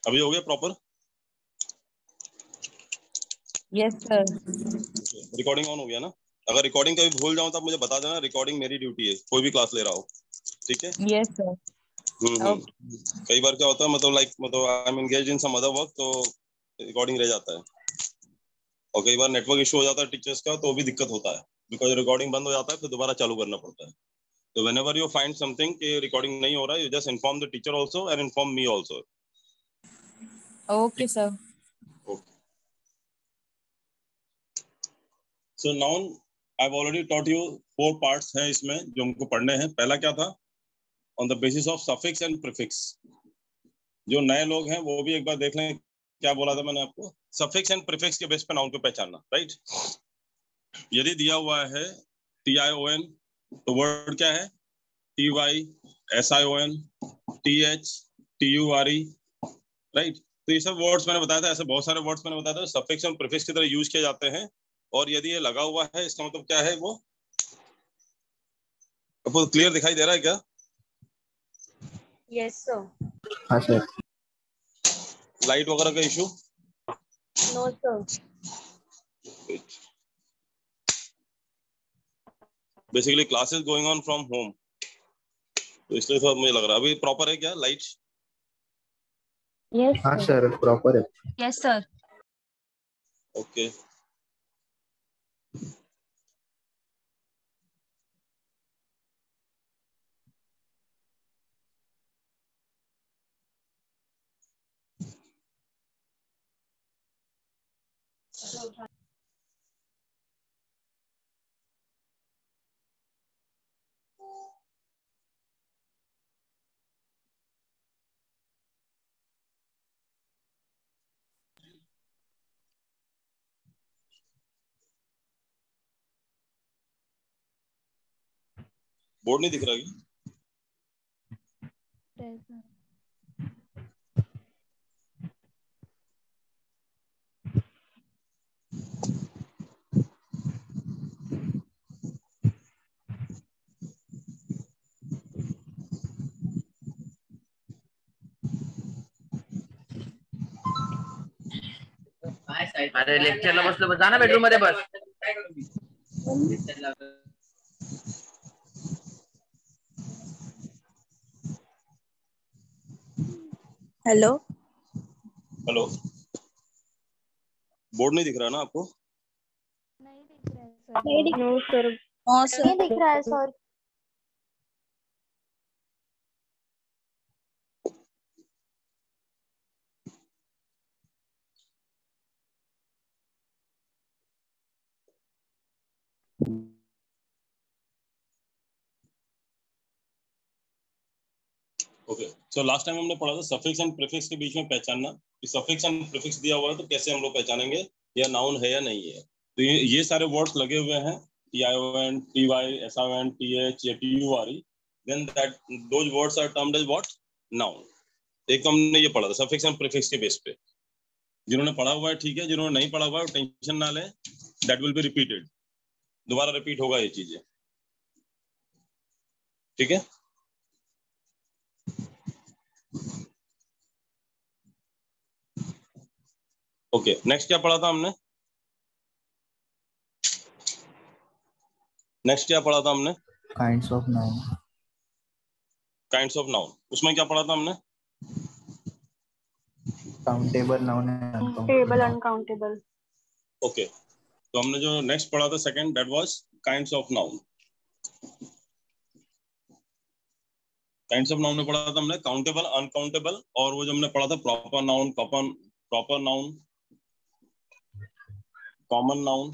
अभी हो गया proper? Yes sir. Recording on हो गया ना? अगर रिकॉर्डिंग कभी भूल जाऊं तो आप मुझे बता देना, रिकॉर्डिंग मेरी ड्यूटी है, कोई भी क्लास ले रहा हो, ठीक है? Yes sir. कई बार क्या होता है, मतलब I am engaged in some other work, तो रिकॉर्डिंग रह जाता है, और कई बार नेटवर्क इशू हो जाता है टीचर्स का, तो भी दिक्कत होता है, बिकॉज रिकॉर्डिंग बंद हो जाता है, फिर दोबारा चालू करना पड़ता है। तो व्हेनेवर यू फाइंड समथिंग कि रिकॉर्डिंग नहीं हो रहा है, you just inform the teacher also and inform me also. Okay sir. So noun I have already taught you 4 parts हैं इसमें जो हमको पढ़ने हैं। पहला क्या था? On the basis of suffix and prefix. जो नए लोग हैं वो भी एक बार देख लें, क्या बोला था मैंने आपको? सफिक्स एंड प्रीफिक्स के बेस पे नाउन को पहचानना, राइट? यदि दिया हुआ है TION, तो वर्ड क्या है? TY, SION, TH, TURE, right? तो ये सब वर्ड्स मैंने बताया था, ऐसे बहुत सारे वर्ड्स मैंने बताया था सफिक्स एंड प्रीफिक्स की तरह यूज किए जाते हैं। और यदि ये लगा हुआ है, इसका मतलब क्या है? वो आपको क्लियर दिखाई दे रहा है क्या? Yes sir. हाँ सर। लाइट वगैरह का issue? No sir. Basically classes going on from home, तो इसलिए थोड़ा मुझे लग रहा है। अभी प्रॉपर है क्या लाइट? यस हाँ सर, प्रॉपर है। Yes sir. ओके। बोर्ड नहीं दिख रहा क्या? अरे लेक्चरला बसलो, जा ना बेडरूम मध्ये बस. हेलो। हेलो, बोर्ड नहीं दिख रहा ना आपको? नहीं दिख रहा है सर। नहीं दिख रहा है sir. Okay, so last time हमने पढ़ा था सफिक्स एंड प्रीफिक्स के बीच में पहचानना, कि सफिक्स एंड प्रीफिक्स दिया हुआ है तो कैसे हम लोग पहचानेंगे या नाउन है या नहीं है। तो ये सारे वर्ड्स लगे हुए हैं, TION, TY, SION, TH या TURE, then that those words are termed as what? Noun. एक तो हमने ये पढ़ा था सफिक्स एंड प्रीफिक्स के बेस पे। जिन्होंने पढ़ा हुआ है ठीक है, जिन्होंने नहीं पढ़ा हुआ है टेंशन ना लें, दैट विल बी रिपीटेड, दोबारा रिपीट होगा ये चीजें, ठीक है? ओके, नेक्स्ट क्या पढ़ा था हमने? नेक्स्ट क्या पढ़ा था हमने? Kinds of noun. Kinds of noun, उसमें क्या पढ़ा था हमने? काउंटेबल नाउन है, काउंटेबल, अनकाउंटेबल। ओके, तो हमने जो नेक्स्ट पढ़ा था second, that was kinds of noun. Kinds of noun में पढ़ा था हमने काउंटेबल, अनकाउंटेबल, और वो जो हमने पढ़ा था proper noun, proper noun, common noun,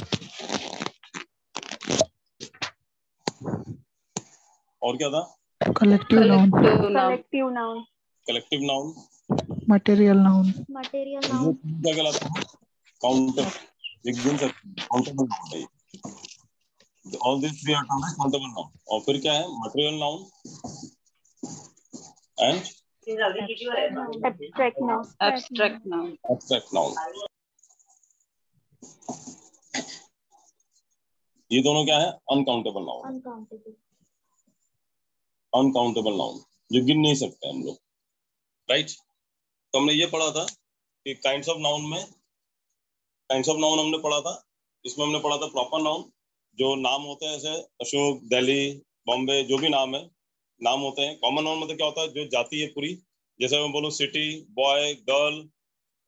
और क्या था? Collective noun, collective noun, collective noun, material noun. Material ये नाउन। क्या कहलाता है? काउंटेबल। एक दिन से काउंटेबल नाउन है। All this three are termed as countable noun. और फिर क्या है? Material noun and abstract noun. Abstract noun. Abstract noun. ये दोनों क्या है? Uncountable noun. Uncountable. Uncountable noun जो गिन नहीं सकते हम लोग, राइट? तो हमने ये पढ़ा था कि काइंड्स ऑफ नाउन में, काइंड्स ऑफ नाउन हमने पढ़ा था, इसमें हमने पढ़ा था प्रॉपर नाउन, जो नाम होते हैं जैसे अशोक, दिल्ली, बॉम्बे, जो भी नाम है, नाम होते हैं। कॉमन नाउन मतलब क्या होता है, जो जाति है पूरी, जैसे मैं बोलूँ सिटी, बॉय, गर्ल,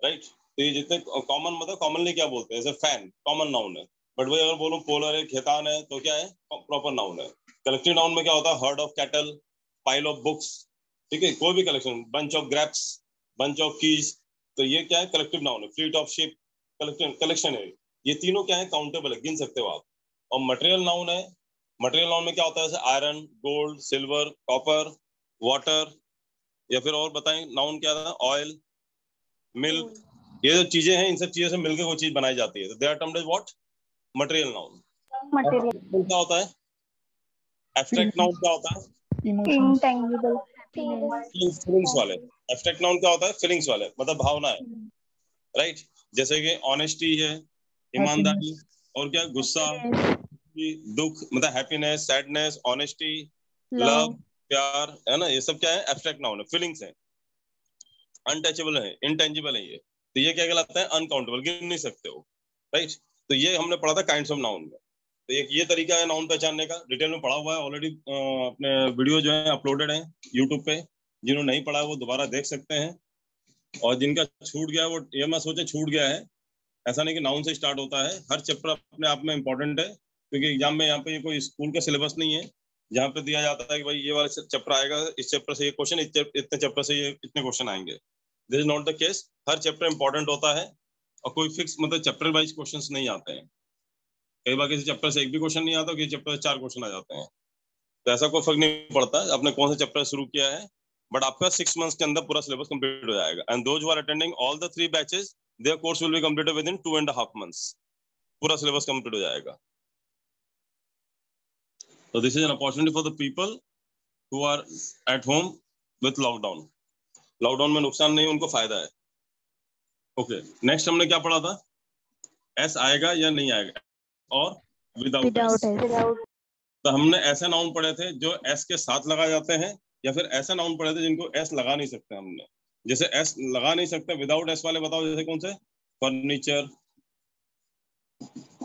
राइट। तो ये जितने कॉमन मतलब कॉमनली क्या बोलते हैं, जैसे फैन कॉमन नाउन है, बट वही अगर बोलूँ पोलर है, खेतान है, तो क्या है, प्रॉपर नाउन है। कलेक्टिव नाउन में क्या होता है, heard of cattle, pile of books, ठीक है, कोई भी collection, bunch of grapes, bunch of keys, तो ये क्या है, कलेक्टिव नाउन है। फ्लीट ऑफ शिप कलेक्शन है। ये तीनों क्या है, काउंटेबल है, गिन सकते हो आप। और मटेरियल नाउन है, मटेरियल नाउन में क्या होता है, जैसे iron, gold, silver, copper, water, या फिर और बताएं नाउन क्या था, ऑयल, मिल्क, ये जो चीजें हैं, इन सब चीजों से मिलकर कोई चीज बनाई जाती है, तो they are termed as what, material noun. क्या होता है, एब्स्ट्रैक्ट नाउन क्या होता है, इंटेंजिबल फीलिंग्स वाले। एब्स्ट्रैक्ट नाउन क्या होता है, फीलिंग्स वाले, मतलब भावना है, राइट। जैसे कि ऑनेस्टी है, ईमानदारी, और क्या, गुस्सा, दुख, मतलब हैप्पीनेस, सैडनेस, ऑनेस्टी, लव, प्यार, है ना, ये सब क्या है, एब्स्ट्रैक्ट नाउन है, फीलिंग्स है, अनटचेबल है, इंटेंजिबल है ये। तो ये क्या कहलाता है, अनकाउंटेबल, गिन नहीं सकते हो, राइट। तो ये हमने पढ़ा था काइंड्स ऑफ नाउन में। तो एक ये तरीका है नाउन पहचानने का, डिटेल में पढ़ा हुआ है ऑलरेडी, अपने वीडियो जो है अपलोडेड है यूट्यूब पे, जिन्होंने नहीं पढ़ा वो दोबारा देख सकते हैं। और जिनका छूट गया वो ये मैं सोचे छूट गया है, ऐसा नहीं कि नाउन से स्टार्ट होता है, हर चैप्टर अपने आप में इंपॉर्टेंट है, क्योंकि एग्जाम में यहाँ पे ये कोई स्कूल का सिलेबस नहीं है जहाँ पे दिया जाता है कि भाई ये वाला चैप्टर आएगा, इस चैप्टर से ये क्वेश्चन, इतने चैप्टर से ये इतने क्वेश्चन आएंगे। This is not the case, her chapter important होता है, और कोई फिक्स मतलब चैप्टर वाइज क्वेश्चन नहीं आते हैं। कई बार किसी चैप्टर से एक भी क्वेश्चन नहीं आता, किसी चैप्टर से 4 क्वेश्चन आ जाते हैं, तो ऐसा कोई फर्क नहीं पड़ता आपने कौन सा चैप्टर शुरू किया है, बट आपका 6 मंथ्स के अंदर पूरा सिलेबस कंप्लीट हो जाएगा। And those who are attending all the 3 batches, their course will be completed within 2.5 months, पूरा सिलेबस कंप्लीट हो जाएगा। So this is an opportunity for the people who are at home with lockdown. Lockdown में नुकसान नहीं, उनको फायदा है। ओके, नेक्स्ट हमने क्या पढ़ा था, एस आएगा या नहीं आएगा, और विदाउट एस। तो हमने ऐसे नाउन पढ़े थे जो एस के साथ लगाए जाते हैं, या फिर ऐसे नाउन पढ़े थे जिनको एस लगा नहीं सकते हमने। जैसे एस लगा नहीं सकते, विदाउट एस वाले बताओ, जैसे कौन से, फर्नीचर,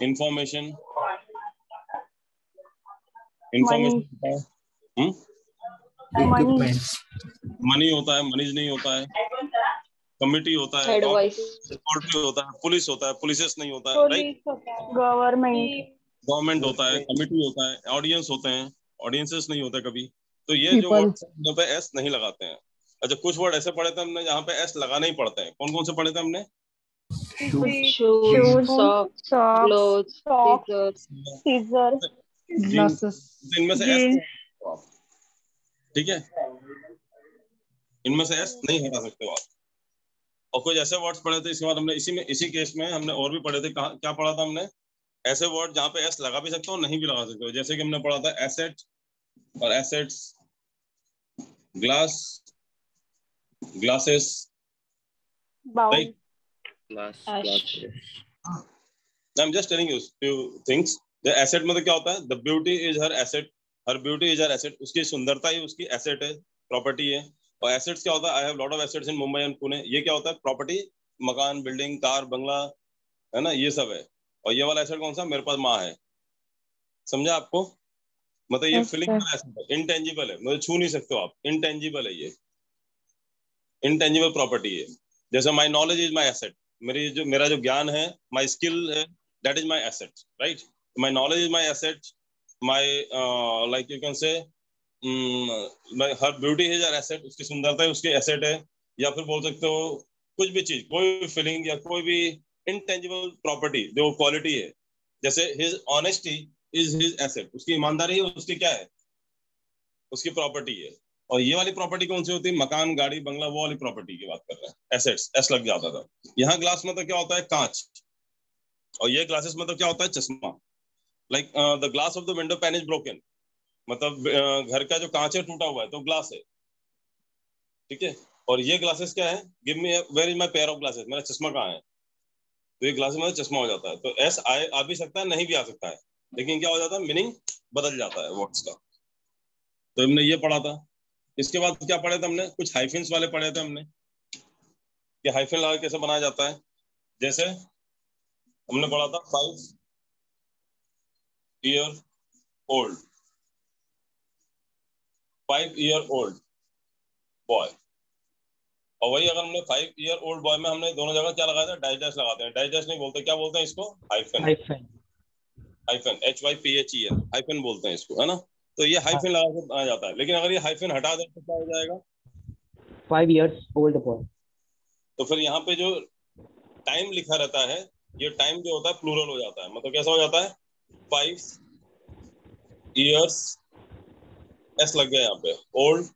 इंफॉर्मेशन, इंफॉर्मेशन, मनी होता है, मनीज नहीं होता है, कमिटी होता है, अथॉरिटी होता है, पुलिस होता है, पुलिसेस नहीं होता है, राइट, गवर्नमेंट होता है, कमिटी होता है, ऑडियंस होते हैं, ऑडियंसेस नहीं होता कभी। तो ये जो वर्ड पे एस नहीं लगाते हैं। अच्छा, कुछ वर्ड ऐसे पढ़े थे हमने जहाँ पे एस लगाना ही पड़ता है। कौन कौन से पढ़े थे हमने, इनमें से एस, ठीक है, इनमें से एस नहीं हटा सकते हो आप। और कुछ ऐसे वर्ड्स पढ़े थे, इसके बाद हमने इसी केस में हमने और भी पढ़े थे। क्या पढ़ा था हमने, ऐसे वर्ड जहाँ पे एस लगा भी सकते हो, नहीं भी लगा सकते हो। जैसे कि हमने पढ़ा था एसेट और assets, glass, glasses, right. I am just telling you few things. The asset मतलब क्या होता है, the beauty is her asset, her beauty is her asset, उसकी सुंदरता ही उसकी एसेट है, प्रॉपर्टी है। और एसेट्स क्या होता है, I have lot of assets in Mumbai and Pune, ये क्या होता है, प्रॉपर्टी, मकान, बिल्डिंग, कार, बंगला, है ना, ये सब है। और ये वाला एसेट कौन सा, मेरे पास माँ है, समझा आपको, मतलब ये फीलिंग वाला एसेट है, इंटेंजिबल है, मतलब छू नहीं सकते हो आप, इंटेंजिबल है ये, इंटेंजिबल प्रॉपर्टी है। जैसे my knowledge is my asset, मेरा जो ज्ञान है, माई स्किल है, that is my asset, right. My knowledge is my asset, my like you can say her beauty है हर एसेट, उसकी सुंदरता है उसकी एसेट है। या फिर बोल सकते हो कुछ भी चीज, कोई भी फीलिंग या कोई भी इंटेंजिबल प्रॉपर्टी जो क्वालिटी है, जैसे his honesty is his asset, उसकी ईमानदारी है, उसकी क्या है, उसकी प्रॉपर्टी है। और ये वाली प्रॉपर्टी कौन सी होती है, मकान, गाड़ी, बंगला, वो वाली प्रॉपर्टी की बात कर रहे हैं, एसेट्स, एस लग जाता था। यहाँ ग्लास में तो क्या होता है, कांच, और ये ग्लासेस में तो क्या होता है, चश्मा। Like the glass of the window pan is broken, मतलब घर का जो कांच है टूटा हुआ है, तो ग्लास है, ठीक है। और ये ग्लासेस क्या है, give me where is my pair of glasses, मेरा चश्मा कहाँ है, तो ये ग्लासेस में चश्मा हो जाता है। तो एस आ भी सकता है, नहीं भी आ सकता है, लेकिन क्या हो जाता है, मीनिंग बदल जाता है वर्ड्स का। तो हमने ये पढ़ा था। इसके बाद क्या पढ़े थे हमने, कुछ हाइफिन्स वाले पढ़े थे हमने, कि हाइफन लगा कैसे बनाया जाता है। जैसे हमने पढ़ा था 5 year old, 5 year old boy, और वही अगर हमने 5 year old boy में हमने दोनों जगह क्या लगाया था, डाइजेस्ट लगाते हैं। डाइजेस्ट नहीं बोलते, क्या बोलते हैं इसको, हाइफन। हाइफन HYPHEN हाइफन बोलते हैं इसको, है ना। तो ये हाइफन लगा के बनाया जाता है। लेकिन अगर ये हाइफन हटा दें तो क्या हो जाएगा, 5 years old boy। तो फिर यहाँ पे जो टाइम लिखा रहता है, ये टाइम जो होता है प्लूरल हो जाता है। मतलब कैसा हो जाता है, 5 years एस लग गया यहाँ पे, ओल्ड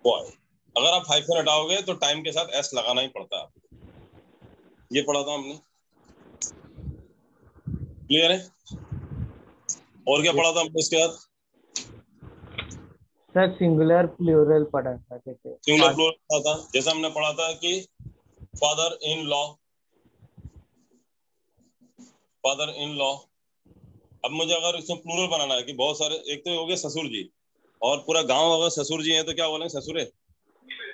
बॉय। अगर आप हाइफन हटाओगे तो टाइम के साथ एस लगाना ही पड़ता है आपको। ये पढ़ा था हमने, क्लियर है। और क्या पढ़ा था हमने इसके बाद, सर सिंगुलर प्लूरल पढ़ा था। सिंगुलर प्लूरल पढ़ा था। जैसे हमने पढ़ा था कि father in law, father in law. अब मुझे अगर इसमें प्लूरल बनाना है कि बहुत सारे, एक तो हो गए ससुर जी, और पूरा गांव अगर ससुर जी हैं तो क्या बोलेंगे, ससुरे।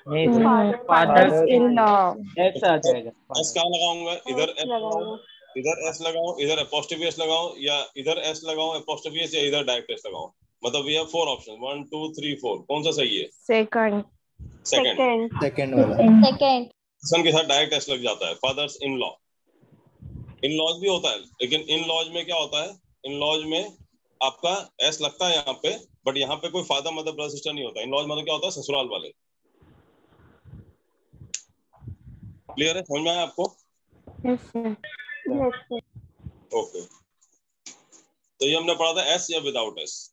नहीं सर, फादर इन लॉ ऐसा आ जाएगा। एस कहाँ लगाऊंगा, इधर एस लगाऊं, इधर एस लगाऊं, इधर एपोस्ट्रोफी एस लगाऊं, या इधर एस लगाऊं एपोस्ट्रोफी एस, या इधर डायरेक्ट एस लगाऊं। मतलब वी हैव 4 ऑप्शन, 1 2 3 4। कौन सा सही है, सेकंड वाला। सन के साथ डायरेक्ट एस लग जाता है। Fathers in law, in laws भी होता है, लेकिन इन लॉज में क्या होता है, इन लॉज में आपका एस लगता है यहाँ पे, बट यहाँ पे कोई फादर मदर ब्रदर सिस्टर नहीं होता। इन लॉज मतलब क्या होता है, ससुराल वाले। क्लियर है, समझ में आया आपको। ओके, तो ये हमने पढ़ा था एस या विदाउट एस।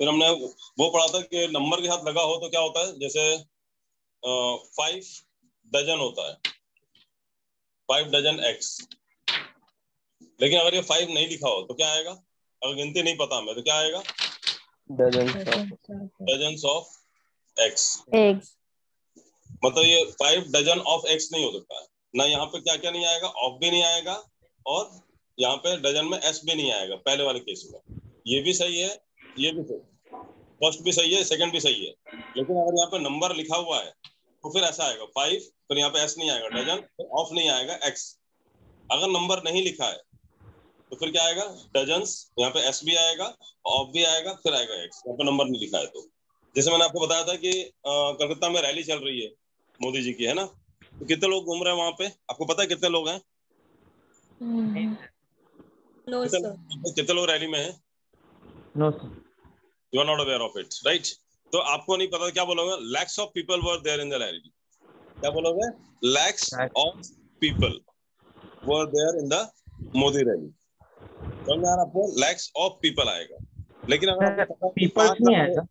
फिर हमने वो पढ़ा था कि नंबर के साथ लगा हो तो क्या होता है। जैसे 5 डजन होता है, 5 डजन एक्स। लेकिन अगर ये 5 नहीं लिखा हो तो क्या आएगा, अगर गिनती नहीं पता हमें तो क्या आएगा, डजन ऑफ एक्स। मतलब ये 5 डजन ऑफ एक्स नहीं हो सकता है ना। यहाँ पे क्या क्या नहीं आएगा, ऑफ भी नहीं आएगा, और यहाँ पे डजन में एस भी नहीं आएगा पहले वाले केस में। ये भी सही है, ये भी सही, फर्स्ट भी सही है, सेकंड भी सही है। लेकिन अगर यहाँ पे नंबर लिखा हुआ है तो फिर ऐसा आएगा 5, फिर यहाँ पे एस नहीं आएगा, डजन, फिर ऑफ नहीं आएगा, एक्स। अगर नंबर नहीं लिखा है तो फिर क्या आएगा, डजन्स, यहाँ पे एस भी आएगा, ऑफ भी आएगा, फिर आएगा एक्स। यहाँ पे नंबर नहीं लिखा है तो। जैसे मैंने आपको बताया था कि कलकत्ता में रैली चल रही है मोदी जी की, है ना। तो कितने लोग घूम रहे हैं वहां पे, आपको पता है कितने लोग हैं? कितने लोग रैली में हैं? No sir, you are not aware of it, right. तो आपको नहीं पता, क्या बोलोगे, lakhs of people were there in the rally. क्या बोलोगे, lakhs of people were there in the Modi rally. समझ में आ रहा आपको, लैक्स ऑफ पीपल आएगा। लेकिन अगर आपको पता है पीपल्स नहीं आएगा।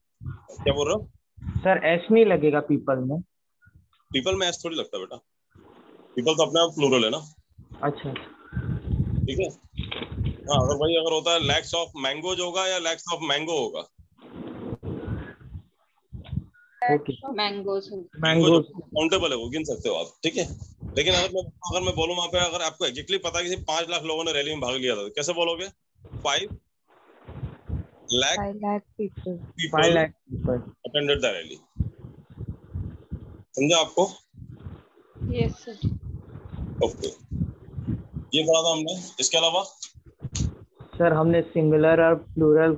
क्या बोल रहे हो सर, एस नहीं लगेगा पीपल में। पीपल में एस थोड़ी लगता बेटा, पीपल तो अपने आप प्लूरल है ना। अच्छा, ठीक है, हाँ। अगर वही अगर होता है लैक्स ऑफ मैंगोज होगा या लैक्स ऑफ मैंगो होगा, मैंगोज काउंटेबल है, वो गिन सकते हो आप, ठीक है। लेकिन अगर मैं बोलूं वहां पे, अगर आपको एग्जैक्टली पता है कि 5 लाख लोगों ने रैली में भाग लिया था, तो कैसे बोलोगे, 5 lakh people attended the rally. समझा आपको? Yes sir. ओके, ये पढ़ा था हमने। इसके अलावा सर हमने सिंगुलर और प्लूरल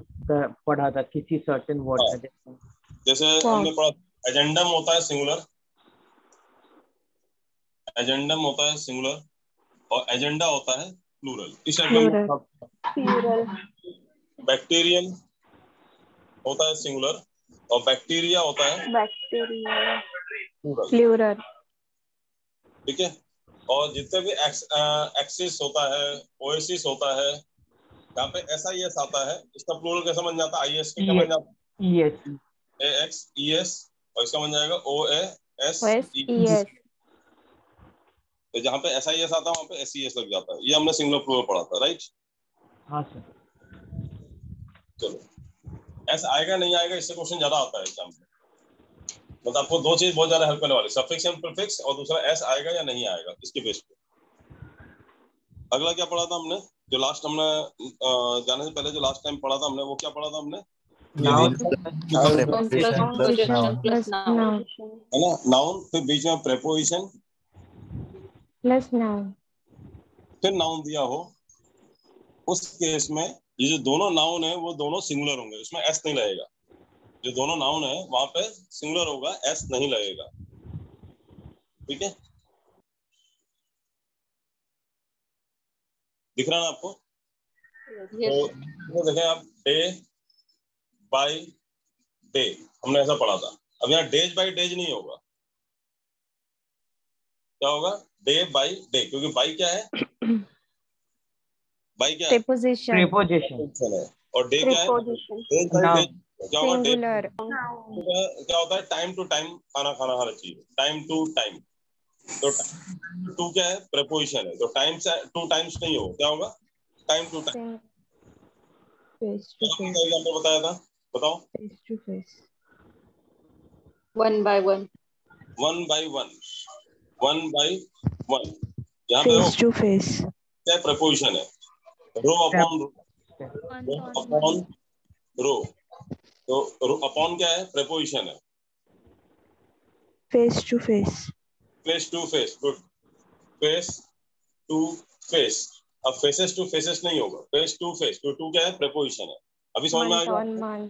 पढ़ा था किसी सर्टेन वर्ड का। जैसे हमने पढ़ा एजेंडम होता है सिंगुलर, एजेंडम होता है सिंगुलर, और एजेंडा होता है प्लूरल। इस बैक्टीरियम होता है सिंगुलर, और बैक्टीरिया होता है प्लूरल, ठीक है। और जितने भी एक्सिस होता है, ओएसिस होता है, यहाँ पे SIS आता है, इसका प्लूरल कैसा बन जाता है, IS के क्या बन जाता है, AXES, और इसका बन जाएगा OASES। तो जहाँ पे SIS आता है वहाँ पे SES लग जाता है। ये हमने सिंगुलर प्लूरल पढ़ा था, राइट। हाँ सर। चलो, एस आएगा नहीं आएगा, इससे क्वेश्चन ज्यादा आता है एग्जाम में। मतलब आपको 2 चीज बहुत ज्यादा हेल्प करने वाली, सफिक्स एंड प्रीफिक्स, और दूसरा एस आएगा या नहीं आएगा, इसके बेस पे। अगला क्या पढ़ा था हमने, जो लास्ट हमने जाने से पहले जो लास्ट टाइम पढ़ा था हमने, वो क्या पढ़ा था हमने? Noun है ना, नाउन, फिर बीच में प्रेपोजिशन, प्लस नाउन, फिर नाउन दिया हो, उस केस में ये जो दोनों नाउन है वो दोनों सिंगुलर होंगे, उसमें एस नहीं लगेगा। जो दोनों नाउन है वहां पे सिंगुलर होगा, एस नहीं लगेगा। ठीक है, दिख रहा है ना आपको? तो देखें आप, डे बाय डे हमने ऐसा पढ़ा था। अब यहाँ डेज बाय डेज नहीं होगा, क्या होगा? डे बाय डे, क्योंकि बाय क्या है? बाय क्या है? प्रीपोजिशन, preposition है। और डे क्या है? Days by Noun. डे क्या होगा? डे सिंगुलर, क्या होता है? टाइम टू टाइम खाना खाना, हर चीज टाइम टू टाइम। तो टू क्या है? प्रेपोजिशन है। तो टाइम से टू टाइम्स नहीं हो, क्या होगा? Time to time. Face to face, example बताया था, बताओ। Face to face, one by one, one by one, one by one. यहाँ पे फेस टू फेस, क्या प्रेपोजिशन है? Row upon row, upon row. तो रो अपॉन क्या है? प्रेपोजिशन है। Face to face, face to face, good. Face to face. अब faces to faces नहीं होगा, फेस टू फेस। तो टू क्या है? प्रेपोजिशन है। अभी समझ में आ गया?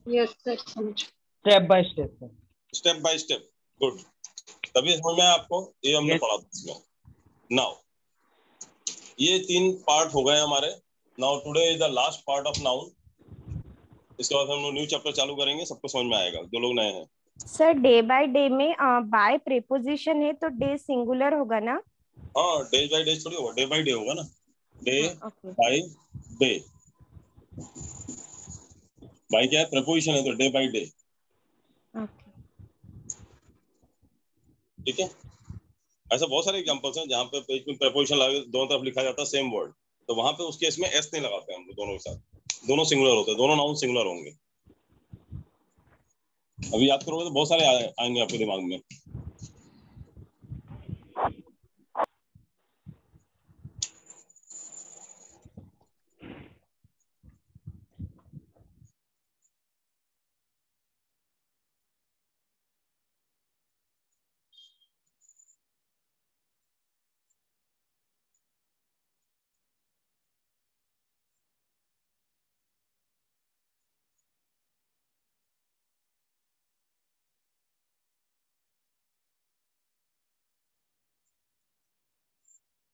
यस सर समझ। Step by step, sir. Step by step, good. तभी समझ में आया आपको? ये हमने Yes. पढ़ा था इसमें। नाउ ये 3 पार्ट हो गए हमारे। Now today is the last part of noun. इसके बाद हम लोग न्यू चैप्टर चालू करेंगे, सबको समझ में आएगा जो लोग नए हैं। सर डे बाय डे में बाय प्रीपोजिशन है तो डे सिंगुलर होगा ना? हाँ, डे बाय डे थोड़ी होगा, डे बाय डे होगा ना। Day okay, by day. बाय क्या है? प्रेपोजिशन है, तो डे बाय डे। ओके, ठीक है, ऐसा बहुत सारे एग्जांपल्स हैं जहाँ पे पेज में प्रेपोजिशन लगा दोनों तरफ लिखा जाता है सेम वर्ड, तो वहां पे उस केस में एस नहीं लगाते हम लोग दोनों के साथ। दोनों सिंगुलर होते हैं, दोनों नाउन सिंगुलर होंगे। अभी याद करोगे तो बहुत सारे आएंगे आपके दिमाग में।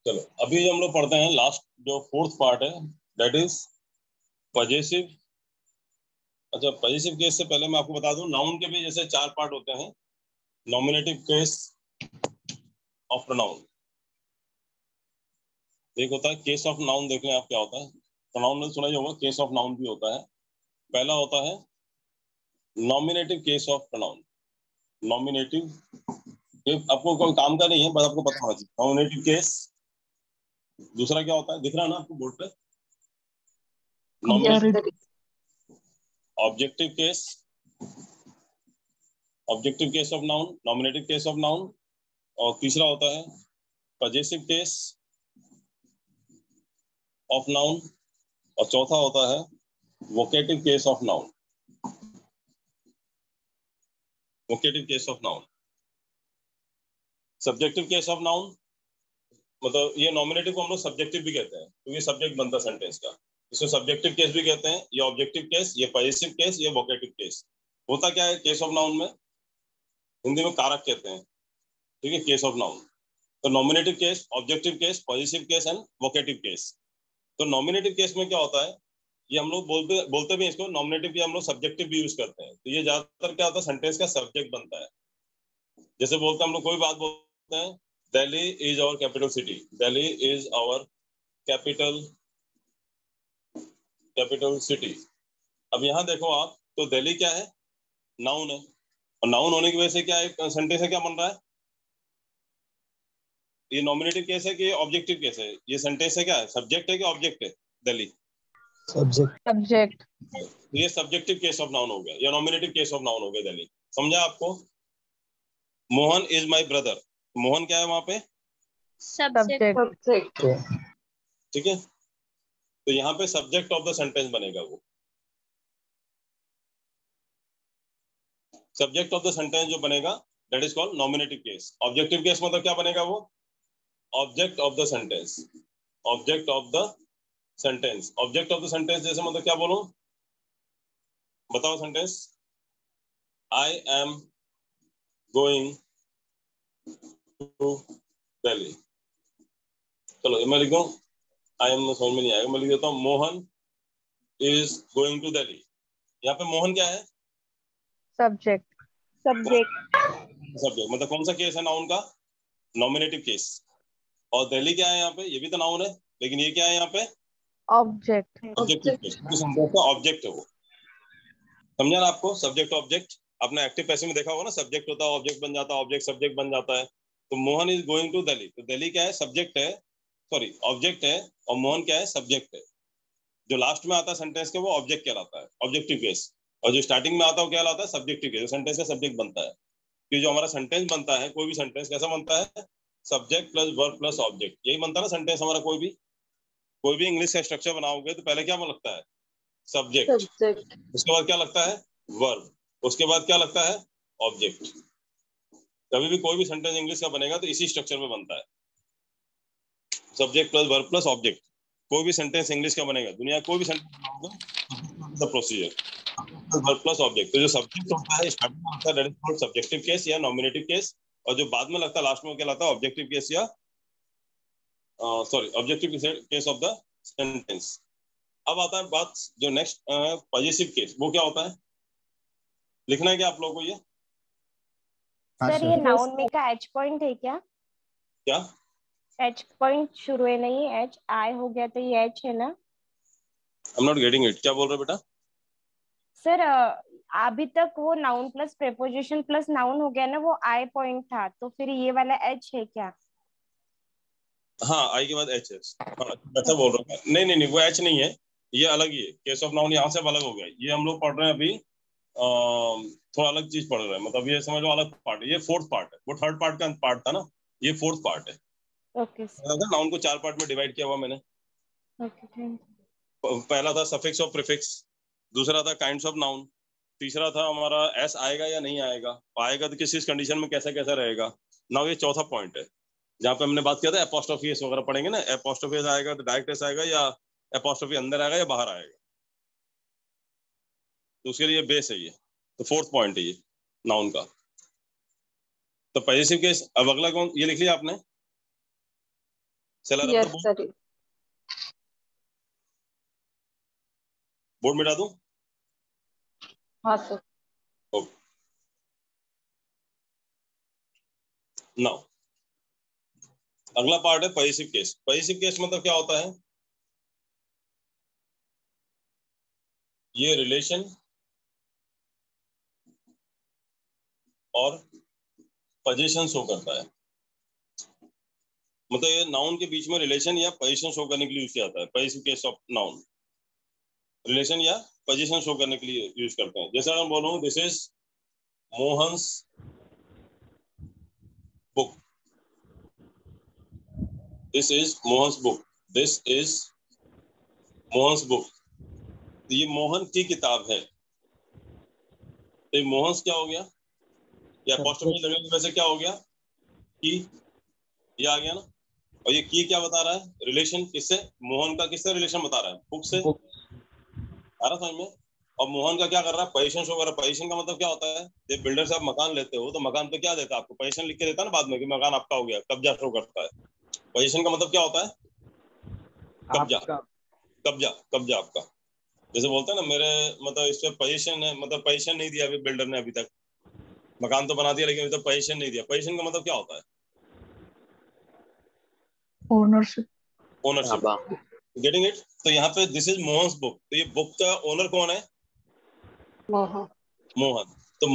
चलो अभी हम लोग पढ़ते हैं लास्ट जो 4th पार्ट है, दैट इज पजेसिव। अच्छा, पजेसिव केस से पहले मैं आपको बता दूं, नाउन के भी जैसे 4 पार्ट होते हैं। नॉमिनेटिव केस ऑफ प्रोनाउन, एक होता है केस ऑफ नाउन। देख लें आप क्या होता है। प्रोनाउन में सुना ही होगा, केस ऑफ नाउन भी होता है। पहला होता है nominative case of pronoun. Nominative, ये आपको कोई काम का नहीं है, बस आपको पता होना चाहिए। Nominative case. दूसरा क्या होता है, दिख रहा है ना आपको बोर्ड पे? Objective case, objective case of noun, nominative case of noun. और तीसरा होता है पजेसिव केस ऑफ नाउन। और चौथा होता है vocative case of noun. Vocative case of noun. Subjective case of noun मतलब ये नॉमिनेटिव को हम लोग सब्जेक्टिव भी कहते हैं, तो ये सब्जेक्ट बनता है सेंटेंस का। इसको सब्जेक्टिव केस भी कहते हैं। ये ऑब्जेक्टिव केस, ये पजेसिव केस, ये वोकेटिव केस। होता क्या है केस ऑफ नाउन में? हिंदी में कारक कहते हैं। ठीक है, केस ऑफ नाउन। तो nominative case, objective case, positive case and vocative case. तो नॉमिनेटिव केस में क्या होता है, ये हम लोग बोलते भी इसको नॉमिनेटिव, या हम लोग सब्जेक्टिव भी यूज करते हैं। तो ये ज्यादातर क्या होता है, सेंटेंस का सब्जेक्ट बनता है। जैसे बोलते हैं हम लोग, कोई बात बोलते हैं, Delhi is our capital city. Delhi is our capital city. अब यहाँ देखो आप, तो दिल्ली क्या है? नाउन है। और नाउन होने की वजह से क्या है, सेंटेंस है, क्या बन रहा है? ये नॉमिनेटिव केस है कि ऑब्जेक्टिव केस है? ये सेंटेंस है, क्या है? सब्जेक्ट है कि ऑब्जेक्ट है? दिल्ली सब्जेक्ट। ये सब्जेक्टिव केस ऑफ नाउन हो गया, या नॉमिनेटिव केस ऑफ नाउन हो गया दिल्ली। समझा आपको? Mohan is my brother. Mohan क्या है वहां पे? Subject. ठीक है, तो यहाँ पे सब्जेक्ट ऑफ द सेंटेंस बनेगा वो। सब्जेक्ट ऑफ द सेंटेंस जो बनेगा that is called nominative case. Objective case मतलब क्या बनेगा वो? Object of the sentence. Object of the sentence. Object of the sentence जैसे मतलब क्या बोलूं? बताओ sentence. I am going to Delhi. चलो मैं लिखूं, आई एम समझ में नहीं आएगा, मैं लिख देता हूँ Mohan is going to Delhi. यहाँ पे मोहन क्या है? Subject. सब्जेक्ट। मतलब कौन सा केस है नाउन का? Nominative case. और दिल्ली क्या है यहाँ पे? ये भी तो नाउन है, लेकिन ये क्या है यहाँ पे? Object. Objective case. ऑब्जेक्ट है वो। समझा ना आपको? सब्जेक्ट ऑब्जेक्ट आपने एक्टिव पैसिव में देखा होगा ना, सब्जेक्ट होता है ऑब्जेक्ट बन जाता है, ऑब्जेक्ट सब्जेक्ट बन जाता है। तो Mohan is going to Delhi, तो दिल्ली क्या है? सब्जेक्ट है, सॉरी ऑब्जेक्ट है, और मोहन क्या है? सब्जेक्ट है। जो लास्ट में आता है सेंटेंस के वो ऑब्जेक्ट कहलाता है, ऑब्जेक्टिव केस। और जो स्टार्टिंग में आता है वो क्या कहलाता है? Subjective case. सेंटेंस का सब्जेक्ट बनता है कि जो हमारा सेंटेंस बनता है, कोई भी सेंटेंस कैसा बनता है? Subject plus verb plus object. यही बनता है ना सेंटेंस हमारा। कोई भी इंग्लिश का स्ट्रक्चर बनाओगे तो पहले क्या लगता है? सब्जेक्ट। उसके बाद क्या लगता है? वर्ब। उसके बाद क्या लगता है? ऑब्जेक्ट। कभी भी कोई भी सेंटेंस इंग्लिश का बनेगा तो इसी स्ट्रक्चर में बनता है, subject plus verb plus object. कोई भी सेंटेंस इंग्लिश का बनेगा, दुनिया कोई भी सेंटेंस बनाओगे, प्रोसीजर वर्ब प्लस ऑब्जेक्ट। तो जो सब्जेक्ट होता है स्टार्टिंग में होता है that is called subjective case या नॉमिनेटिव केस, और जो बाद में लगता है लास्ट में क्या लगता है? ऑब्जेक्टिव केस या sorry objective case of the sentence. अब आता है बात जो नेक्स्ट पॉजिटिव केस। वो क्या होता है? लिखना है क्या आप लोगों को ये? सर ये नाउन में का एच पॉइंट है क्या? क्या एच पॉइंट शुरू है नहीं, एच आई हो गया तो ये एच है ना? I am not getting it. क्या बोल रहे हो बेटा? सर अभी तक वो noun plus preposition plus noun हो गया ना, वो आई पॉइंट था, तो फिर ये वाला एच है क्या? हाँ, आई के बाद एच है। हाँ, ऐसा बोल रहा हूँ। नहीं नहीं नहीं, वो एच नहीं है, ये अलग ही है। केस ऑफ नाउन यहाँ से अलग हो गया। ये हम लोग पढ़ रहे हैं अभी, थोड़ा अलग चीज पढ़ रहे हैं। मतलब ये समझ लो अलग पार्ट है, ये फोर्थ पार्ट है। वो थर्ड पार्ट का पार्ट था ना, ये फोर्थ पार्ट है। ओके नाउन को 4 पार्ट में डिवाइड किया हुआ मैंने। ओके थैंक पहला था सफिक्स और प्रीफिक्स, दूसरा था काइंड्स ऑफ नाउन, तीसरा था हमारा एस आएगा या नहीं आएगा, आएगा तो किस कंडीशन में कैसा कैसा रहेगा। नाउ ये चौथा पॉइंट है जहाँ पे हमने बात किया था एपोस्ट्रोफी एस वगैरह पढ़ेंगे ना। एपोस्ट्रोफी एस आएगा तो डायरेक्ट एस आएगा, या एपोस्ट्रोफी अंदर आएगा या बाहर आएगा, तो उसके लिए बेस है ये। तो फोर्थ पॉइंट है ये नाउन का। तो पॉजिटिव केस। अब अगला कौन? ये लिख लिया आपने? Yes, sir. बोर्ड मिटा दूं? हाँ सर। नाउ अगला पार्ट है पॉजिटिव केस। पॉजिटिव केस मतलब क्या होता है? ये रिलेशन और पोजीशन शो करता है। मतलब ये नाउन के बीच में रिलेशन या पोजीशन शो करने के लिए यूज किया जाता है। Positive case of noun relation या पोजीशन शो करने के लिए यूज करते हैं। जैसे अगर बोलूं this is Mohan's book, this is Mohan's book, this is Mohan's book, तो ये मोहन की किताब है। तो ये मोहन्स क्या हो गया? या एपोस्ट्रोफी लगने की वजह से क्या हो गया? की, ये आ गया ना। और ये की क्या बता रहा है? रिलेशन किससे? मोहन का किससे रिलेशन बता रहा है? बुक से। आ रहा समझ में? और मोहन का क्या कर रहा है? पोजीशन शो कर रहा है। पोजीशन का मतलब क्या होता है? जब बिल्डर से आप मकान लेते हो तो मकान पे क्या देता है आपको? पोजीशन लिख के देता है ना बाद में कि मकान आपका हो गया, कब्जा शो करता है। पोजीशन का मतलब क्या होता है? कब्जा। कब्जा, कब्जा आपका। जैसे बोलते हैं ना मेरे मतलब इस पे पोजीशन है, मतलब पोजीशन नहीं दिया अभी बिल्डर ने, अभी तक मकान तो बना दिया लेकिन अभी तक पोजीशन नहीं दिया। पोजीशन का मतलब क्या होता है? ओनरशिप। ओनरशिप। Getting it? तो यहाँ पे दिस इज मोहन्स बुक, तो ये बुक का ओनर कौन है? मोहन। मोहन। तो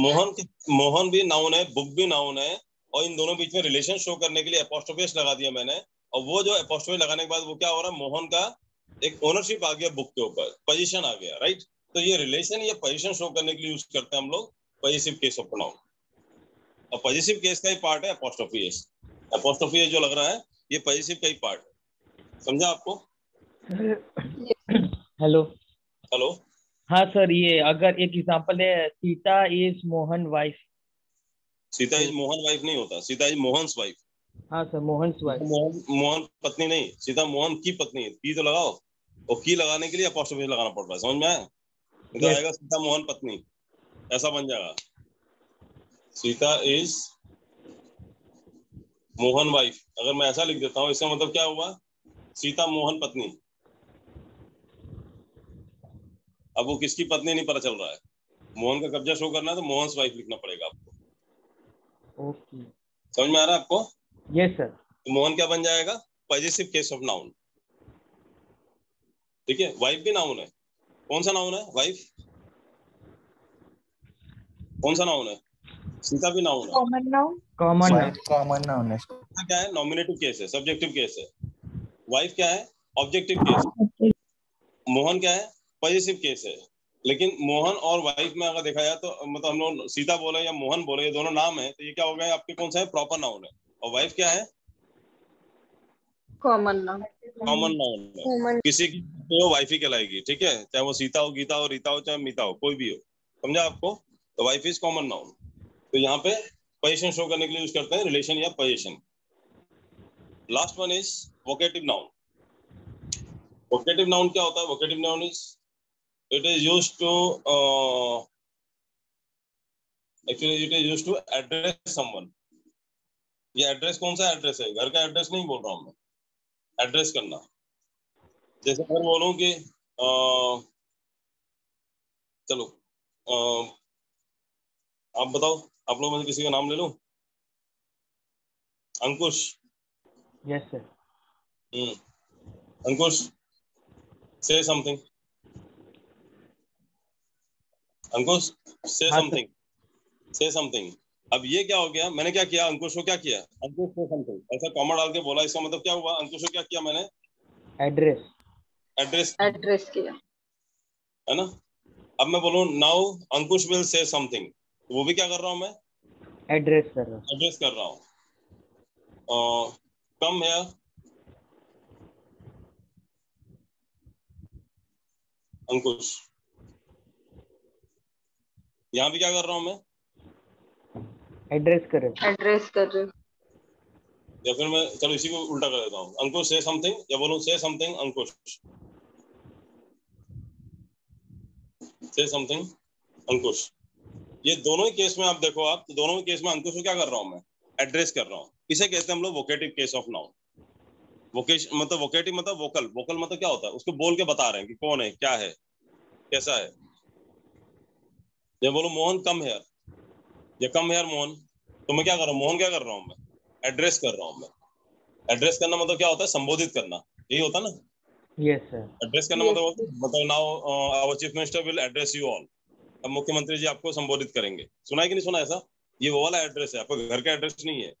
मोहन भी नाउन है, बुक भी नाउन है, और इन दोनों बीच में रिलेशन शो करने के लिए एपोस्ट्रोफी लगा दिया मैंने। और वो जो एपोस्ट्रोफी लगाने के बाद वो क्या हो रहा है? मोहन का एक ओनरशिप आ गया बुक के ऊपर, पोजीशन आ गया, राइट। तो ये रिलेशन या पोजीशन शो करने के लिए यूज करते हैं हम लोग पॉजिटिव केस ऑफ नाउन। और पॉजिटिव केस का ही पार्ट है एपोस्ट्रोफी एस। एपोस्ट्रोफी एस जो लग रहा है ये पॉजिटिव का ही पार्ट, समझा आपको? हेलो। हेलो। हाँ सर, ये अगर एक एग्जांपल है, Sita is Mohan wife. Sita is Mohan wife नहीं होता, सीता इज मोहन्स वाइफ। हाँ सर, मोहन वाइफ। मोहन पत्नी नहीं, सीता मोहन की पत्नी है। की तो लगाओ, और की लगाने के लिए अपोस्ट्रोफी लगाना पड़ रहा है, समझ में आया? तो आएगा सीता मोहन पत्नी, ऐसा बन जाएगा। सीता इज मोहन वाइफ, अगर मैं ऐसा लिख देता हूँ, इसका मतलब क्या हुआ? सीता मोहन पत्नी। अब वो किसकी पत्नी नहीं पता चल रहा है, मोहन का कब्जा शो करना है तो मोहन्स वाइफ लिखना पड़ेगा आपको। ओके, समझ में आ रहा है आपको? Yes sir. तो मोहन क्या बन जाएगा? Positive case of noun. ठीक है, वाइफ भी नाउन है। कौन सा नाउन है? वाइफ कौन सा नाउन है? सीता भी नाउन है। Common noun. कॉमन नाउन है। क्या है? नॉमिनेटिव केस है, सब्जेक्टिव केस है। वाइफ क्या है? Objective case. मोहन क्या है? पॉजिटिव केस है। लेकिन मोहन और वाइफ में अगर देखा जाए तो मतलब हम लोग सीता बोले या मोहन बोले, ये दोनों नाम है, तो ये क्या हो गया आपके? कौन सा है? प्रॉपर नाउन है। और वाइफ क्या है? Common noun. कॉमन नाउन है। किसी की वो वाइफ ही कहलाएगी, ठीक है, चाहे वो सीता हो, गीता हो, रीता हो, चाहे मीता हो, कोई भी हो। समझा आपको? तो वाइफ इज कॉमन नाउन। तो यहाँ पे पोजीशन शो करने के लिए यूज करते हैं रिलेशन या position. Last one is vocative noun. Vocative noun क्या होता है? Vocative noun is it is used to actually it is used to address someone. ये एड्रेस कौन सा एड्रेस है? घर का एड्रेस नहीं बोल रहा हूँ मैं, एड्रेस करना। जैसे अगर बोलूं कि चलो आप बताओ, आप लोग में से किसी का नाम ले लूं? अंकुश। Yes sir. अंकुश, से समथिंग। अंकुश, से समथिंग, से समथिंग। अब ये क्या हो गया? मैंने क्या किया? अंकुश को क्या किया? अंकुश से समथिंग ऐसा कॉमा डाल के बोला, इसका मतलब क्या हुआ? अंकुश को क्या किया मैंने? एड्रेस किया, है ना? अब मैं बोलूं now Ankush will say something, तो वो भी क्या कर रहा हूं मैं? एड्रेस कर रहा हूँ। एड्रेस कर रहा हूँ। कम हियर, अंकुश। यहाँ भी क्या कर रहा हूँ मैं? एड्रेस कर रहे एड्रेस। या फिर मैं चलो इसी को उल्टा कर देता हूँ, अंकुश से समथिंग, या बोलूं से समथिंग अंकुश, से समथिंग अंकुश। ये दोनों ही केस में आप देखो, आप दोनों ही केस में अंकुश को क्या कर रहा हूँ मैं? एड्रेस कर रहा हूँ। इसे कहते हैं हम लोग vocative case of noun. Vocation मतलब वोकेटिव मतलब वोकल, वोकल मतलब क्या होता है? उसको बोल के बता रहे हैं कि कौन है, क्या है, कैसा है। जब बोलो मोहन कम हेयर, या कम हेयर मोहन, तो मैं क्या कर रहा हूँ? मोहन क्या कर रहा हूँ मैं? एड्रेस कर रहा हूँ मैं। एड्रेस करना मतलब क्या होता है? संबोधित करना, यही होता ना? Yes sir. एड्रेस करना मतलब now our chief minister will address you all. अब मुख्यमंत्री जी आपको संबोधित करेंगे। सुना है कि नहीं सुना ऐसा? ये वो वाला एड्रेस है, आपका घर का एड्रेस नहीं है।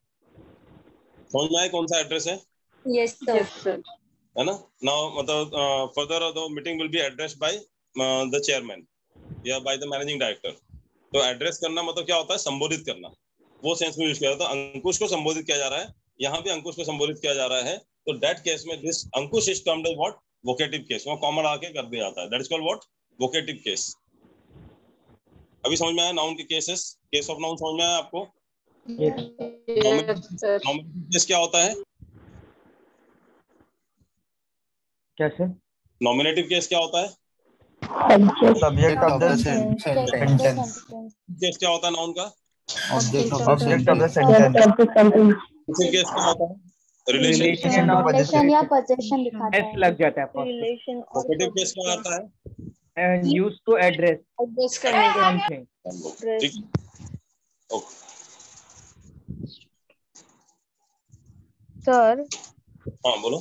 समझ में आया कौन सा एड्रेस है? Yes sir. है ना? नाउ मतलब further the meeting will be addressed by the chairman या बाय द मैनेजिंग डायरेक्टर। तो एड्रेस करना मतलब क्या होता है? संबोधित करना। वो सेंस में यूज किया जाता है। अंकुश को संबोधित किया जा रहा है, यहाँ भी अंकुश को संबोधित किया जा रहा है। तो दैट केस में this Ankush is termed as what? Vocative case. वहाँ कॉमन आके कर दिया जाता है, that is called what? Vocative case. अभी समझ में आया नाउन के केसेस? केस ऑफ नाउन समझ में आया आपको? नॉमिनेटिव केस क्या होता है? क्या सर? नॉमिनेटिव केस क्या होता है? Subject of the sentence. Case क्या होता है नाउन का? Object of the sentence. Case क्या होता है? रिलेशन ऑफ या पोजीशन दिखाता एस है। लग जाता है। रिलेशन वोकेटिव केस क्या आता है? यूज टू एड्रेस करने के समथिंग। ठीक है, ओके। सर हाँ बोलो।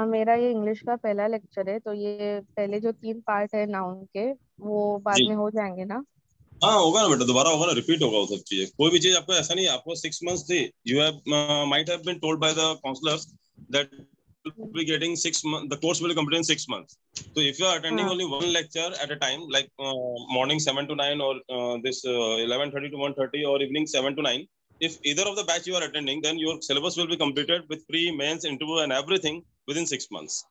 मेरा ये इंग्लिश का पहला लेक्चर है, तो ये पहले जो 3 पार्ट है नाउन के वो बाद जी में हो जाएंगे ना? हाँ होगा ना बेटा, दोबारा होगा ना, रिपीट होगा वो सब चीजें। कोई भी चीज आपको ऐसा नहीं है, आपको 6 months थी, you have might have been told by the counsellors that be getting 6 months, the course will complete in 6 months. So if you are attending only one lecture at a time, like morning 7 to 9 or this 11:30 to 1:30 or evening 7 to 9, if either of the batch you are attending, then your syllabus will be completed with pre, mains, interview and everything within 6 months.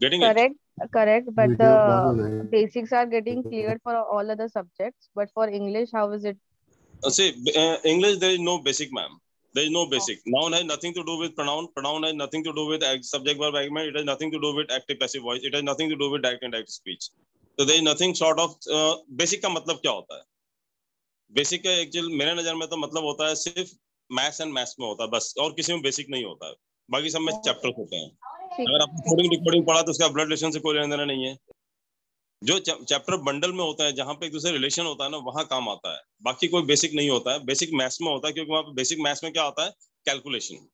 Getting it? Correct, but video बहुत हो the गए basics are getting cleared for all other subjects, but for English, how is it? See, English, there is no basic, ma'am. There is no basic. Noun has nothing to do with pronoun. Pronoun has nothing to do with subject verb agreement. It has nothing to do with active passive voice. It has nothing to do with direct and indirect speech. So there is nothing sort of basic का मतलब क्या होता है? Basic का actual मेरे नजर में तो मतलब होता है सिर्फ मैथ्स एंड मैथ्स में होता है बस, और किसी में बेसिक नहीं होता है, बाकी सब में चैप्टर होते हैं। अगर आपने कोडिंग रिकॉर्डिंग पढ़ा तो उसका ब्लड रिलेशन से कोई लेना देना नहीं है। जो चैप्टर बंडल में होता है जहां पे एक दूसरे रिलेशन होता है ना, वहां काम आता है, बाकी कोई बेसिक नहीं होता है। बेसिक मैथ्स में होता है क्योंकि वहां पे बेसिक मैथ्स में क्या होता है, कैलकुलेशन।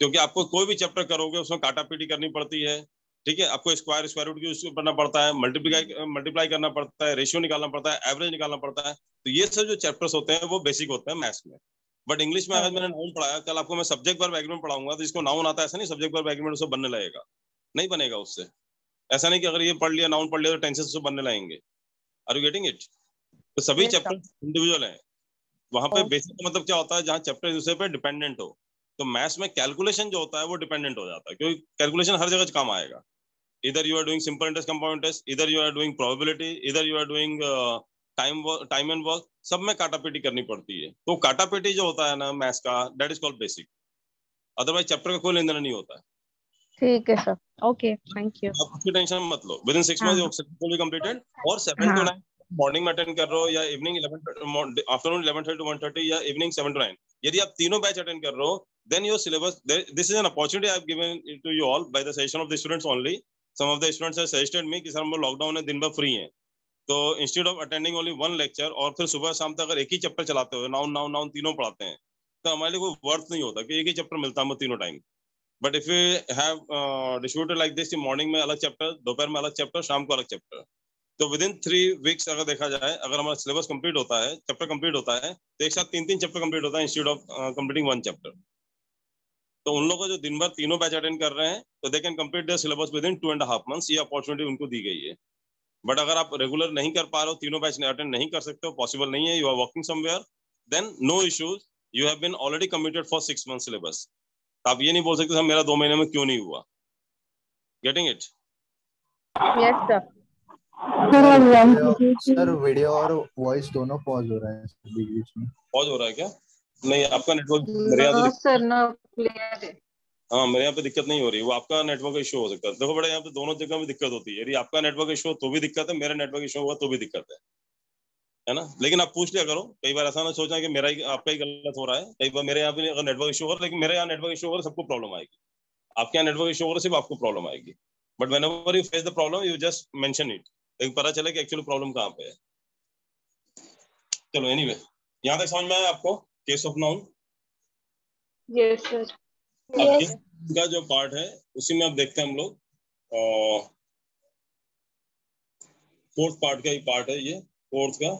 क्योंकि आपको कोई भी चैप्टर करोगे उसमें काटा पीटी करनी पड़ती है, ठीक है, आपको स्क्वायर रूट यूज करना पड़ता है, मल्टीप्लाई करना पड़ता है, रेशियो निकालना पड़ता है, एवरेज निकालना पड़ता है। तो ये सब जो चैप्टर्स होते हैं वो बेसिक होते हैं मैथ्स में। बट इंग्लिश में अगर मैंने नाउन पढ़ाया, कल आपको मैं सब्जेक्ट वर्ब एग्रीमेंट पढ़ाऊंगा, तो जिसको नाउन आता है ऐसा नहीं सब्जेक्ट वर्ब एग्रीमेंट उससे बनने लगेगा, नहीं बनेगा उससे। ऐसा नहीं कि अगर ये पढ़ लिया, नाउन पढ़ लिया तो टेंसेस उससे बनने लगेंगे। Are you getting it? तो सभी चैप्टर इंडिविजुअल हैं। वहां पे बेसिक मतलब क्या होता है, जहाँ चैप्टर एक दूसरे पे डिपेंडेंट हो। तो मैथ्स में कैलकुलेशन जो होता है वो डिपेंडेंट हो जाता है, क्योंकि कैलकुलेशन हर जगह काम आएगा। इधर you are doing simple interest, compound interest, इधर यू आर डूइंग प्रोबेबिलिटी, इधर you are doing time and work, सब में काटापीटी करनी पड़ती है। तो काटापीटी जो होता है ना मैथ्स का, that is called basic. Otherwise chapter का कोई लेन देना नहीं होता है। ठीक है सर, ओके, थैंक यू। आप उसकी टेंशन मत लो, within 6 months your section will be completed. और 7 to 9 मॉर्निंग में अटेंड कर रहे हो या इवनिंग 11 आफ्टरनून 11:30 to 1:30 या इवनिंग 7 to 9, यदि आप तीनों बैच अटेंड कर रहे हो, then your syllabus, this is an opportunity I have given to you all by the suggestion of the students only. Some of the students have suggested me कि sir हम लोग lockdown में दिन भर free हैं, तो instead of attending only one lecture और फिर सुबह शाम तक अगर एक ही चैप्टर चलाते हो, नाउन नाउन नाउन तीनों पढ़ाते हैं, तो हमारे लिए कोई वर्थ नहीं होता कि एक ही चैप्टर मिलता है तीनों time. But if you have distributed like this, morning में अलग चैप्टर, दोपहर में अलग चैप्टर, शाम को अलग चैप्टर, तो विद इन 3 वीक्स अगर देखा जाए, अगर हमारा सिलेबस कंप्लीट होता है, चैप्टर कंप्लीट होता है, तो एक साथ 3 चैप्टर कंप्लीट होता है instead of completing one chapter. तो उन लोगों को जो दिन भर तीनों बैच अटेंड कर रहे हैं, तो they can complete their syllabus with in 2.5 months। ये अपॉर्चुनिटी उनको दी गई है। बट अगर आप रेगुलर नहीं कर पा रहे हो, तीनों बैच अटेंड नहीं कर सकते हो, पॉसिबल नहीं है, you are working somewhere, then no issues, you have been already committed for 6 months syllabus. आप ये नहीं बोल सकते सर मेरा 2 महीने में क्यों नहीं हुआ। Getting it? Yes sir. Sir video और वॉइस दोनों पॉज हो रहा है बीच बीच में। पॉज हो रहा है क्या? नहीं, आपका नेटवर्क मेरे यहाँ तो सर ना क्लियर है। हाँ, मेरे यहाँ पे दिक्कत नहीं हो रही, वो आपका नेटवर्क इशू हो सकता है। देखो बड़ा, यहाँ पे दोनों जगह में दिक्कत होती है। यदि आपका नेटवर्क इशू हो तो भी दिक्कत है, मेरा नेटवर्क इशू हुआ तो भी दिक्कत है ना। लेकिन आप पूछ लिया करो, कई बार ऐसा ना सोचा कि मेरा ही आपका ही गलत हो रहा है। कई बार मेरे यहाँ पे अगर नेटवर्क इशू हो रहा है, लेकिन मेरे यहाँ नेटवर्क इशू हो रहा है, सबको प्रॉब्लम आएगी। आपके यहाँ नेटवर्क इशू हो रहा है, सिर्फ आपको प्रॉब्लम आएगी। But whenever you face the problem, you just mention it, लेकिन पता चले कि एक्चुअली प्रॉब्लम कहाँ पे है। चलो एनीवे, यहाँ तक समझ में आया आपको case of noun? Yes sir. का जो पार्ट है उसी में अब देखते हैं हम लोग। फोर्थ पार्ट का ही पार्ट है ये, फोर्थ का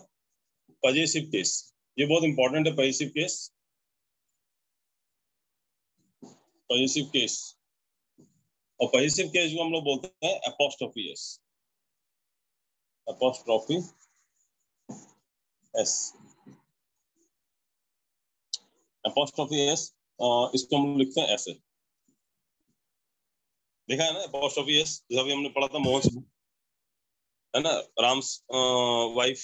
पजेसिव केस। ये बहुत इंपॉर्टेंट है, पजेसिव केस। पजेसिव केस, और पजेसिव केस जो हम लोग बोलते हैं apostrophe S, apostrophe S, apostrophe S. इसको हम लिखते हैं ऐसे, देखा है ना एपोस्ट्रोफी एस, जैसा भी हमने पढ़ा था मोहन है ना, राम्स वाइफ,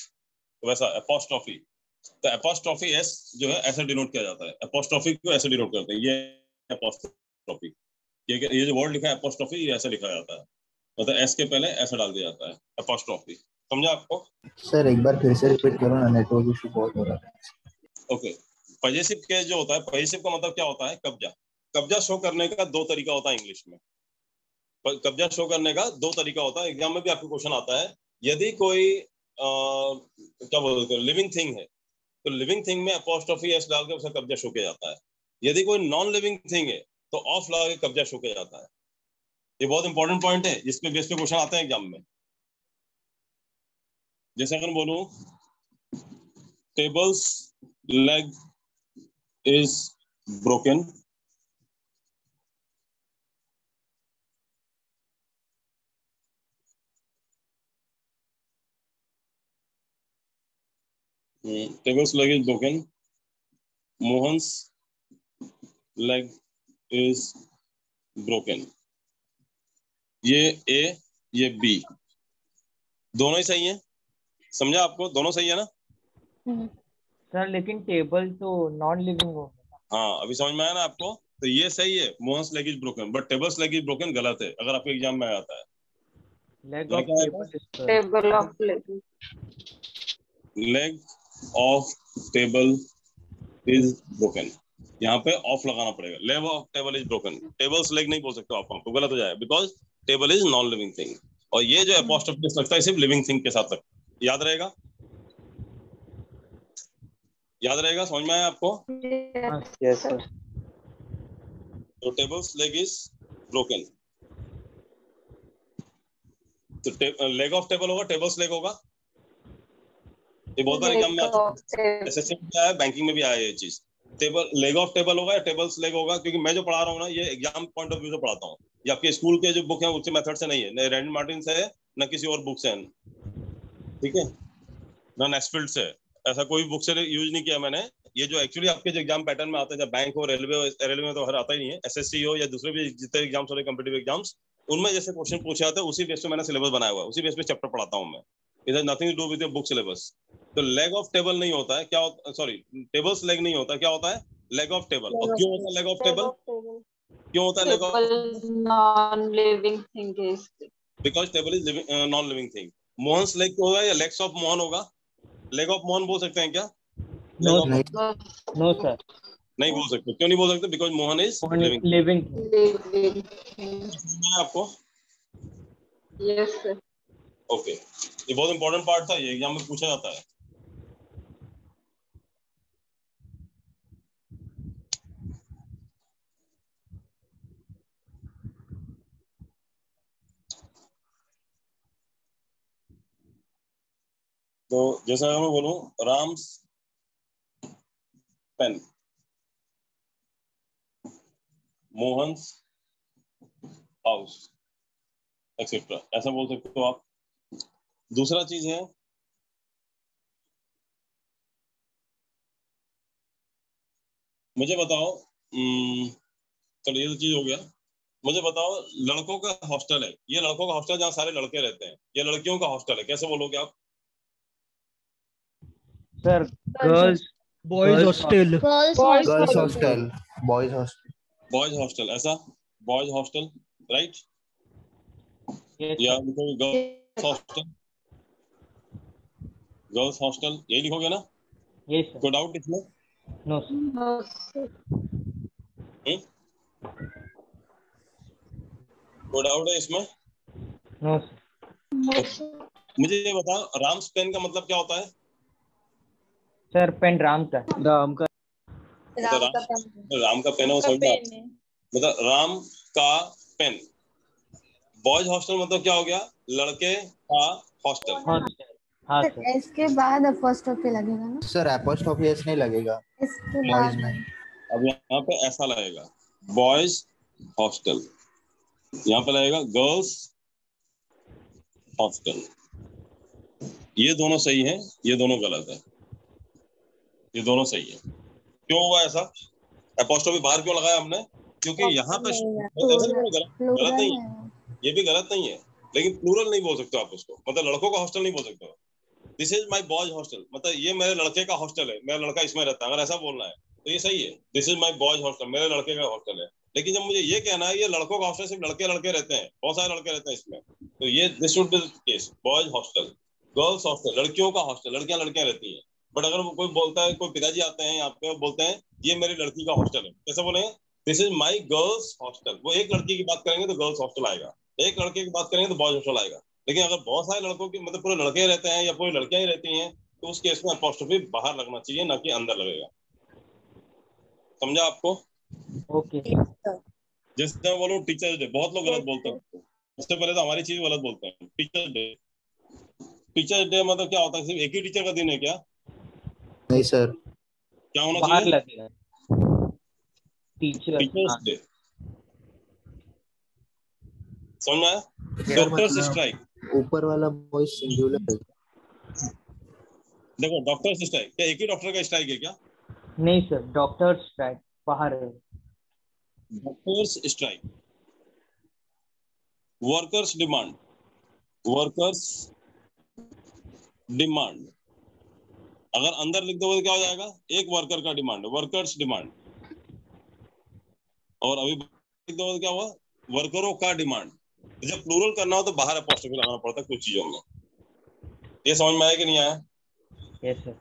वैसा एपोस्ट्रोफी। तो एपोस्ट्रोफी एस जो है ऐसे डिनोट किया जाता है, एपोस्ट्रोफी को ऐसे डिनोट करते हैं, ये एपोस्ट्रोफी। ये जो वर्ड लिखा है एपोस्ट्रोफी, ये ऐसे लिखा जाता है, मतलब एस के पहले ऐसा डाल दिया जाता है, एपोस्ट्रोफी। समझा आपको? सर एक बार फिर से रिपीट करो ना, नेटवर्क इशू बहुत हो रहा है। ओके, पजेसिव केस जो होता है, पजेसिव का मतलब क्या होता है? कब्जा। कब्जा शो करने का 2 तरीका होता है इंग्लिश में। कब्जा शो करने का 2 तरीका होता है। एग्जाम में भी आपको क्वेश्चन आता है, यदि कोई क्या बोलते हैं लिविंग थिंग है, तो लिविंग थिंग में अपोस्ट्रोफी एस डाल के उसका कब्जा शो किया जाता है। यदि कोई नॉन लिविंग थिंग है तो ऑफ लगा के कब्जा शो किया जाता है। ये बहुत इंपॉर्टेंट पॉइंट है, जिसपे बेस पे क्वेश्चन आते हैं एग्जाम में। जैसे अगर बोलूं tables leg is broken, tables leg is broken, Mohan's leg is broken. ये ए ये बी दोनों ही सही है, समझा आपको? दोनों सही है ना? सर लेकिन टेबल तो नॉन लिविंग हो। हाँ अभी समझ में आया ना आपको? तो ये सही है, Mohan's leg is broken, but tables leg is broken गलत है, अगर आपके एग्जाम में आता है। लेग क्या ऑफ क्या table is Table of leg. Leg of table is broken, यहाँ पे ऑफ लगाना पड़ेगा। Leg of table is broken, tables leg नहीं बोल सकते आप, आपको गलत हो जाएगा, because table is non living thing. और ये जो एपोस्ट्रोफी लगता है सिर्फ लिविंग थिंग के साथ लगता है। याद रहेगा? याद रहेगा? समझ में आया आपको? Yes sir. तो टेबल्स लेग इज ब्रोकन, तो लेग ऑफ टेबल होगा, टेबल्स लेग होगा। ये बहुत बार एग्जाम में आता है, एसएससी में भी आया, बैंकिंग में भी आया ये चीज। टेबल लेग ऑफ टेबल होगा या टेबल्स लेग होगा, क्योंकि मैं जो पढ़ा रहा हूँ ना ये एग्जाम पॉइंट ऑफ व्यू से पढ़ाता हूँ। ये आपके स्कूल के जो बुक है उसके मेथड से नहीं है, न रैंडम मार्टिन से है न किसी और बुक से है, ठीक है, न नेस्फिल्ड से। ऐसा कोई बुक से यूज नहीं किया मैंने। ये जो एक्चुअली आपके जो एग्जाम पैटर्न में आते हैं, जब बैंक हो, रेलवे में तो हर आता ही नहीं है, एसएससी हो या दूसरे भी जितने एग्जाम्स हो रहे कॉम्पिटिटिव एग्जाम्स, उनमें जैसे क्वेश्चन पूछे जाते हैं उसी बेस पे मैंने सिलेबस बनाया हुआ है, उसी बेस पे चैप्टर पढ़ाता हूँ मैं। It has nothing to do with your book syllabus. तो लेग ऑफ टेबल नहीं होता है, क्या होता, सॉरी टेबल्स लेग नहीं होता, क्या होता है? Leg of table. और क्यों होता है लेग ऑफ टेबल? क्यों होता है leg of? Table non-living thing is. Because table is non living thing. Mohan's leg होगा या लेग्स ऑफ मोहन होगा? लेग ऑफ मोहन बोल सकते हैं क्या? नो नहीं नो सर। नहीं बोल सकते। क्यों नहीं बोल सकते? Because Mohan is living. Living. Living thing. आपको Yes, sir. ओके, ये बहुत इंपॉर्टेंट पार्ट था, ये एग्जाम में पूछा जाता है। तो जैसा मैं बोलूं, Ram's pen, Mohan's house etcetera, ऐसा बोल सकते हो आप। दूसरा चीज है, मुझे बताओ, चलो ये तो चीज हो गया। मुझे बताओ, लड़कों का हॉस्टल है, ये लड़कों का हॉस्टल जहाँ सारे लड़के रहते हैं, ये लड़कियों का हॉस्टल है, कैसे बोलोगे आप? Sir girls boys hostel, girls hostel, boys hostel, boys hostel, ऐसा बॉयज हॉस्टल, राइट? या लिखोगे गर्ल्स हॉस्टल, गर्ल्स हॉस्टल, यही लिखोगे ना? Yes sir. कोई डाउट इसमें? No sir. No, sir. कोई डाउट है इसमें? No sir. No, sir. मुझे ये बताओ, राम्स पेन का मतलब क्या होता है? सर पेन राम का। राम का राम का पेन है, वो समझ में आता है। मतलब राम का पेन। बॉयज हॉस्टल मतलब क्या हो गया? लड़के का हॉस्टल। हाँ सर। इसके बाद अपॉस्ट्रोफी लगेगा ना? सर एपोस्ट्रोफी एस नहीं लगेगा इसके बॉयज बाद में। अब यहाँ पे ऐसा लगेगा बॉयज हॉस्टल, यहाँ पे लगेगा गर्ल्स हॉस्टल। ये दोनों सही है, ये दोनों गलत है, ये दोनों सही है। क्यों हुआ ऐसा? एपोस्ट्रोफी बाहर क्यों लगाया हमने? क्योंकि यहाँ पे गलत नहीं है, ये भी गलत नहीं है, लेकिन प्लूरल नहीं बोल सकते आप उसको, मतलब लड़कों का हॉस्टल नहीं बोल सकते। This is my boys hostel, मतलब ये मेरे लड़के का हॉस्टल है, मेरा लड़का इसमें रहता है, अगर ऐसा बोलना है तो ये सही है। This is my boys hostel, मेरे लड़के का हॉस्टल है। लेकिन जब मुझे ये कहना है ये लड़कों का हॉस्टल, सिर्फ लड़के लड़के रहते हैं, बहुत सारे लड़के रहते हैं इसमें, तो ये this should be the case, boys hostel. Girls hostel, लड़कियों का हॉस्टल, लड़कियां लड़कियां रहती हैं। बट अगर कोई बोलता है, कोई पिताजी आते हैं यहाँ पे, बोलते हैं ये मेरी लड़की का हॉस्टल है, कैसे बोलेंगे? This is my girls hostel. वो एक लड़की की बात करेंगे तो गर्ल्स हॉस्टल आएगा, एक लड़के की बात करेंगे तो बॉयज हॉस्टल आएगा। लेकिन अगर बहुत सारे लड़कों की, मतलब पूरे लड़के रहते हैं या पूरी लड़कियां ही रहती हैं, तो उस केस में अपॉस्ट्रोफी बाहर लगना चाहिए, ना कि अंदर लगेगा। समझा आपको? ओके। जैसे मैं बोलूं टीचर्स डे, बहुत लोग गलत बोलते हैं, उससे पहले तो हमारी चीज गलत बोलते हैं। टीचर्स डे, टीचर्स डे मतलब क्या होता है? सिर्फ एक ही टीचर का दिन है क्या? नहीं सर, क्या होना बाहर चाहिए? लगेगा टीचर्स डे। समझ में आया? डॉक्टर्स स्ट्राइक, ऊपर वाला वॉइस सिंगुलर है। देखो डॉक्टर्स स्ट्राइक, क्या एक ही डॉक्टर का स्ट्राइक है क्या? नहीं सर, डॉक्टर स्ट्राइक बाहर है। Doctors strike, workers demand, workers demand. अगर अंदर लिख दोगे तो क्या हो जाएगा? एक वर्कर का डिमांड, वर्कर्स डिमांड। और अभी लिख दोगे तो क्या हुआ? वर्करों का डिमांड। जब प्लूरल करना हो तो बाहर अपॉस्ट्रोफी लगाना पड़ता है कुछ चीजों में। ये समझ में आया कि नहीं आया? Yes sir.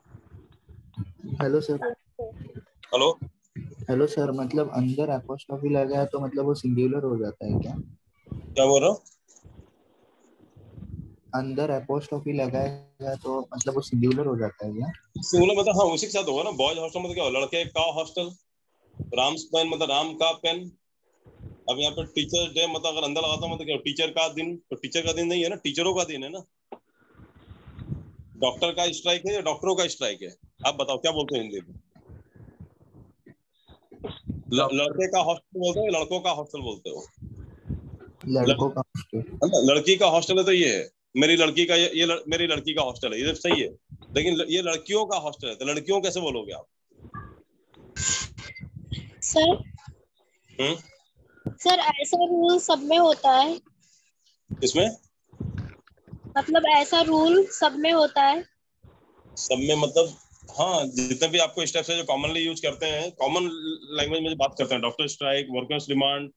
Hello sir. Hello, hello sir, मतलब अंदर एपोस्ट्रोफी लगा है तो मतलब वो सिंगुलर हो जाता है क्या? क्या बोल रहा हूँ? अंदर एपोस्ट्रोफी लगाएगा तो मतलब वो सिंगुलर हो जाता है क्या? सिंगुलर मतलब हाँ उसी के साथ होगा ना। बॉयज हॉस्टल मतलब क्या हो? लड़के का हॉस्टल। राम्स पेन मतलब राम का पेन। अब यहाँ पे टीचर्स डे मतलब अगर अंदर लगाता हूँ मतलब क्या? टीचर का दिन। तो टीचर का दिन नहीं है ना, टीचरों का दिन है ना। डॉक्टर का स्ट्राइक है या डॉक्टरों का स्ट्राइक है? आप बताओ क्या बोलते हैं हिंदी में? लड़के का हॉस्टल बोलते हो या लड़कों का हॉस्टल बोलते हो? लड़कों का हॉस्टल। लड़की का हॉस्टल है तो ये है मेरी लड़की का, मेरी लड़की का हॉस्टल है, ये सही है। लेकिन ये लड़कियों का हॉस्टल है तो लड़कियों कैसे बोलोगे आप? सर सर ऐसा रूल सब में होता है? इसमें मतलब ऐसा रूल सब में होता है? सब में मतलब हाँ, जितने भी आपको स्टेप्स है जो कॉमनली यूज करते हैं, कॉमन लैंग्वेज में जो बात करते हैं, डॉक्टर स्ट्राइक, वर्कर्स डिमांड,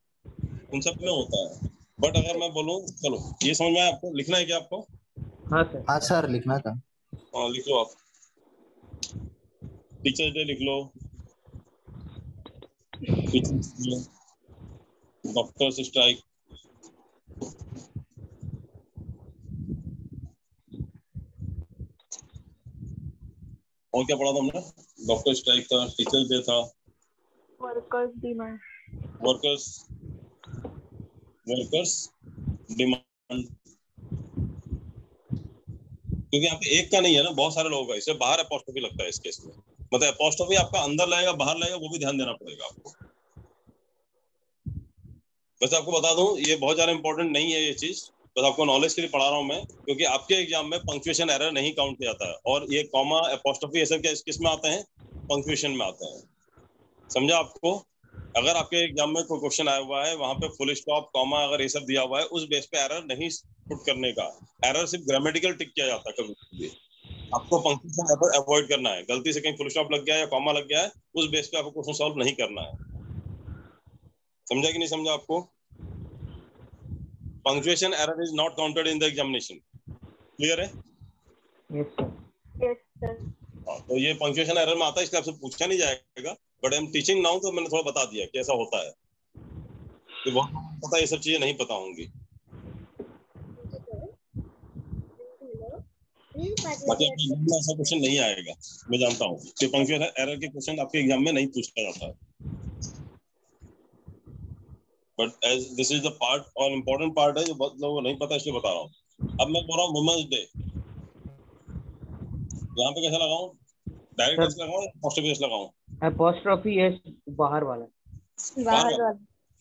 उन सब में होता है। बट अगर मैं बोलूँ, चलो ये समझ में आया आपको? लिखना है क्या आपको? हाँ सर। हाँ सर, लिखना था। हाँ लिख लो आप। टीचर्स डे लिख लो, डॉक्टर्स स्ट्राइक, और क्या पढ़ा था हमने? डॉक्टर स्ट्राइक था, टीचर्स डे था, वर्कर्स डिमांड, वर्कर्स डिमांड। क्योंकि यहाँ पे एक का नहीं है ना, बहुत सारे लोगों का, इससे बाहर अपॉस्ट्रोफी लगता है इस केस में। मतलब अपॉस्ट्रोफी आपका अंदर लगेगा बाहर लगेगा, वो भी ध्यान देना पड़ेगा आपको। वैसे आपको बता दूं ये बहुत ज्यादा इंपॉर्टेंट नहीं है ये चीज, बस आपको नॉलेज के लिए पढ़ा रहा हूँ मैं। क्योंकि आपके एग्जाम में पंक्चुएशन एरर नहीं काउंट किया जाता है, और ये कॉमा अपॉस्ट्रोफी ये सब किस में आते हैं? पंक्चुएशन में आते हैं। समझा आपको? अगर आपके एग्जाम में कोई क्वेश्चन आया हुआ है वहां पे फुल स्टॉप कॉमा अगर ये सब दिया हुआ है, उस बेस पे एरर नहीं पुट करने का। एरर सिर्फ ग्रामेटिकल टिक किया जाता है कभी भी। आपको पंक्चुएशन एरर अवॉइड करना है। गलती से कहीं फुल स्टॉप लग गया है या कॉमा लग गया है, उस बेस पे आपको क्वेश्चन सॉल्व नहीं करना है। समझा कि नहीं समझा आपको? Punctuation error is not counted in the examination. Clear है? Yes sir. Yes sir. तो ये पंक्चुएशन एरर में आता है, इसलिए आपसे पूछा नहीं जाएगा। But I am teaching now, तो मैंने थोड़ा बता दिया कैसा होता है। तो बहुत पता ये सब चीजें नहीं पता होंगी। बाकी आपके एग्जाम में ऐसा क्वेश्चन नहीं आएगा, मैं जानता हूँ कि पंक्चुएशन एरर के क्वेश्चन आपके एग्जाम में नहीं पूछा जाता है। But as this is the part, और इम्पोर्टेंट पार्ट है जो बहुत लोगों को नहीं पता, इसलिए बता रहा हूँ। अब मैं बोल रहा हूँ वुमेन्स डे, यहाँ पे कैसा लगाऊं? डायरेक्ट एस लगाऊं या अपॉस्ट्रोफी एस लगाऊं? अपॉस्ट्रोफी एस बाहर वाला। बाहर वाला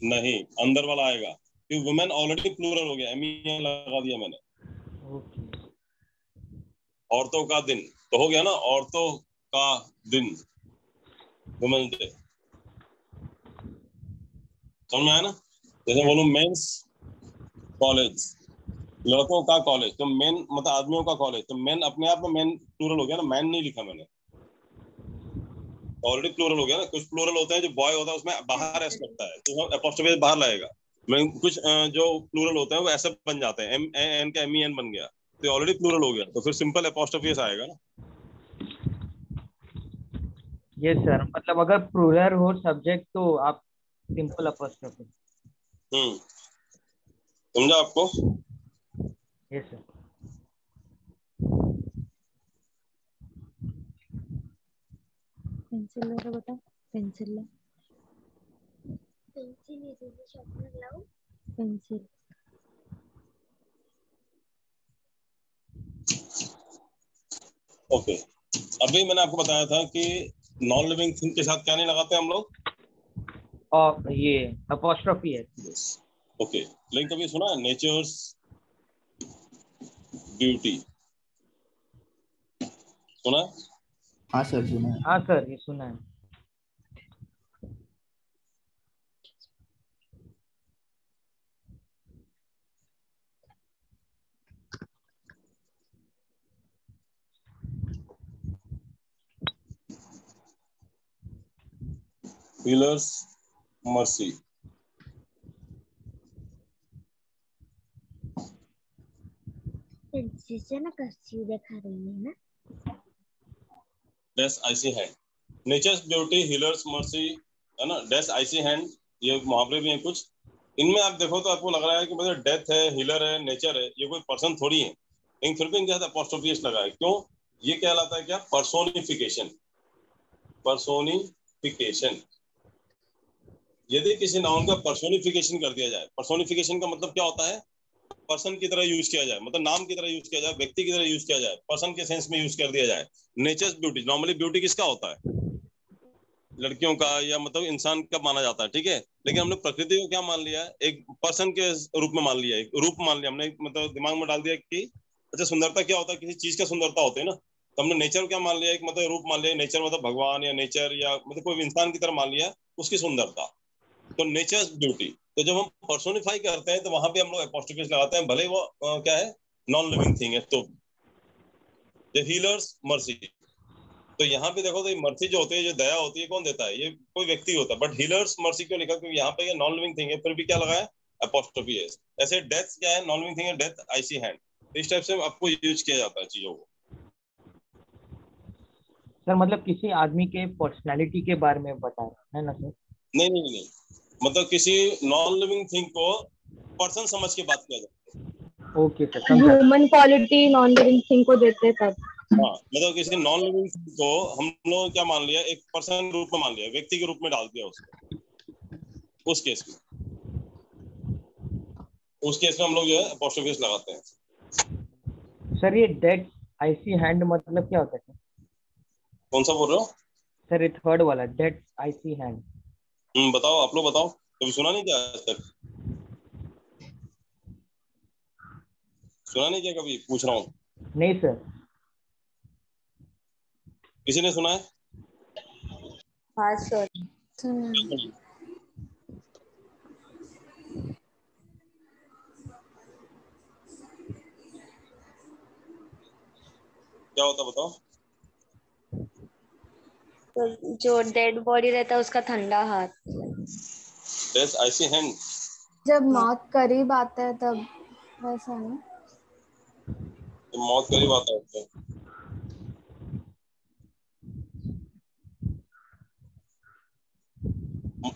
नहीं, अंदर वाला आएगा, क्योंकि वुमेन ऑलरेडी प्लूरल हो गया, एमईएन लगा दिया मैंने। औरतों का दिन तो हो गया ना, औरतों का दिन, वुमेन्स डे। समझ में आया ना? जैसे बोलूं मेंस कॉलेज, लड़कों का कॉलेज, तो मेन मतलब आदमियों का कॉलेज, तो मेन अपने आप में मेन प्लूरल हो गया ना, मैन नहीं लिखा मैंने, ऑलरेडी प्लूरल हो गया ना। कुछ प्लूरल होते हैं जो बॉय होता है उसमें बाहर एस लगता है, तो अपॉस्ट्रोफी बाहर लगेगा। कुछ जो प्लूरल होते हैं वो ऐसे बन जाते हैं, एम एन का एमईएन बन गया, तो ऑलरेडी प्लूरल हो गया, तो फिर सिंपल अपॉस्ट्रोफी एस आएगा ना। यस सर, मतलब अगर प्लूरल हो सब्जेक्ट तो आप सिंपल अपॉस्ट्रोफी। समझा आपको? Yes sir. पेंसिल लो बेटा, पेंसिल लो, पेंसिल। ओके, अभी मैंने आपको बताया था कि नॉन लिविंग थिंग के साथ क्या नहीं लगाते हम लोग? और ये अपॉस्ट्रोफी है। ओके, लेकिन कभी सुना है नेचर्स ब्यूटी? सुना? हाँ सर, सुना है। हाँ सर, ये सुना है। healers mercy. Dash icy hand. Nature's beauty, healers mercy, है ना? Dash icy hand, ये मुहावरे भी हैं कुछ. इनमें आप देखो तो आपको लग रहा है कि मतलब डेथ है, हीलर है, नेचर है, ये कोई पर्सन थोड़ी है, लेकिन फिर भी इनके साथ अपोस्ट्रोफी एस लगा है. क्यों? ये कहलाता है क्या? पर्सोनिफिकेशन. पर्सोनिफिकेशन. यदि किसी नाउन का पर्सोनिफिकेशन कर दिया जाए, पर्सोनिफिकेशन का मतलब क्या होता है? पर्सन की तरह यूज किया जाए, मतलब नाम की तरह यूज किया जाए, व्यक्ति की तरह यूज किया जाए, पर्सन के सेंस में यूज कर दिया जाए. नेचर्स ब्यूटी, नॉर्मली ब्यूटी किसका होता है? लड़कियों का या मतलब इंसान का माना जाता है, ठीक है. लेकिन हमने प्रकृति को क्या मान लिया? एक पर्सन के रूप में मान लिया, एक रूप मान लिया हमने, मतलब दिमाग में डाल दिया कि अच्छा सुंदरता क्या होता है, किसी चीज का सुंदरता होती है ना. तो हमने नेचर क्या मान लिया? एक मतलब रूप मान लिया. नेचर मतलब भगवान या नेचर या मतलब कोई इंसान की तरह मान लिया उसकी सुंदरता. तो नेचर्स ब्यूटी. तो जब हम पर्सोनिफाई करते हैं तो वहां पे हम लोग एपोस्ट्रोफी लगाते हैं, भले वो क्या है, नॉन लिविंग थिंग है. तो द हीलर्स मर्सी. तो यहाँ पे देखो तो ये मर्सी जो होती है, जो दया होती है, कौन देता है? ये कोई व्यक्ति होता है. बट हीलर्स मर्सी क्यों लिखा? क्योंकि यहाँ पे ये नॉन लिविंग थिंग है, फिर भी क्या लगा है? एपोस्ट्रोफी है. ऐसे डेथ क्या है? नॉन लिविंग थिंग है, डेथ आईसी हैंड. इस टाइप से आपको यूज किया जाता है चीजों को. सर मतलब किसी आदमी के पर्सनालिटी के बारे में बता रहे हैं ना सर? नहीं नहीं नहीं, मतलब किसी नॉन लिविंग थिंग को पर्सन समझ के बात किया जाता है. ओके सर, समझा. Human quality non living thing को देते तब. हाँ, मतलब किसी नॉन लिविंग थिंग को हम लोग क्या मान लिया? एक पर्सन रूप में मान लिया, व्यक्ति के रूप में डाल दिया उसको. उस केस में हम लोग जो है एपोस्ट्रोफी लगाते हैं. सर ये डेड आईसी हैंड मतलब क्या होता है सर? कौन सा बोल रहे हो सर? ये थर्ड वाला डेड आईसी हैंड. बताओ, आप लोग बताओ, कभी सुना नहीं क्या आज तक? सुना नहीं क्या कभी? पूछ रहा हूँ. नहीं सर. किसी ने सुना है? हाँ सर. क्या होता बताओ? तो जो डेड बॉडी रहता है उसका ठंडा हाथ. Death icy hand. जब मौत करीब आता है तब वैसा ना. मौत करीब आता है.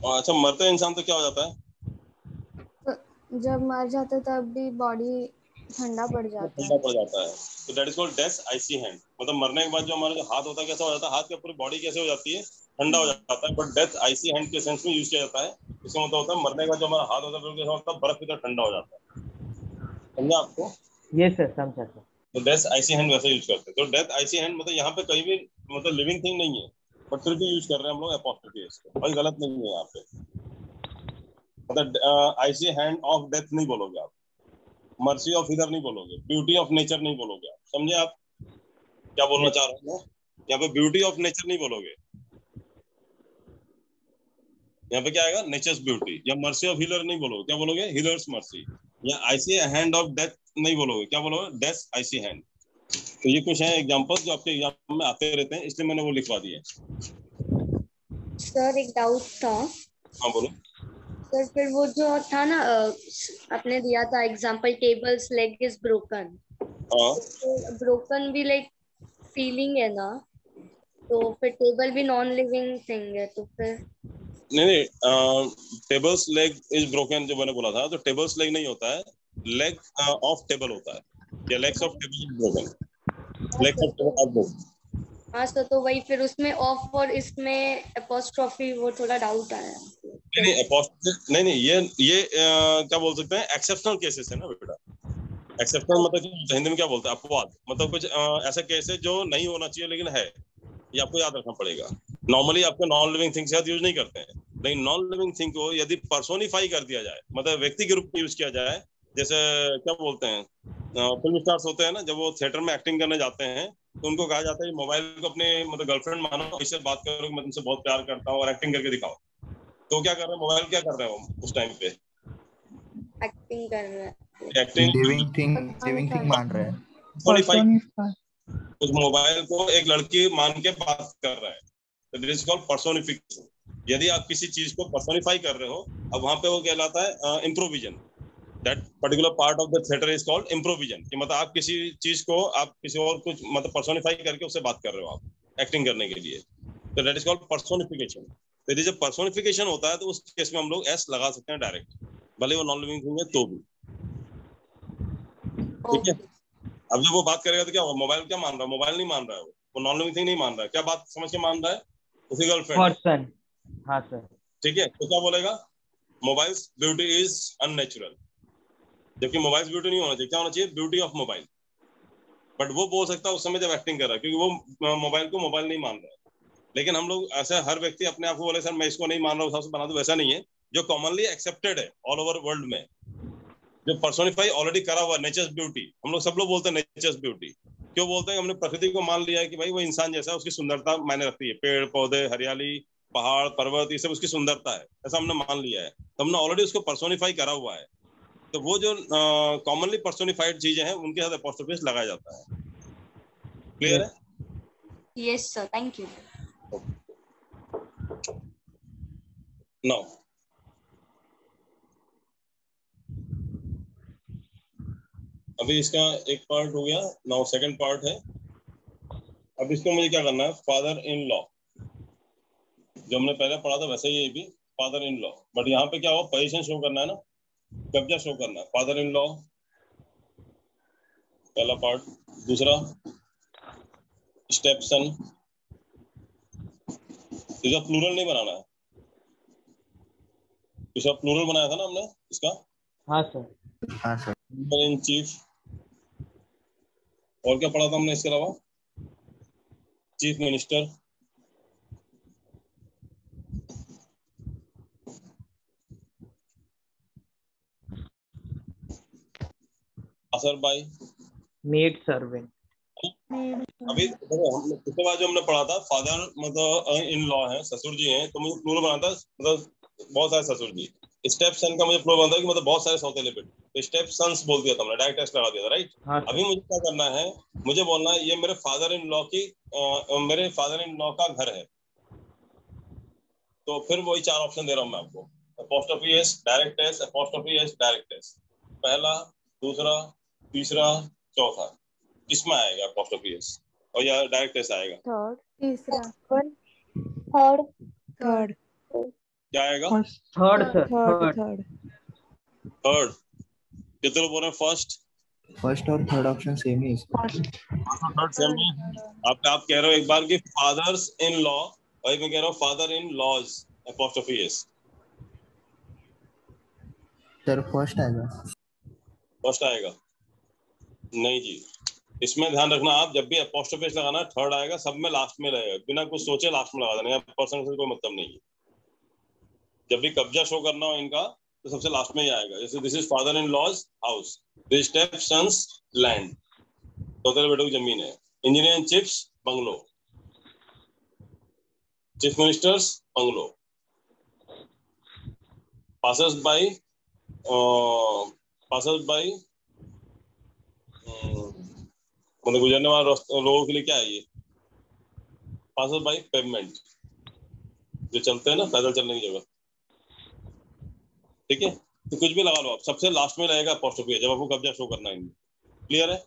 अच्छा, मरते इंसान तो क्या हो जाता है? तो जब मर जाते तब भी बॉडी ठंडा पड़ जाता है. ठंडा पड़ जाता है. तो that is called death icy hand. मतलब मरने के बाद जो हमारा जो हाथ होता है कैसा हो जाता है? हाथ के पूरी बॉडी कैसे हो जाती है? ठंडा हो जाता है. बट डेथ आईसी हैंड के सेंस में यूज किया जाता है. इसका मतलब होता है मरने के बाद जो हमारा हाथ होता है कैसा होता है? बर्फ की तरह ठंडा हो जाता है. समझा आपको? ये सर समझा सर. तो डेथ आईसी हैंड वैसे यूज करते हैं. तो डेथ आईसी हैंड मतलब यहाँ पे कहीं भी मतलब लिविंग थिंग नहीं है, बट फिर भी यूज कर रहे हैं हम लोग एपोस्ट्रोफी इसको. कोई गलत नहीं है यहाँ पे. मतलब आईसी हैंड ऑफ डेथ नहीं बोलोगे आप, मर्सी ऑफ हीलर नहीं बोलोगे, ब्यूटी ऑफ नेचर नहीं बोलोगे आप. समझे आप क्या बोलना चाह रहे हो? यहाँ पे ब्यूटी ऑफ नेचर नहीं बोलोगे. यहाँ पे क्या आएगा? Nature's beauty. या मर्सी ऑफ हीलर नहीं बोलोगे, क्या बोलोगे? Healer's mercy. या आईसी हैंड ऑफ डेथ नहीं बोलोगे, क्या बोलोगे? Death icy hand. तो ये कुछ है एग्जांपल जो आपके एग्जाम में आते रहते हैं, इसलिए मैंने वो लिखवा दिए. सर एक डाउट था. हाँ बोलो. सर फिर वो जो था ना आपने दिया था example, tables leg is broken. हाँ, तो ब्रोकन भी लाइक फीलिंग है ना, तो फिर टेबल भी नॉन लिविंग थिंग है, तो फिर नहीं, टेबल्स लेग इज ब्रोकन जो मैंने बोला था, तो टेबल्स लेग नहीं होता है, लेग ऑफ टेबल होता है. या legs of table is broken. Legs of table are broken. हाँ सर. तो वही फिर उसमें ऑफ और इसमें एपोस्ट्रोफी वो थोड़ा डाउट आया. नहीं, ये क्या बोल सकते हैं? एक्सेप्शनल केसेस है ना बेटा. एक्सेप्शनल मतलब हिंदी में क्या बोलते हैं? अपवाद. मतलब कुछ ऐसा केस है जो नहीं होना चाहिए लेकिन है, ये आपको याद रखना पड़ेगा. नॉर्मली आपको नॉन लिविंग थिंग के साथ यूज नहीं करते हैं, लेकिन नॉन लिविंग थिंग को यदि पर्सोनिफाई कर दिया जाए, मतलब व्यक्ति के रूप में यूज किया जाए, जैसे क्या बोलते हैं फिल्म स्टार्स होते हैं ना, जब वो थिएटर में एक्टिंग करने जाते हैं तो उनको कहा जाता है मोबाइल को अपने मतलब गर्लफ्रेंड मानो, इससे बात करो कि मैं तुमसे बहुत प्यार करता हूँ और एक्टिंग करके दिखाओ. तो क्या कर रहे हैं? मोबाइल क्या कर रहे हो उस टाइम पे? एक्टिंग कर रहा है. एक्टिंग लिविंग थिंग मान रहे हैं. Personify. उस मोबाइल को एक लड़की मान के बात कर रहा है. This is called personification. यदि आप किसी चीज को पर्सोनिफाई कर रहे हो, अब वहां पे वो कहलाता है improvisation. That particular part of the theatre is called improvisation, कि मतलब आप किसी चीज को आप किसी और कुछ मतलब पर्सोनिफाई करके उससे बात कर रहे हो आप एक्टिंग करने के लिए, तो दैट इज कॉल्ड पर्सोनिफिकेशन। तो यदि जब पर्सोनिफिकेशन होता है तो उस केस में हम लोग एस लगा सकते हैं डायरेक्ट, भले वो नॉन लिविंग थिंग है तो भी। ठीक है, अब जब वो बात करेगा तो क्या होगा, मोबाइल क्या मान रहा है, मोबाइल नहीं मान रहा है, वो नॉन लिविंग थिंग नहीं मान रहा है, क्या बात समझ के मान रहा है, उसकी गर्लफ्रेंड। पर्सन। हाँ सर। ठीक है, तो क्या बोलेगा, मोबाइल्स ब्यूटी इज अननेचुरल, जबकि मोबाइल ब्यूटी नहीं होना चाहिए, क्या होना चाहिए, ब्यूटी ऑफ मोबाइल। बट वो बोल सकता है उस समय जब एक्टिंग कर रहा है, क्योंकि वो मोबाइल को मोबाइल नहीं मान रहा है। लेकिन हम लोग ऐसा, हर व्यक्ति अपने आप को बोले सर मैं इसको नहीं मान रहा हूँ, बना दूं, वैसा नहीं है। जो कॉमनली एक्सेप्टेड है ऑल ओवर वर्ल्ड में, जो पर्सोनिफाई ऑलरेडी करा हुआ नेचर्स ब्यूटी, हम लोग सब लोग बोलते हैं नेचर्स ब्यूटी। क्यों बोलते हैं, हमने प्रकृति को मान लिया है कि भाई वो इंसान जैसा है, उसकी सुंदरता मायने रखती है, पेड़ पौधे हरियाली पहाड़ पर्वत ये सब उसकी सुंदरता है, ऐसा हमने मान लिया है, तो हमने ऑलरेडी उसको पर्सोनिफाई करा हुआ है। तो वो जो कॉमनली पर्सोनिफाइड चीजें हैं उनके साथ अपोस्ट्रोफी लगाया जाता है। क्लियर है? Yes sir, thank you. Now अभी इसका एक पार्ट हो गया, नाउ सेकंड पार्ट है। अब इसको मुझे क्या करना है, फादर इन लॉ, जो हमने पहले पढ़ा था वैसे ही ये भी फादर इन लॉ, बट यहाँ पे क्या हो, पोजीशन शो करना है ना, कब्जा शो करना है। फादर इन लॉ पहला पार्ट। दूसरा स्टेप सन, इसका प्लूरल नहीं बनाना है, इसका प्लूरल बनाया था ना हमने इसका। हाँ सर। हाँ सर। इन चीफ, और क्या पढ़ा था हमने इसके अलावा, चीफ मिनिस्टर, असर बाई, मेड सर्वेंट। अभी देखो उसके बाद जो हमने पढ़ा था फादर मतलब इन लॉ है, ससुर जी हैं, तो मुझे प्लूरल बनाना था, मतलब बहुत सारे ससुर जी। स्टेप सन का मुझे प्लूरल बनाना था कि मतलब बहुत सारे सौतेले बेटे, तो स्टेप सन्स बोल दिया था हमने, डायरेक्ट टेस्ट लगा दिया था, राइट। हाँ अभी मुझे क्या करना है, मुझे बोलना है ये मेरे फादर इन लॉ की मेरे फादर इन लॉ का घर है। तो फिर वही चार ऑप्शन दे रहा हूँ मैं आपको, apostrophe S, direct S, apostrophe S, direct S. पहला, दूसरा, तीसरा, चौथा, किसमें आएगा अपोस्ट्रोफी एस और या डायरेक्ट एस आएगा? थर्ड, तीसरा, थर्ड। थर्ड, क्या आएगा? Third sir. Third, third. Third. Third, कितने लोग बोल रहे हैं फर्स्ट? फर्स्ट और थर्ड ऑप्शन सेम ही है इसका। थर्ड सेम ही है। आप कह रहे हो एक बार कि फादर्स इन लॉ, और मैं कह रहा हूँ father in law's apostrophe s. Sir first आएगा। फर्स्ट आएगा? नहीं जी, इसमें ध्यान रखना, आप जब भी अपोस्ट्रोफी एस लगाना थर्ड आएगा, सब में लास्ट में रहेगा, बिना कुछ सोचे लास्ट में लगा देना, पर्सन से कोई मतलब नहीं है। जब भी कब्जा शो करना हो इनका तो सबसे लास्ट में ही आएगा, जैसे this is father in law's house, this step son's land, चौथे बेटों की जमीन है। Engineer in chief's bungalow, chief minister's bungalow, passers by मतलब गुजरने वाले लोगों के लिए क्या है ये, पासर्स बाई पेवमेंट, जो चलते हैं ना पैदल चलने की जगह। ठीक है, तो कुछ भी लगा लो आप, सबसे लास्ट में रहेगा अपोस्ट्रोफी जब आपको कब्जा शो करना है इनमें। क्लियर है?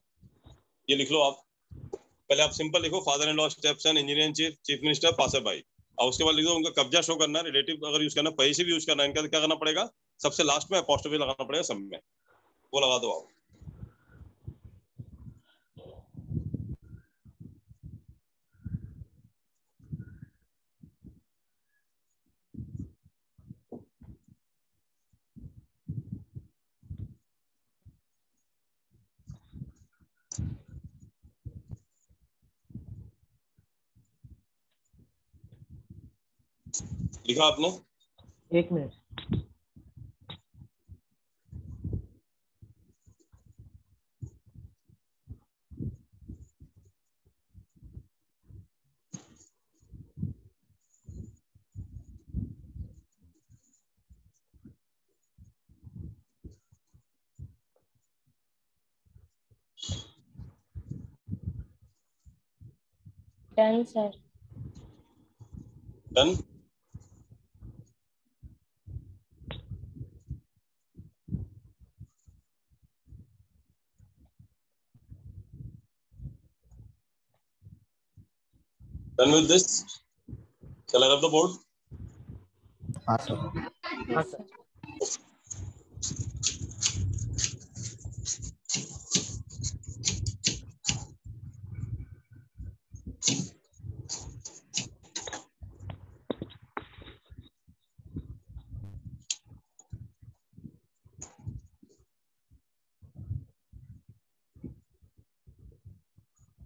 ये लिख लो आप, पहले आप सिंपल लिखो father in law, step sun, engineer in chief, chief minister, passer by, और उसके बाद लिख दो उनका कब्जा शो करना है, रिलेटिव अगर यूज करना, पॉजिटिव यूज करना है इनका, तो क्या करना पड़ेगा, सबसे लास्ट में अपोस्ट्रोफी लगाना पड़ेगा सब में, वो लगा दो आप। लिखा आपने? एक minute. Done sir. Done? Done with this? Shall I rub the board? हाँ सर. हाँ सर.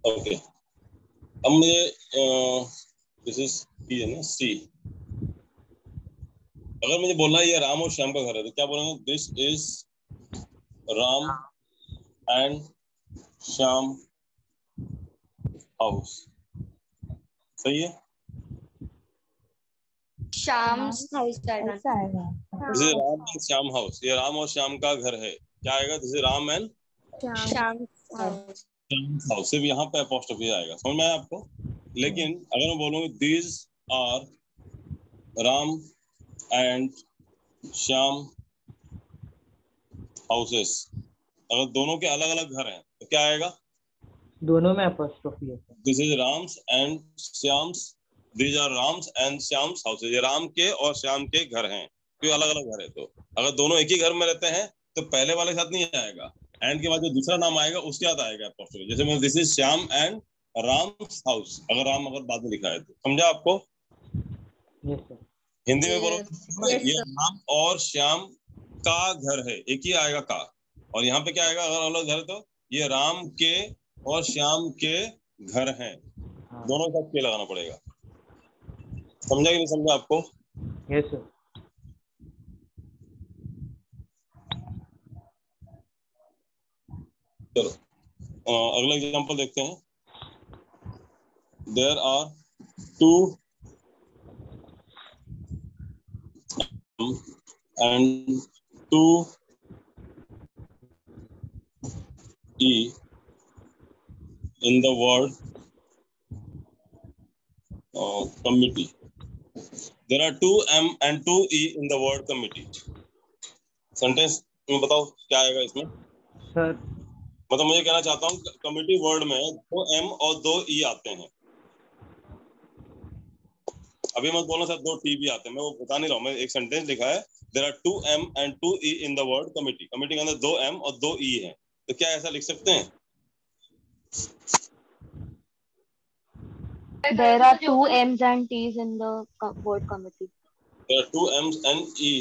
ओके. अब मुझे दिस इज सी है ना, सी. अगर मुझे बोलना है ये राम और श्याम का घर है तो क्या बोलेंगे? This is Ram and Shyam house. सही है? Sham's house डालना. ऐसा आएगा. This is Ram and Shyam house. ये राम और श्याम का घर है. क्या आएगा? This is Ram and Sham's house. House. सिर्फ यहाँ पे अपॉस्ट्रोफी आएगा. समझ में आया आपको? लेकिन अगर मैं बोलूँ these are Ram and Shyam houses, अगर दोनों के अलग अलग घर हैं तो क्या आएगा? दोनों में अपॉस्ट्रोफी है. This is Ram's and Shyam's. These are Ram's and Shyam's houses. ये राम के और श्याम के घर हैं. क्यों अलग अलग घर है? तो अगर दोनों एक ही घर में रहते हैं तो पहले वाले के साथ नहीं आएगा. एंड के बाद जो दूसरा नाम आएगा उसके साथ आएगा अपॉस्ट्रोफी. जैसे मैं this is Shyam and Ram's house, अगर राम अगर बाद में लिखा है तो. समझा आपको? Yes sir. हिंदी में बोलो ये राम और श्याम का घर है. एक ही आएगा का. और यहाँ पे क्या आएगा? अगर अलग घर है तो ये राम के और श्याम के घर हैं. दोनों का के लगाना पड़ेगा. समझा कि नहीं समझा आपको? Yes sir. चलो अगला एग्जांपल देखते हैं. There are two and 2e in the word committee. There are 2m and 2e in the word committee. Sentence में बताओ क्या आएगा इसमें? सर मतलब मुझे कहना चाहता हूँ कमिटी वर्ड में 2m और 2e आते हैं. अभी मत बोलना सर 2t भी आते हैं. मैं वो बता नहीं रहा हूँ. मैं एक सेंटेंस लिखा है there are 2m and 2e in the word committee. Committee के अंदर 2m और 2e है. तो क्या ऐसा लिख सकते हैं? There are two M's and T's in the word committee. There are 2 m's and e.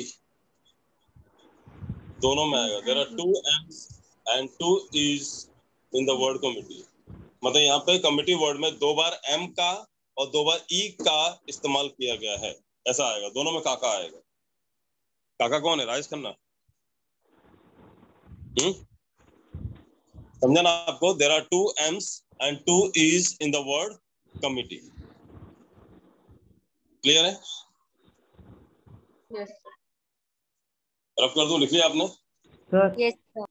दोनों में आएगा. There are 2 m's and 2 e's in the word committee. मतलब यहाँ पे कमिटी वर्ड में 2 बार m का और 2 बार e का इस्तेमाल किया गया है. ऐसा आएगा. दोनों में काका आएगा. काका कौन है? राजेश खन्ना. समझा ना आपको? There are 2 m's and 2 e's in the word committee. Clear है? Yes. रफ कर दूं? लिख लिया आपने? Sir Yes, sir.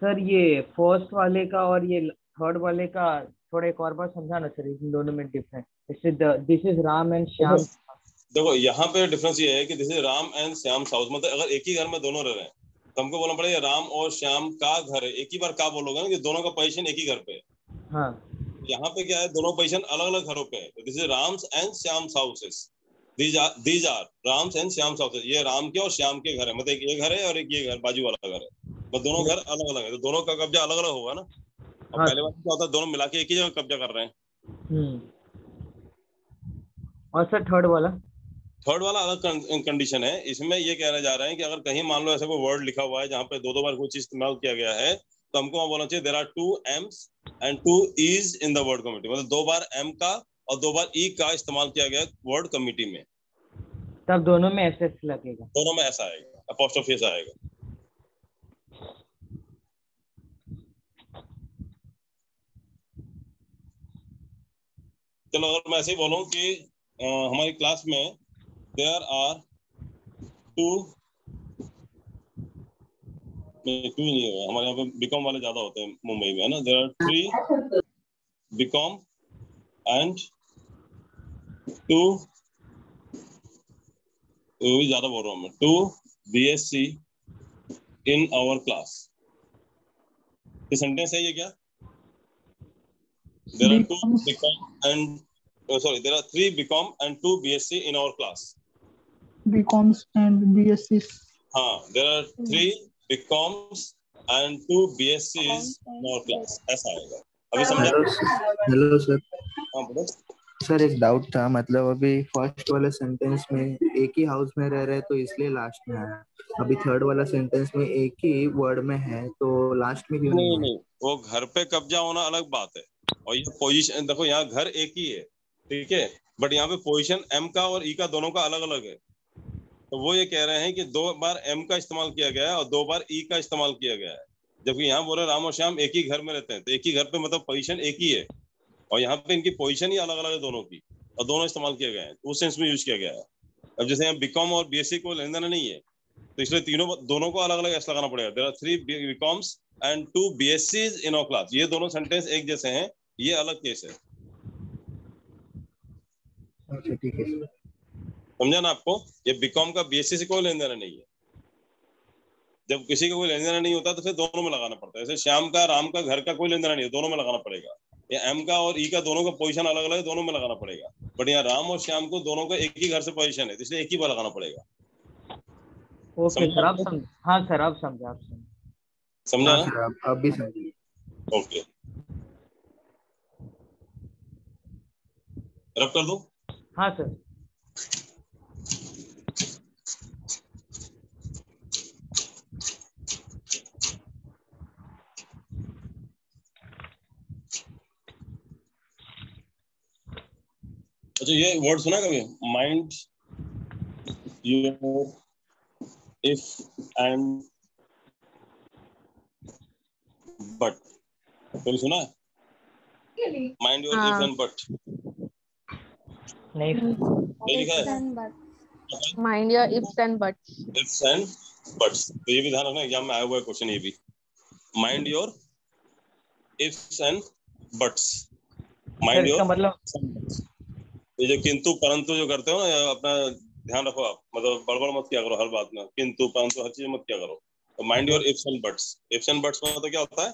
सर ये फर्स्ट वाले का और ये थर्ड वाले का थोड़ा एक और बार समझाना सर. इन दोनों में difference. This is Ram and Shyam. देखो यहाँ पे डिफरेंस ये है कि this is Ram and Shyam house. मतलब अगर एक ही घर में दोनों रह रहे हैं तो हमको बोलना पड़ेगा राम और श्याम का घर है. एक ही बार का बोलोगे ना कि दोनों का पोजीशन एक ही घर पे है. हाँ. यहाँ पे क्या है? दोनों पोजीशन अलग अलग घरों पे है. This is Ram's and Shyam houses. These are Ram's and Shyam houses. ये राम के और श्याम के घर है. मतलब एक ये घर है और एक ये घर बाजू वाला घर है. बस दोनों घर अलग अलग है तो दोनों का कब्जा अलग अलग होगा ना. और हाँ. पहले बार क्या होता है? दोनों मिला के एक ही जगह कब्जा कर रहे हैं. और सर थर्ड वाला अलग कंडीशन है. इसमें ये कहना जा रहे हैं कि अगर कहीं मान लो ऐसा कोई वर्ड लिखा हुआ है जहाँ पे दो बार कोई चीज इस्तेमाल किया गया है तो हमको वहां बोलना चाहिए there are 2 m's and 2 e's in the word committee. मतलब 2 बार m का और 2 बार e का इस्तेमाल किया गया वर्ड कमिटी में. तब दोनों में एस लगेगा. दोनों में ऐसा आएगा. अपॉस्ट्रोफी ऐसा आएगा. चलो अगर मैं ऐसे ही बोलूं कि हमारी क्लास में देयर आर 2 नहीं होगा. हमारे यहाँ पे बीकॉम वाले ज्यादा होते हैं मुंबई में, है ना. देयर आर 3 बीकॉम एंड 2 ज्यादा बोल रहा हूँ मैं 2 BSc इन आवर क्लास. ये सेंटेंस है ये क्या? There are 2 BCom and Oh, sorry, there are 3 BCom and 2 BSc in our class. BComs and BScs. हाँ, there are 3 BComs and 2 BScs in our class. ऐसा आएगा। अभी समझा? Hello sir. हाँ बोलो। सर एक डाउट था, मतलब अभी फर्स्ट वाले सेंटेंस में एक ही हाउस में रह रहे तो इसलिए लास्ट में आया। अभी थर्ड वाला सेंटेंस में एक ही वर्ड में है तो लास्ट में क्यों नहीं? नहीं, वो घर पे कब्जा होना अलग बात है, और ये पोजीशन देखो, यहाँ घर एक ही है, ठीक है, बट यहाँ पे पोजीशन एम का और ई का दोनों का अलग अलग है। तो वो ये कह रहे हैं कि 2 बार एम का इस्तेमाल किया गया है और 2 बार ई का इस्तेमाल किया गया है, जबकि यहाँ बोल रहे राम और श्याम एक ही घर में रहते हैं, तो एक ही घर पे मतलब पोजीशन एक ही है, और यहाँ पे इनकी पोजीशन ही अलग अलग है दोनों की, और दोनों इस्तेमाल किए गए हैं, उस सेंस में यूज किया गया है। अब जैसे यहाँ बीकॉम और बीएससी को लेन देना नहीं है, तो इसलिए दोनों को अलग अलग एस लगाना पड़ेगा। There are 3 BComs and 2 BScs in our class. ये दोनों सेंटेंस एक जैसे हैं, ये अलग केस है। अच्छा ठीक है, समझा ना आपको? ये बीकॉम का बीएससी से कोई लेन देना नहीं है। जब किसी का कोई लेन देना नहीं होता तो फिर दोनों में लगाना पड़ता है। जैसे श्याम का राम का घर का कोई लेन देना नहीं है, दोनों में लगाना पड़ेगा। या एम का और ई का दोनों का पोजीशन अलग अलग है, दोनों में लगाना पड़ेगा। बट यहाँ राम और श्याम को दोनों का एक ही घर से पोजीशन है, इसलिए एक ही बार लगाना पड़ेगा। ओके सर, आप समझ, हाँ सर आप समझे, आप समझा हाँ ना? सर आप भी समझिए। ओके, रब कर दो। हाँ सर। अच्छा, ये वर्ड सुना कभी? Mind your if and but, कभी सुना है? Mind your if and but नहीं ये लिखा है, mind your ifs and buts. Ifs and buts. तो ये भी ध्यान रखना, एग्जाम में आया हुआ है क्वेश्चन ये भी। Mind your ifs and buts, mind your मतलब ये जो किंतु परंतु जो करते हो ना, अपना ध्यान रखो आप, मतलब बड़बड़ मत किया करो हर बात में, किंतु परंतु हर चीज मत किया करो। तो mind your ifs and buts. Ifs and buts में तो क्या होता है?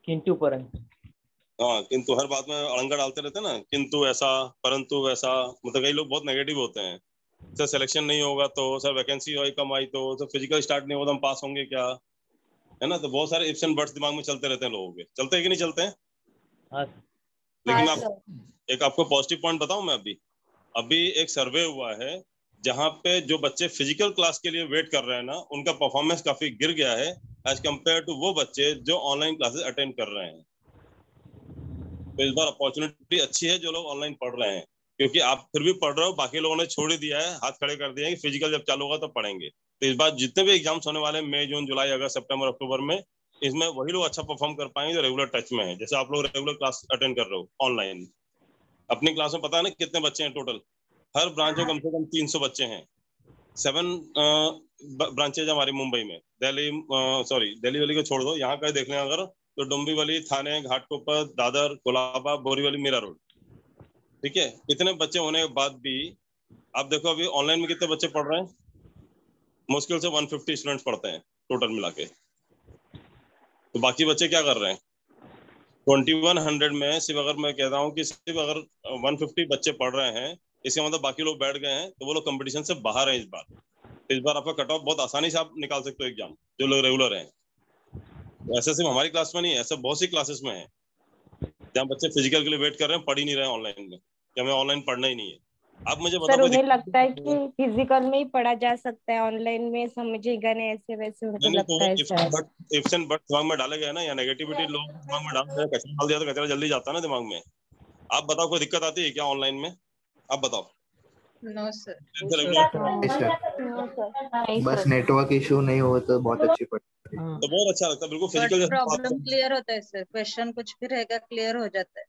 किंतु परंतु। हाँ, किंतु हर बात में अड़ंगा डालते रहते हैं ना, किंतु ऐसा, परंतु वैसा। मतलब कई लोग बहुत नेगेटिव होते हैं, सर सिलेक्शन नहीं होगा तो, सर वैकेंसी कम आई तो, सर फिजिकल स्टार्ट नहीं होगा तो हम पास होंगे क्या, है ना? तो बहुत सारे इफ्स एंड बट्स दिमाग में चलते रहते हैं लोगों के। चलते हैं कि नहीं चलते हैं? हाँ लेकिन एक आपको पॉजिटिव पॉइंट बताऊं मैं। अभी एक सर्वे हुआ है जहां पे जो बच्चे फिजिकल क्लास के लिए वेट कर रहे हैं ना, उनका परफॉर्मेंस काफी गिर गया है एज कम्पेयर टू वो बच्चे जो ऑनलाइन क्लासेस अटेंड कर रहे हैं। तो इस बार अपॉर्चुनिटी अच्छी है जो लोग ऑनलाइन पढ़ रहे हैं, क्योंकि आप फिर भी पढ़ रहे हो, बाकी लोगों ने छोड़ ही दिया है, हाथ खड़े कर दिए हैं कि फिजिकल जब चालू होगा तो पढ़ेंगे। तो इस बार जितने भी एग्जाम्स होने वाले हैं मई, जून, जुलाई, अगस्त, सितंबर, अक्टूबर में, इसमें वही लोग अच्छा परफॉर्म कर पाएंगे जो रेगुलर टच में है। जैसे आप लोग रेगुलर क्लास अटेंड कर रहे हो ऑनलाइन, अपनी क्लास में पता है ना कितने बच्चे हैं टोटल? हर ब्रांच में कम से कम 300 बच्चे हैं। 7 ब्रांचेज हमारी मुंबई में। दिल्ली वाली को छोड़ दो, यहाँ का देख लें अगर, तो डोंबिवली, थाने, घाटकोपर, दादर, कोलाबा, बोरीवली, मीरा रोड, ठीक है। इतने बच्चे होने के बाद भी आप देखो अभी ऑनलाइन में कितने बच्चे पढ़ रहे हैं? मुश्किल से 150 स्टूडेंट्स पढ़ते हैं टोटल मिला के। तो बाकी बच्चे क्या कर रहे हैं? 2100 में सिर्फ, अगर मैं कहता हूँ कि सिर्फ अगर 150 बच्चे पढ़ रहे हैं, इसका मतलब बाकी लोग बैठ गए हैं, तो वो लोग कंपटीशन से बाहर हैं इस बार। इस बार आपका कट ऑफ बहुत आसानी से आप निकाल सकते हो एग्जाम, जो लोग रेगुलर हैं। ऐसे सिर्फ हमारी क्लास में नहीं है, ऐसे बहुत सी क्लासेस में है जहाँ बच्चे फिजिकल के लिए वेट कर रहे हैं, पढ़ ही नहीं रहे हैं ऑनलाइन में, कि हमें ऑनलाइन पढ़ना ही नहीं है। आप मुझे सर उन्हें लगता है कि फिजिकल में ही पढ़ा जा सकता है, ऑनलाइन में समझेगा नहीं, ऐसे वैसे उनको लगता है सर। इफ्स एंड बट्स दिमाग में डाले गए ना, या नेगेटिविटी लोग दिमाग में डाल रहे हैं, कचरा डाल दिया तो कचरा जल्दी जाता है ना दिमाग में। आप बताओ कोई दिक्कत आती है क्या ऑनलाइन में? आप बताओ। No sir. बस नेटवर्क इशू नहीं हो तो बहुत अच्छी पढ़ती है। तो बहुत अच्छा लगता है, बिल्कुल फिजिकल प्रॉब्लम क्लियर होता है सर, क्वेश्चन कुछ भी रहेगा क्लियर हो जाता है।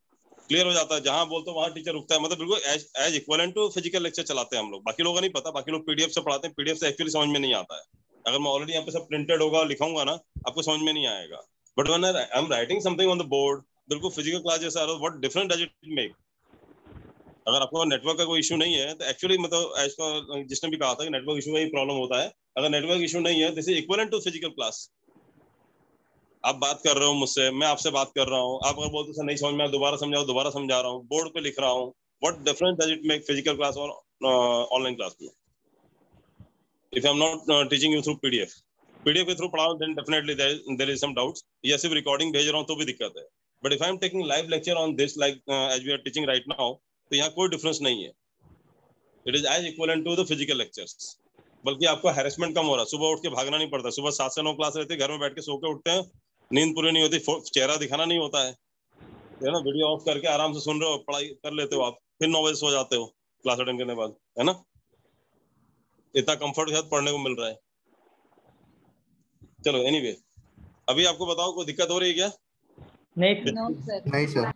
क्लियर हो जाता है, जहां बोलते हो वहां टीचर रुकता है, मतलब बिल्कुल as equivalent to physical lecture चलाते हैं हम लोग। बाकी लोगों को नहीं पता, बाकी लोग पीडीएफ से पढ़ाते हैं, पीडीएफ से एक्चुअली समझ में नहीं आता है। अगर मैं ऑलरेडी यहाँ पे सब प्रिंटेड होगा लिखाऊंगा ना, आपको समझ में नहीं आएगा। But when I am writing something on the board, बिल्कुल फिजिकल क्लास जैसा, what different does it make? अगर आपको नेटवर्क का कोई इशू नहीं है तो एक्चुअली, मतलब जिसने भी कहा था कि नेटवर्क इशू का ही प्रॉब्लम होता है, अगर नेटवर्क इशू नहीं है, this is equivalent to physical class. आप बात कर रहे हो मुझसे, मैं आपसे बात कर रहा हूँ, आप अगर बोलते सर नहीं समझ में, दोबारा समझाओ, दोबारा समझा रहा हूँ, बोर्ड पे लिख रहा हूँ, What difference does it make physical class or online class में? If I'm not teaching you through PDF के through पढ़ाओ, then definitely there is some doubts. ये सिर्फ recording भेज रहा हूँ तो भी दिक्कत है. But if I'm taking live lecture on this like as we are teaching right now, तो यहाँ कोई difference नहीं है. It is as equivalent to the physical lectures. बल्कि आपको harassment कम हो रहा है. सुबह उठ के भागना नहीं पड़ता. सुबह 7 से 9 क्लास रहती है, घर में बैठ के सो के उठते हैं, नींद पूरी नहीं होती, चेहरा दिखाना नहीं होता है ना, वीडियो ऑफ करके आराम से सुन रहे हो, पढ़ाई कर लेते हो आप, फिर 9 बजे सो जाते हो क्लास अटेंड करने के बाद, है ना. इतना कंफर्ट के साथ पढ़ने को मिल रहा है. चलो एनीवे, अभी आपको बताओ कोई दिक्कत हो रही है क्या? नहीं सर.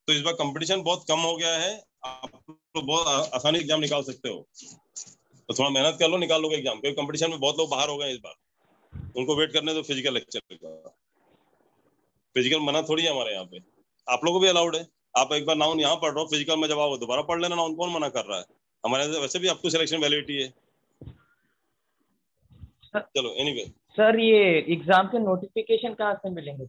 तो इस बार कंपटीशन बहुत कम हो गया है, आप लोग बहुत आसानी एग्जाम निकाल सकते हो, तो थोड़ा मेहनत कर लो, निकाल लोगे एग्जाम. क्योंकि कंपटीशन में बहुत लोग बाहर हो गए इस बार, उनको वेट करने दो फिजिकल लेक्चर का. फिजिकल मना थोड़ी है हमारे यहाँ पे, आप लोगों को भी अलाउड है. आप एक बार नाउन यहाँ पढ़ रहे हो, फिजिकल में जब आओ दोबारा पढ़ लेना नाउन, कौन मना कर रहा है? हमारे वैसे भी आपको सिलेक्शन वैलिडिटी है. चलो एनीवे. सर ये एग्जाम के नोटिफिकेशन कहाँ से मिलेंगे?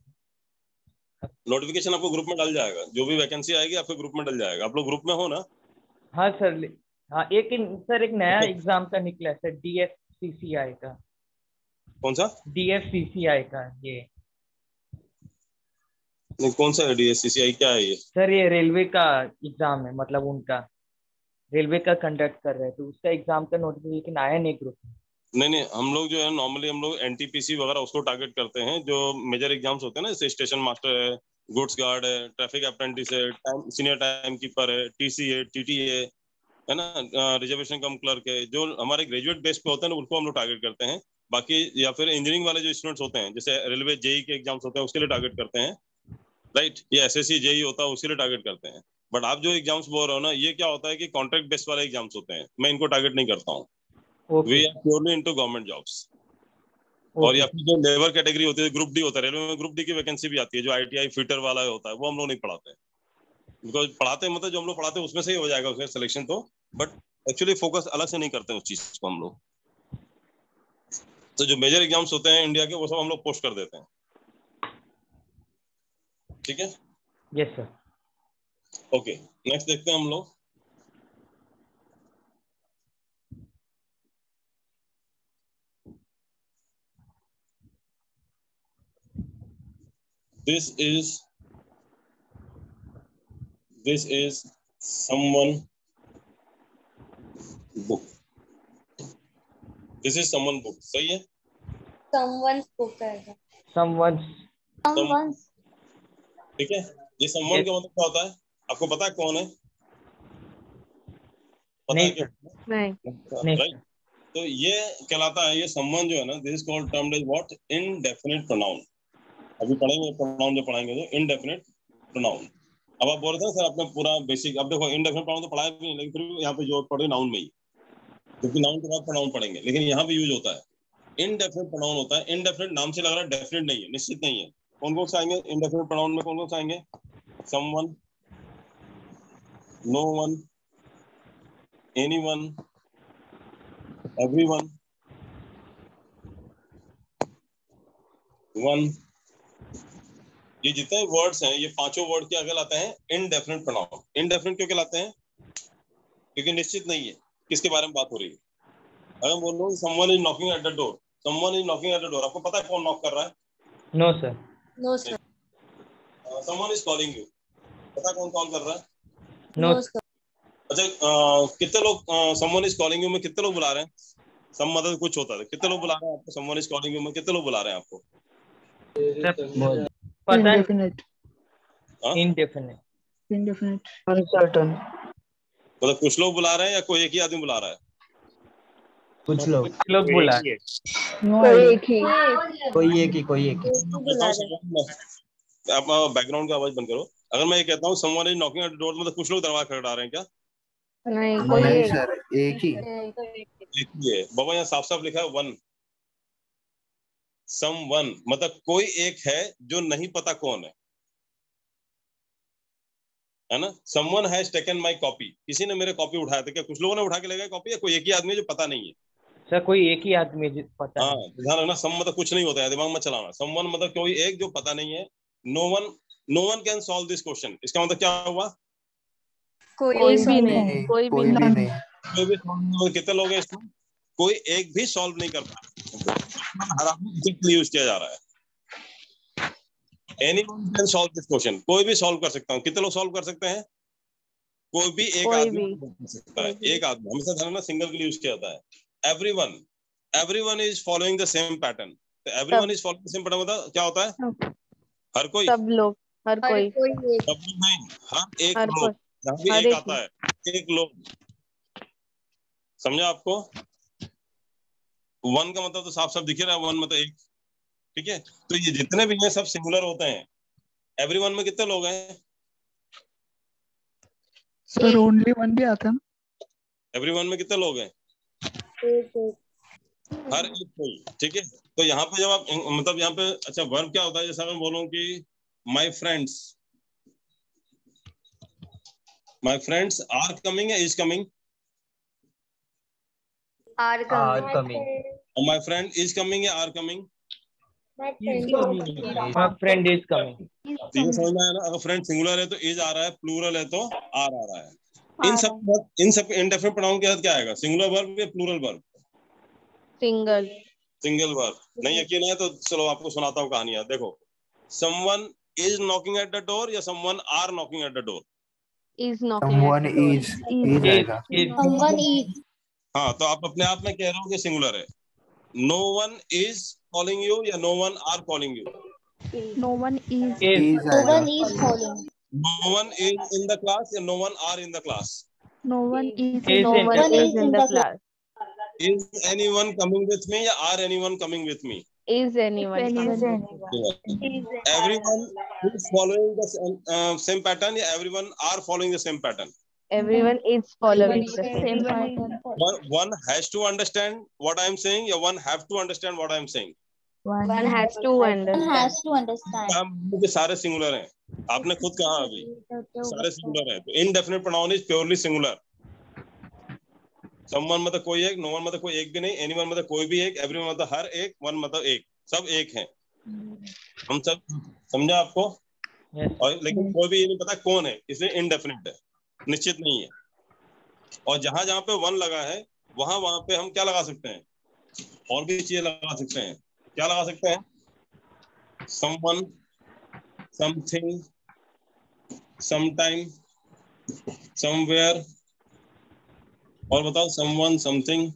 नोटिफिकेशन आपको ग्रुप में डल जाएगा, जो भी वैकेंसी आएगी आपके ग्रुप में डल जाएगा. आप लोग ग्रुप में हो ना? हाँ सर. हाँ एक नया एग्जाम का निकला है सर, DFCCI का. कौन सा? DFCCI का. ये नहीं, कौन सा है DFCCI? क्या है ये? सर ये रेलवे का एग्जाम है, मतलब उनका रेलवे का कंडक्ट कर रहे हैं, तो उसका एग्जाम का नोटिफिकेशन आया नहीं ग्रुप में. नहीं, हम लोग जो है नॉर्मली हम लोग NTPC वगैरह उसको टारगेट करते हैं, जो मेजर एग्जाम्स होते हैं ना, जैसे स्टेशन मास्टर है, गुड्स गार्ड है, ट्रैफिक अप्रेंटिस है, सीनियर टाइम कीपर है, TC है, TT है ना, रिजर्वेशन कम क्लर्क है, जो हमारे ग्रेजुएट बेस पे होते हैं ना, उनको हम लोग टारगेट करते हैं. बाकी या फिर इंजीनियरिंग वाले जो स्टूडेंट्स होते हैं, जैसे रेलवे JEE के एग्जाम्स होते हैं, उसके लिए टारगेट करते हैं, राइट. ये SSC JEE होता है, उसके लिए टारगेट करते हैं. बट आप जो एग्जाम्स बोल रहे हो ना, ये क्या होता है कि कॉन्ट्रैक्ट बेस वाले एग्जाम्स होते हैं, मैं इनको टारगेट नहीं करता हूँ. We are purely into government jobs. और या फिर जो लेबर कैटेगरी होती है, ग्रुप डी होता है, रेलवे में ग्रुप डी की वैकेंसी भी आती है, जो ITI फिटर वाला होता है, वो हम लोग नहीं पढ़ाते हैं. बिकॉज पढ़ाते मतलब जो हम लोग पढ़ाते हैं उसमें से ही हो जाएगा उसका सिलेक्शन तो, बट एक्चुअली फोकस अलग से नहीं करते हैं उस चीज को हम लोग. तो जो मेजर एग्जाम्स होते हैं इंडिया के, वो सब हम लोग पोस्ट कर देते हैं. ठीक है? Yes sir. ओके, नेक्स्ट देखते हैं हम लोग. This is someone book. This is someone book. सही है? someone's book है. someone's. ठीक है. ये someone का मतलब क्या होता है? आपको पता है कौन है? पता है क्या? नहीं. राइट. तो ये कहलाता है, ये someone जो है ना, this is called termed as what? Indefinite pronoun. अभी पढ़ेंगे प्रोनाउन, जो पढ़ाएंगे तो इनडेफिनेट प्रोनाउन. अब आप बोल रहे थे सर आपने पूरा बेसिक, अब देखो इनडेफिनेट प्रोनाउन तो पढ़ाया भी नहीं, लेकिन फिर भी यहाँ पे जो पढ़े नाउन में ही, क्योंकि नाउन के बाद प्रोनाउन पढ़ेंगे, लेकिन यहाँ पे यूज होता है इनडेफिनेट प्रोनाउन होता है. इनडेफिनेट नाम से लग रहा है डेफिनेट नहीं है, निश्चित नहीं है. कौन कौन से आएंगे इनडेफिनेट प्रोनाउन में? कौन कौन से आएंगे? Someone, no one, anyone, everyone, one. ये जितने वर्ड्स हैं, ये पांचों वर्ड क्या कहलाते हैं? Indefinite pronoun. इनडेफिनेट क्यों कहलाते हैं? क्योंकि निश्चित नहीं है किसके बारे में बात हो रही है. अगर बोल रहा हूँ someone is knocking at the door, someone is knocking at the door, आपको पता है कौन नॉक कर रहा है? No sir. Someone is calling you, पता कौन कॉल कर रहा है? No sir. अच्छा, कितने लोग समवन इज कॉलिंग यू में कितने लोग बुला रहे हैं? सम मतलब कुछ होता है, कितने लोग बुला रहे हैं आपको? समवन इज कॉलिंग यू में कितने लोग बुला रहे हैं आपको? Indefinite. Indefinite. Uncertain. मतलब कुछ लोग बुला रहे हैं या कोई एक ही आदमी बुला रहा है? कुछ लोग बुला रहे हैं. कोई एक ही. आप बैकग्राउंड का आवाज बंद करो. अगर मैं ये कहता हूँ someone is knocking at the door, मतलब कुछ लोग दरवाजा खटखटा रहे हैं क्या? नहीं सर, एक ही है. बाबा यहाँ साफ साफ लिखा है वन. समवन मतलब कोई एक है जो नहीं पता कौन है ना. Someone has taken my copy, किसी ने मेरे कॉपी उठाया था क्या? कुछ लोगों ने उठा के ले गए कॉपी, या कोई एक ही आदमी है जो पता नहीं है? सर कोई एक ही आदमी पता. हाँ, ध्यान रखना, सम मतलब कुछ नहीं होता है, दिमाग में चलाना. समवन मतलब कोई एक जो पता नहीं है. No one can solve this question, इसका मतलब क्या हुआ? कोई solve भी नहीं। नहीं, कोई भी कोई भी नहीं। नहीं। कोई भी solve- कितने लोग हैं इसमें? कोई एक भी सॉल्व नहीं कर पाया। हर आदमी यूज किया जा रहा है। Anyone can solve this question. कोई भी सॉल्व कर सकता हूँ। कितने लोग सॉल्व कर सकते हैं? कोई भी एक कोई आदमी भी। कर सकता है। एक आदमी, हमेशा ध्यान रखना सिंगल के लिए यूज किया जाता है। Everyone is following the same pattern. तो everyone is following the same pattern मतलब क्या होता है? हर कोई, सब लोग, हर हर कोई, कोई एक। सब लोग नहीं, हर एक हर लोग। कोई, जहाँ भी हर एक एक आता है, एक लोग। समझा आपको? वन का मतलब तो साफ साफ दिख रहा है, वन मतलब एक। ठीक है, तो ये जितने भी हैं सब सिंगुलर होते हैं। एवरीवन में कितने लोग हैं? सर ओनली वन भी आता है ना? एवरीवन में कितने लोग हैं? एक एक। हर एक कोई। ठीक है, तो यहाँ पे जब आप मतलब यहाँ पे अच्छा वर्ब क्या होता है? जैसा मैं बोलूं कि माय फ्रेंड्स आर कमिंग या is coming? Are coming. My friend is coming या are coming? My friend is coming. ये समझ में आया ना? अगर फ्रेंड सिंगुलर है तो इज आ रहा है, प्लूरल है तो आर आ रहा है। इन सब इंडेफिनिट प्रोनाउन के साथ क्या आएगा? सिंगुलर वर्ब या प्लूरल वर्ब? Single verb. नहीं यकीन है तो चलो आपको सुनाता हूँ कहानियां। देखो, someone is knocking at the door या someone are knocking at the door? Someone is आएगा। Someone is. हाँ, तो आप अपने आप में कह रहे हो कि सिंगुलर है। No one is calling you या no one are calling you? No one is. Is No आएगा। one is calling. No one is in the class या no one are in the class? No one is. Is No in one the is in the class. Is anyone coming with me या are anyone coming with me? Is anyone coming? Everyone is following the same pattern या everyone are following the same pattern? Everyone is following the same. Same pattern. One has to understand what I am saying या one have to understand what I am saying? One has to One understand. has to understand. ये सारे singular हैं। आपने खुद कहा अभी सारे singular हैं। तो indefinite pronoun is purely singular. Someone मतलब कोई एक, नो वन मतलब कोई एक भी नहीं, एनीवन मतलब कोई भी एक, एवरीवन मतलब हर एक, वन मतलब एक, सब एक हैं। हम सब समझा आपको? और लेकिन कोई भी ये नहीं पता कौन है, इसलिए इनडेफिनिट है, निश्चित नहीं है। और जहां जहां पे वन लगा है वहां वहां पे हम क्या लगा सकते हैं? और भी चीजें लगा सकते हैं। क्या लगा सकते हैं? Someone, something, sometime, somewhere. और बताओ, someone, something,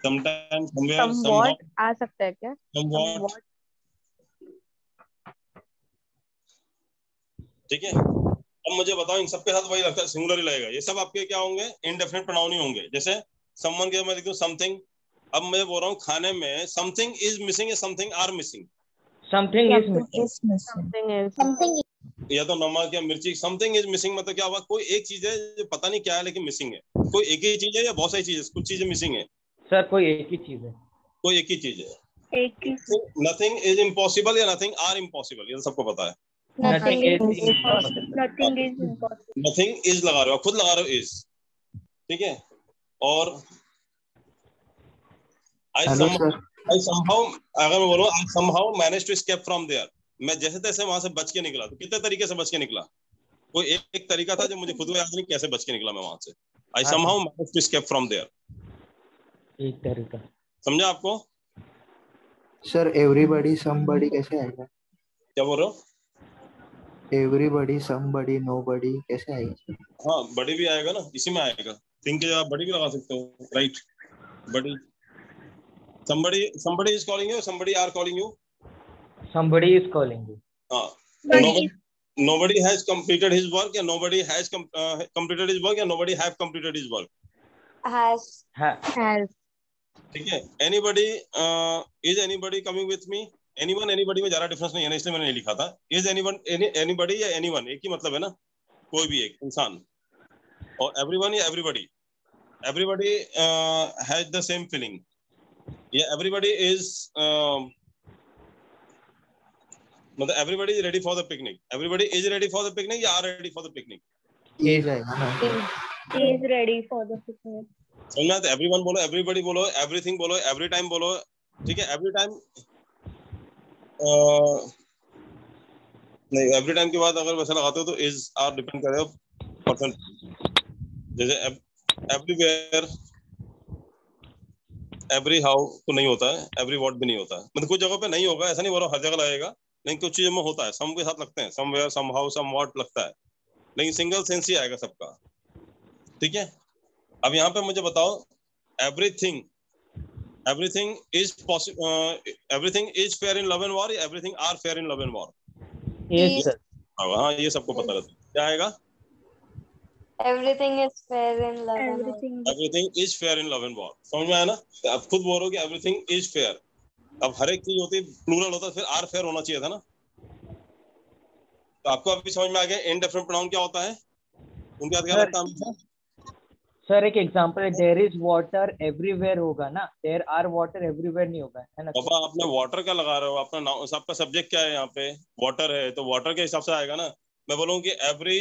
sometime, somewhere, Somewhat आ सकता है क्या? समवॉट। ठीक है, अब मुझे बताओ इन सबके साथ वही लगता है, सिंगुलर ही लगेगा। ये सब आपके क्या होंगे? इनडेफिनिट प्रोनाउन ही होंगे। जैसे समवन के मैं लिख दूं समथिंग। अब मैं बोल रहा हूँ खाने में समथिंग इज मिसिंग या something are missing? Something is missing. Something is. Something is. या तो नमक या मिर्ची। समथिंग इज मिसिंग मतलब क्या हुआ? कोई एक चीज है जो पता नहीं क्या है लेकिन मिसिंग है। कोई एक ही चीज है या बहुत सारी चीजें? कुछ चीजें मिसिंग है। सर कोई एक ही चीज है। कोई एक ही चीज है। नथिंग इज इम्पॉसिबल या नथिंग आर इम्पॉसिबल? ये तो सबको पता है। Nothing is impossible. Nothing is impossible. Nothing is लगा रहे हो, खुद लगा रहे हो इज। ठीक है, और I हेलो somehow, सर। अगर मैं बोलूं I somehow managed to escape from there, मैं जैसे तैसे वहां से बच के निकला। तो कितने तरीके से बच के निकला? कोई एक तरीका था जो मुझे खुद को याद नहीं कैसे बच के निकला मैं वहां से। I somehow managed to escape from there. एक तरीका। समझा आपको? सर एवरीबॉडी समबडी कैसे आएगा? क्या बोल रहे हो? एवरीबॉडी समबडी नोबडी कैसे आएगा? हाँ, बड़ी भी आएगा ना, इसी में आएगा। थिंक के जगह बड़ी भी लगा सकते हो। राइट, बड़ी। somebody is calling you, somebody are calling you? Somebody is calling you. हाँ, nobody has completed his work या nobody has completed his work या nobody have completed his work? Has. Has. ठीक है, anybody is anybody coming with me? Anyone, anybody में ज्यादा difference नहीं है ना, इसलिए मैंने नहीं लिखा था। is anyone, anybody या anyone एक ही मतलब है ना, कोई भी एक इंसान। और everyone या everybody has the same feeling या everybody is मतलब everybody is ready for the picnic, everybody is ready for the picnic या are ready for the picnic? is आएगा ना। Is ready for the picnic. समझना? तो everyone बोलो, everybody बोलो, everything बोलो, every time बोलो। ठीक है, every time नहीं, every time के बाद अगर वैसा लगाते हो तो is are डिपेंड करेगा पर्सन। जैसे एवरीवेयर, एवरी हाउ तो नहीं होता है, एवरी व्हाट भी नहीं होता है, मतलब कुछ जगह पे नहीं होगा, ऐसा नहीं बोल रहा हर जगह लगेगा, लेकिन कुछ चीजों में होता है, सम के साथ लगते हैं, समवेयर, समहाउ, समव्हाट लगता है, लेकिन सिंगल सेंस ही आएगा सबका। ठीक है, अब यहाँ पे मुझे बताओ everything, everything is possible, everything is fair in love and war, everything are fair in love and war? Yes sir. हाँ, ये सबको पता रहता है। क्या आएगा? Everything is fair in love and war. Everything is fair in love and war, समझ में आया ना? तो अब खुद बोल रहे हो कि एवरीथिंग इज फेयर, अब हर एक चीज होती प्लूरल होता फिर आर फेयर होना चाहिए था ना। तो आपको अभी समझ में आ गया इनडेफिनिट प्रोनाउन क्या होता है, उनके साथ क्या लगता है हमेशा? सर एक एग्जांपल है, देयर इज वाटर एवरीवेयर होगा ना, देयर आर वाटर एवरीवेयर नहीं होगा, है ना? पापा आपने वाटर क्या लगा रहे हो, अपना आपका सब्जेक्ट क्या है यहाँ पे? वाटर है, तो वाटर के हिसाब से आएगा ना। मैं बोलूँ कि every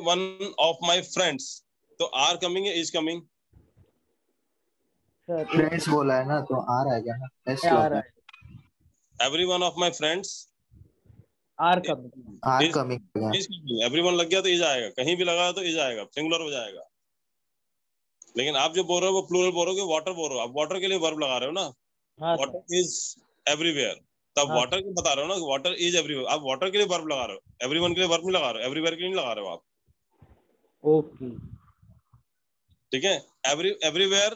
one of my friends, तो are coming is coming? Friends बोला है ना तो आर आएगा ना, एस आ लगा रहा है। Every one of my friends are coming, are coming, every one लग गया तो इज आएगा, कहीं भी लगा तो इज आएगा, सिंगुलर हो जाएगा। लेकिन आप जो बोल रहे हो वो प्लूरल बोल रहे हो, वाटर बोल रहे हो, आप वाटर के लिए वर्ब लगा रहे हो ना, हाँ वाटर इज एवरीवेयर, तब हाँ वाटर के बता रहे हो ना, वाटर इज एवरीवेयर, आप वाटर के लिए वर्ब लगा रहे हो, एवरीवन के लिए वर्ब नहीं लगा रहे हो, एवरीवेयर के लिए नहीं लगा रहे हो आप। ओके ठीक है, एवरीवेयर,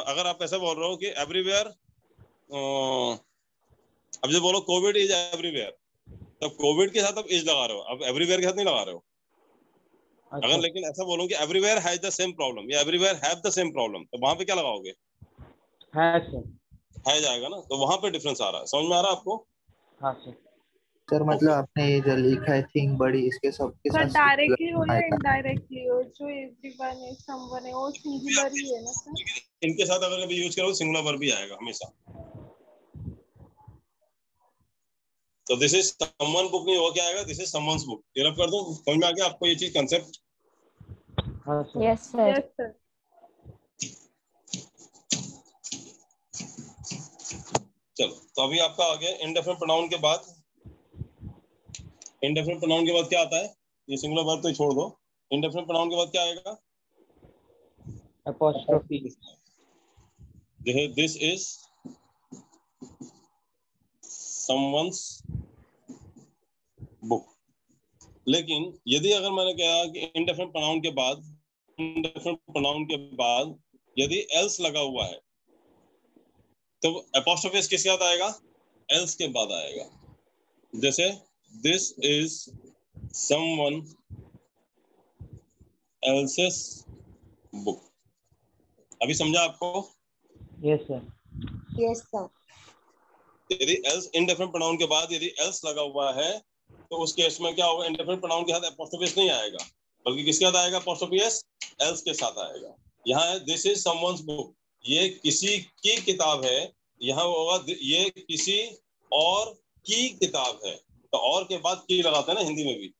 अगर आप ऐसा बोल रहे हो कि एवरीवेयर, अब जो बोलो कोविड इज एवरीवेयर, तब कोविड के साथ आप इज लगा रहे हो, अब एवरीवेयर के साथ नहीं लगा रहे हो। अगर लेकिन ऐसा बोलो कि everywhere has the same problem या everywhere have the same problem, तो वहां पे क्या लगाओगे? है सर, है जाएगा ना, तो वहां पे डिफरेंस आ रहा है, समझ में आ रहा है आपको? हाँ सर। सर मतलब आपने ये जो लिखा है थिंग बड़ी, इसके सबके सर साथ डायरेक्टली हो या आएगा। इनडायरेक्टली हो, जो एवरीवन है, समवन है, वो सिंगुलर ही है ना सर? इनके साथ अगर कभी यूज करो सिंगुलर वर्ब भी आएगा हमेशा। तो दिस इज समवन बुक नहीं होगा, क्या आएगा? This is someone's book. ये रब कर दूं, समझ में आ गया आपको ये चीज, कंसेप्ट? हाँ sir. Yes sir. Yes sir. चलो, तो अभी आपका आ गया इंडेफिनिट प्रोनाउन के बाद। इंडेफिनिट प्रोनाउन के बाद क्या आता है? ये सिंगुलर वर्ब तो छोड़ दो, इंडेफिनिट प्रोनाउन के बाद क्या आएगा? अपॉस्ट्रोफी। जैसे दिस इज समवन्स बुक। लेकिन यदि अगर मैंने कहा कि इंडेफिनिट प्रोनाउन के बाद, इंडेफिनिट प्रोनाउन के बाद यदि एल्स लगा हुआ है, तो एपोस्ट्रोफी किसके साथ आएगा? एल्स के बाद आएगा। जैसे this is someone else's book. अभी समझा आपको? Yes sir. Yes sir. यदि एल्स इंडेफिनिट प्रोनाउन के बाद यदि एल्स लगा हुआ है, तो उस केस में क्या होगा? इंडेफिनिट प्रोनाउन के साथ एपोस्ट्रोफी नहीं आएगा, बल्कि किसके साथ आएगा? एपोस्ट्रोफी एल्स के साथ आएगा। यहाँ है दिस इज समवन्स बुक, ये किसी की किताब है। यहाँ होगा ये किसी और की किताब है, तो और के बाद की लगाते हैं ना हिंदी में भी।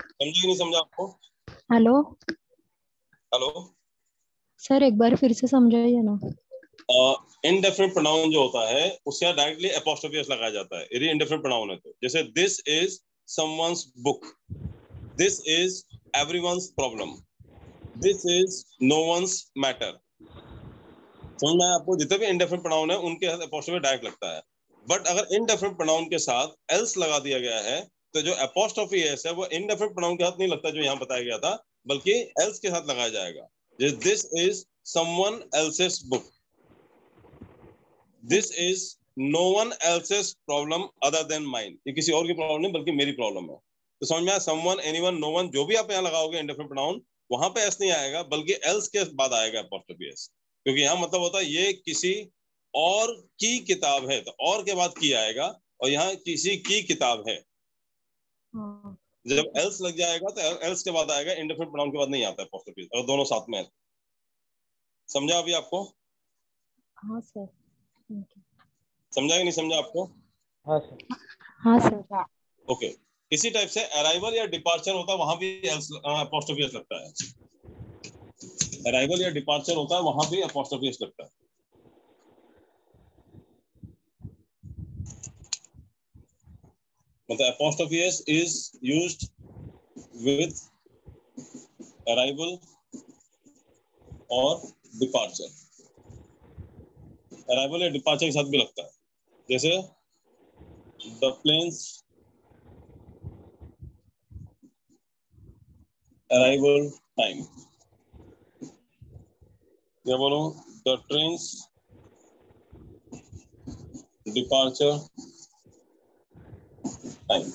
समझे कि नहीं समझा आपको? हेलो हेलो सर, एक बार फिर से समझाइए ना। इनडेफिनिट प्रोनाउन जो होता है उसके डायरेक्टली एपोस्ट्रोफी एस लगाया जाता है यदि इनडेफिनिट प्रोनाउन है तो। जैसे this is someone's book, this is everyone's problem, this is no one's matter. समझ में आया आपको? जितने भी इंडेफिनिट प्रोनाउन है उनके साथ एपोस्ट्रोफी डायरेक्ट लगता है। बट अगर इनडेफिनिट प्रोनाउन के साथ एल्स लगा दिया गया है, तो जो एपोस्ट्रोफी एस है वो इनडेफिनिट प्रोनाउन के साथ नहीं लगता जो यहाँ बताया गया था, बल्कि एल्स के साथ लगाया जाएगा। This is someone else's book, this is no one else's problem other than mine. ये किसी और की प्रॉब्लम नहीं बल्कि मेरी प्रॉब्लम है। तो समझ में आया? समवन, एनीवन, नो वन, जो भी आप यहाँ लगाओगे इंडेफिनिट प्रोनाउन, वहां पे एस नहीं आएगा बल्कि एल्स के बाद आएगा एपोस्ट्रोफी एस, क्योंकि यहाँ मतलब होता है ये किसी और की किताब है, तो और के बाद की आएगा, और यहाँ किसी की किताब है। जब एल्स लग जाएगा तो एल्स के बाद आएगा, इंडेफिनिट प्रोनाउन के बाद नहीं आता एपोस्ट्रोफी एस, और दोनों साथ में है। समझा अभी आपको? हाँ सर। समझा कि नहीं समझा आपको? हाँ सर। हाँ सर। ओके। इसी टाइप से अराइवल या डिपार्चर होता है, वहां भी एपोस्ट्रोफी एस लगता है। अराइवल या डिपार्चर होता है, वहां भी एपोस्ट्रोफी एस लगता है। मतलब apostrophe s is used with arrival और departure. Arrival या departure के साथ भी लगता है, जैसे the plane's arrival time, या बोलो the train's departure time.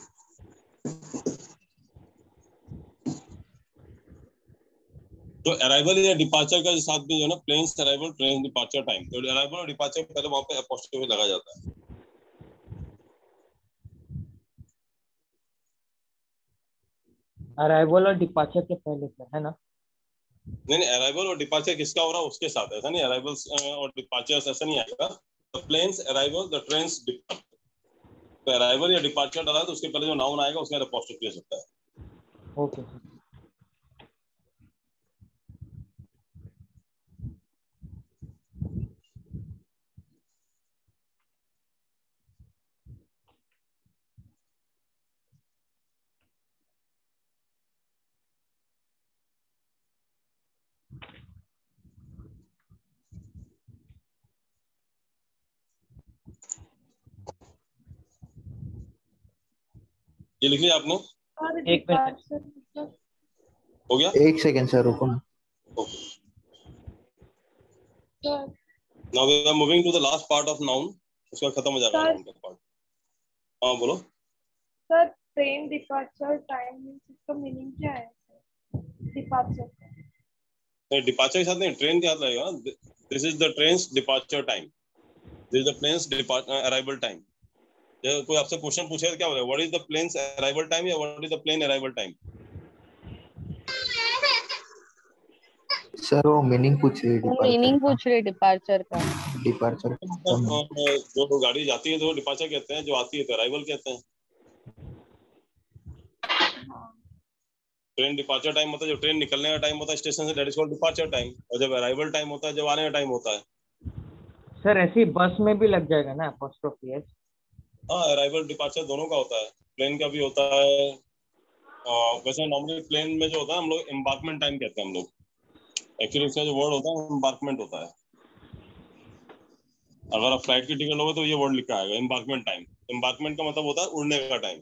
तो अराइवल या डिपार्चर का साथ भी जो है ना, plane's arrival train departure time, तो अराइवल और डिपार्चर पहले वहां पे एपोस्ट्रोफी लगा जाता है। अराइवल और डिपार्चर के पहले से है ना? नहीं, अराइवल और डिपार्चर किसका हो रहा है उसके साथ, ऐसा नहीं अराइवल और डिपार्चर ऐसा नहीं आएगा। The plane's arrival, the train's departure, तो अराइवल या डिपार्चर डाला तो उसके पहले जो नाउन आएगा उसमें एपोस्ट्रोफी हो सकता है। Okay sir. ये लिख लिया आपने? एक मिनट, हो गया? एक सेकंड सर, रुको ना। Now we are moving to the last part of noun, उसका खत्म हो जाएगा noun का पार्ट। हाँ बोलो। सर ट्रेन डिपार्चर टाइम इसका मीनिंग क्या है? डिपार्चर नहीं, डिपार्चर के साथ नहीं, ट्रेन के साथ लगेगा। This is the train's departure time, this is the plane's arrival time. जब कोई आपसे क्वेश्चन पूछे तो क्या बोलेगा, what is the plane's arrival time या what is the plane arrival time? Sir वो मीनिंग पूछ रही है, मीनिंग पूछ रहे डिपार्चर का। डिपार्चर जो गाड़ी जाती है तो डिपार्चर कहते हैं, जो आती है तो अराइवल कहते हैं। ट्रेन डिपार्चर टाइम होता है, जो ट्रेन निकलने का टाइम होता है स्टेशन से, that is called departure time. और जब अराइवल टाइम होता है, जब आने का टाइम होता है। सर ऐसे ही बस में भी लग जाएगा ना एपोस्ट्रोफी एस? हाँ, अराइवल डिपार्चर दोनों का होता है, प्लेन का भी होता है। वैसे नॉर्मली प्लेन में जो होता है हम लोग एम्बार्कमेंट टाइम कहते हैं हम लोग, एक्चुअली इसका जो वर्ड होता है एम्बार्कमेंट होता है। अगर आप फ्लाइट की टिकट लोगे तो ये वर्ड लिखा आएगा एम्बार्कमेंट टाइम। एम्बार्कमेंट का मतलब होता है उड़ने का टाइम।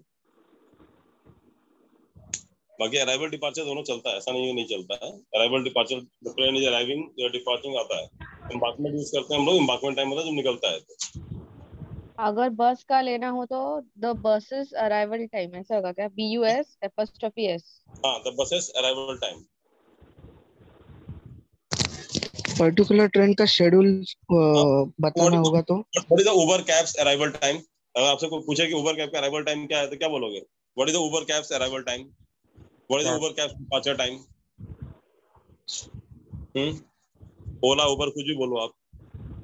बाकी अराइवल डिपार्चर दोनों चलता है, ऐसा नहीं है नहीं चलता है। Arrival departure, the train is arriving या डिपार्टिंग आता है। एम्बार्कमेंट यूज करते हैं हम लोग, एम्बार्कमेंट टाइम होता है जब निकलता है तो। अगर बस का लेना हो तो द बसेस अराइवल टाइम ऐसा होगा क्या? BUS apostrophe S। हाँ, the bus's arrival time. Particular train का शेड्यूल बताना होगा तो what is the Uber cab's arrival time? अगर आपसे कोई पूछे कि उबर कैब का अराइवल टाइम क्या है तो क्या बोलोगे? What is the Uber cab's arrival time? What is the Uber cab's departure time? Ola Uber कुछ भी बोलो आप,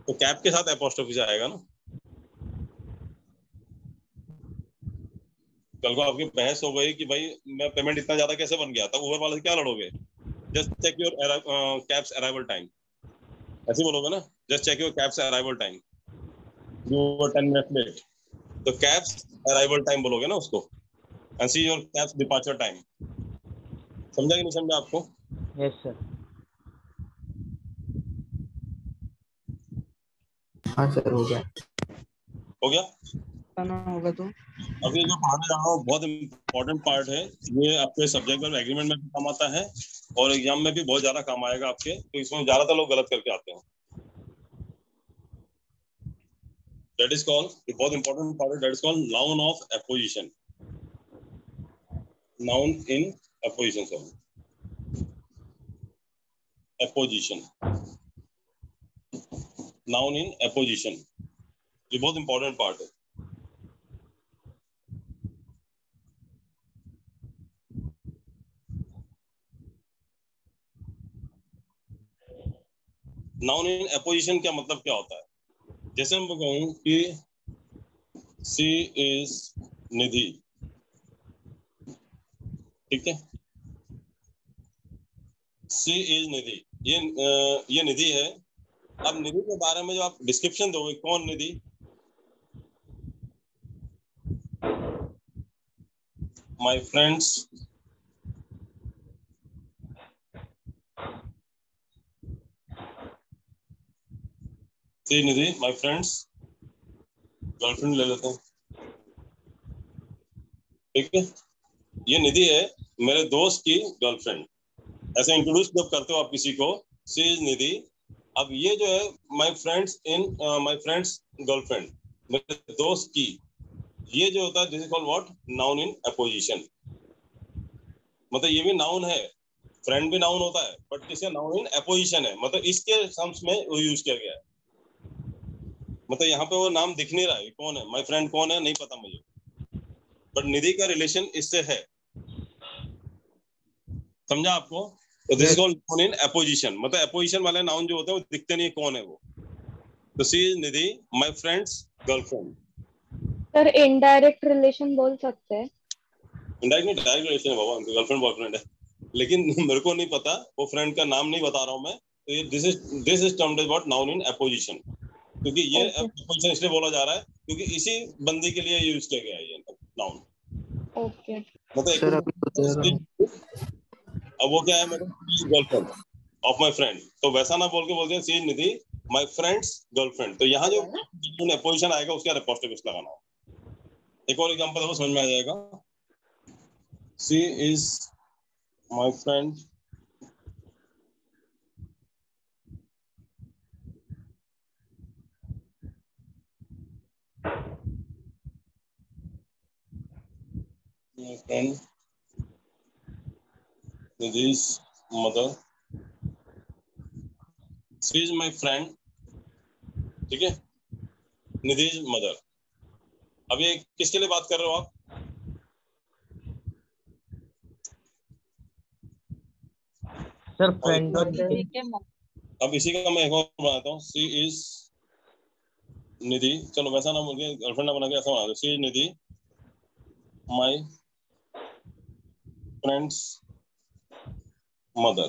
तो कैब के साथ एपोस्ट्रोफी से आएगा ना। कल को आपकी बहस हो गई कि भाई मैं पेमेंट इतना ज्यादा कैसे बन गया, तब उबर वाले से क्या लड़ोगे? Just check your cab's arrival time, ऐसे बोलोगे ना, just check your cab's arrival time, you were 10 minute late, तो कैब्स अराइवल टाइम बोलोगे ना उसको, and see your cab's departure time. समझा कि नहीं समझा आपको? Yes sir. हाँ सर, हो गया। हो गया? बताना होगा तो अभी जो पढ़ाने जा रहा हूँ बहुत इंपॉर्टेंट पार्ट है ये, आपके सब्जेक्ट में एग्रीमेंट में भी काम आता है और एग्जाम में भी बहुत ज्यादा काम आएगा आपके, तो इसमें ज्यादातर लोग गलत करके आते हैं। That is called, बहुत important part है, that is called noun of apposition. Noun in apposition, sorry. Apposition. Noun in apposition. ये बहुत important part है। Noun in apposition क्या मतलब क्या होता है? जैसे मैं कहूँ कि सी इज निधि, ठीक है, सी इज निधि, ये निधि है। अब निधि के बारे में जो आप डिस्क्रिप्शन दोगे, कौन Nidhi, my friend's she Nidhi, my friend's girlfriend ले लेते हैं, ठीक है। ये निधि है मेरे दोस्त की गर्लफ्रेंड, ऐसे इंट्रोड्यूस जब करते हो आप किसी को, सी इज निधि। अब ये जो है माय फ्रेंड्स गर्लफ्रेंड, मेरे दोस्त की, ये जो होता है this is called what, noun in opposition. मतलब ये भी नाउन है, फ्रेंड भी नाउन होता है, बट किसका नाउन इन अपोजिशन है, मतलब इसके टर्म्स में वो यूज किया गया है। मतलब यहाँ पे वो नाम दिख नहीं रहा है, कौन है माय फ्रेंड, कौन है नहीं पता मुझे, बट निधि का रिलेशन इससे है, समझा आपको? तो this is called noun in opposition, मतलब अपोजिशन वाले नाउन जो होते हैं वो दिखते नहीं कौन है वो। तो she is Nidhi my friend's girlfriend. Sir indirect relation बोल सकते हैं? इनडायरेक्ट नहीं, डायरेक्ट रिलेशन है बाबा, उनके गर्लफ्रेंड बॉयफ्रेंड है, लेकिन मेरे को नहीं पता, वो फ्रेंड का नाम नहीं बता रहा हूँ मैं। तो ये this is termed as what, noun in apposition, क्योंकि ये अपोजिशन इसलिए बोला जा रहा है क्योंकि इसी बंदी के लिए यूज किया गया है ये नाउन। ओके मतलब अब वो क्या है मेरे गर्लफ्रेंड ऑफ माय फ्रेंड, तो वैसा ना बोल के बोलते हैं सी निधि माय फ्रेंड्स गर्लफ्रेंड, तो यहाँ जो अपोजिशन आएगा उसका अपोस्ट्रोफी लगाना। एक और एग्जांपल देखो, समझ में आ जाएगा। She is my friend Nidhi's mother, she is my friend, ठीक है, निधि's mother। अब ये किसके लिए बात कर रहे हो आप? सर फ्रेंड और अब इसी का मैं एक और बनाता हूँ, सी इज निधि, चलो वैसा ना बोल के गर्लफ्रेंड ना बना के ऐसा बना दो, she is Nidhi my friend's mother.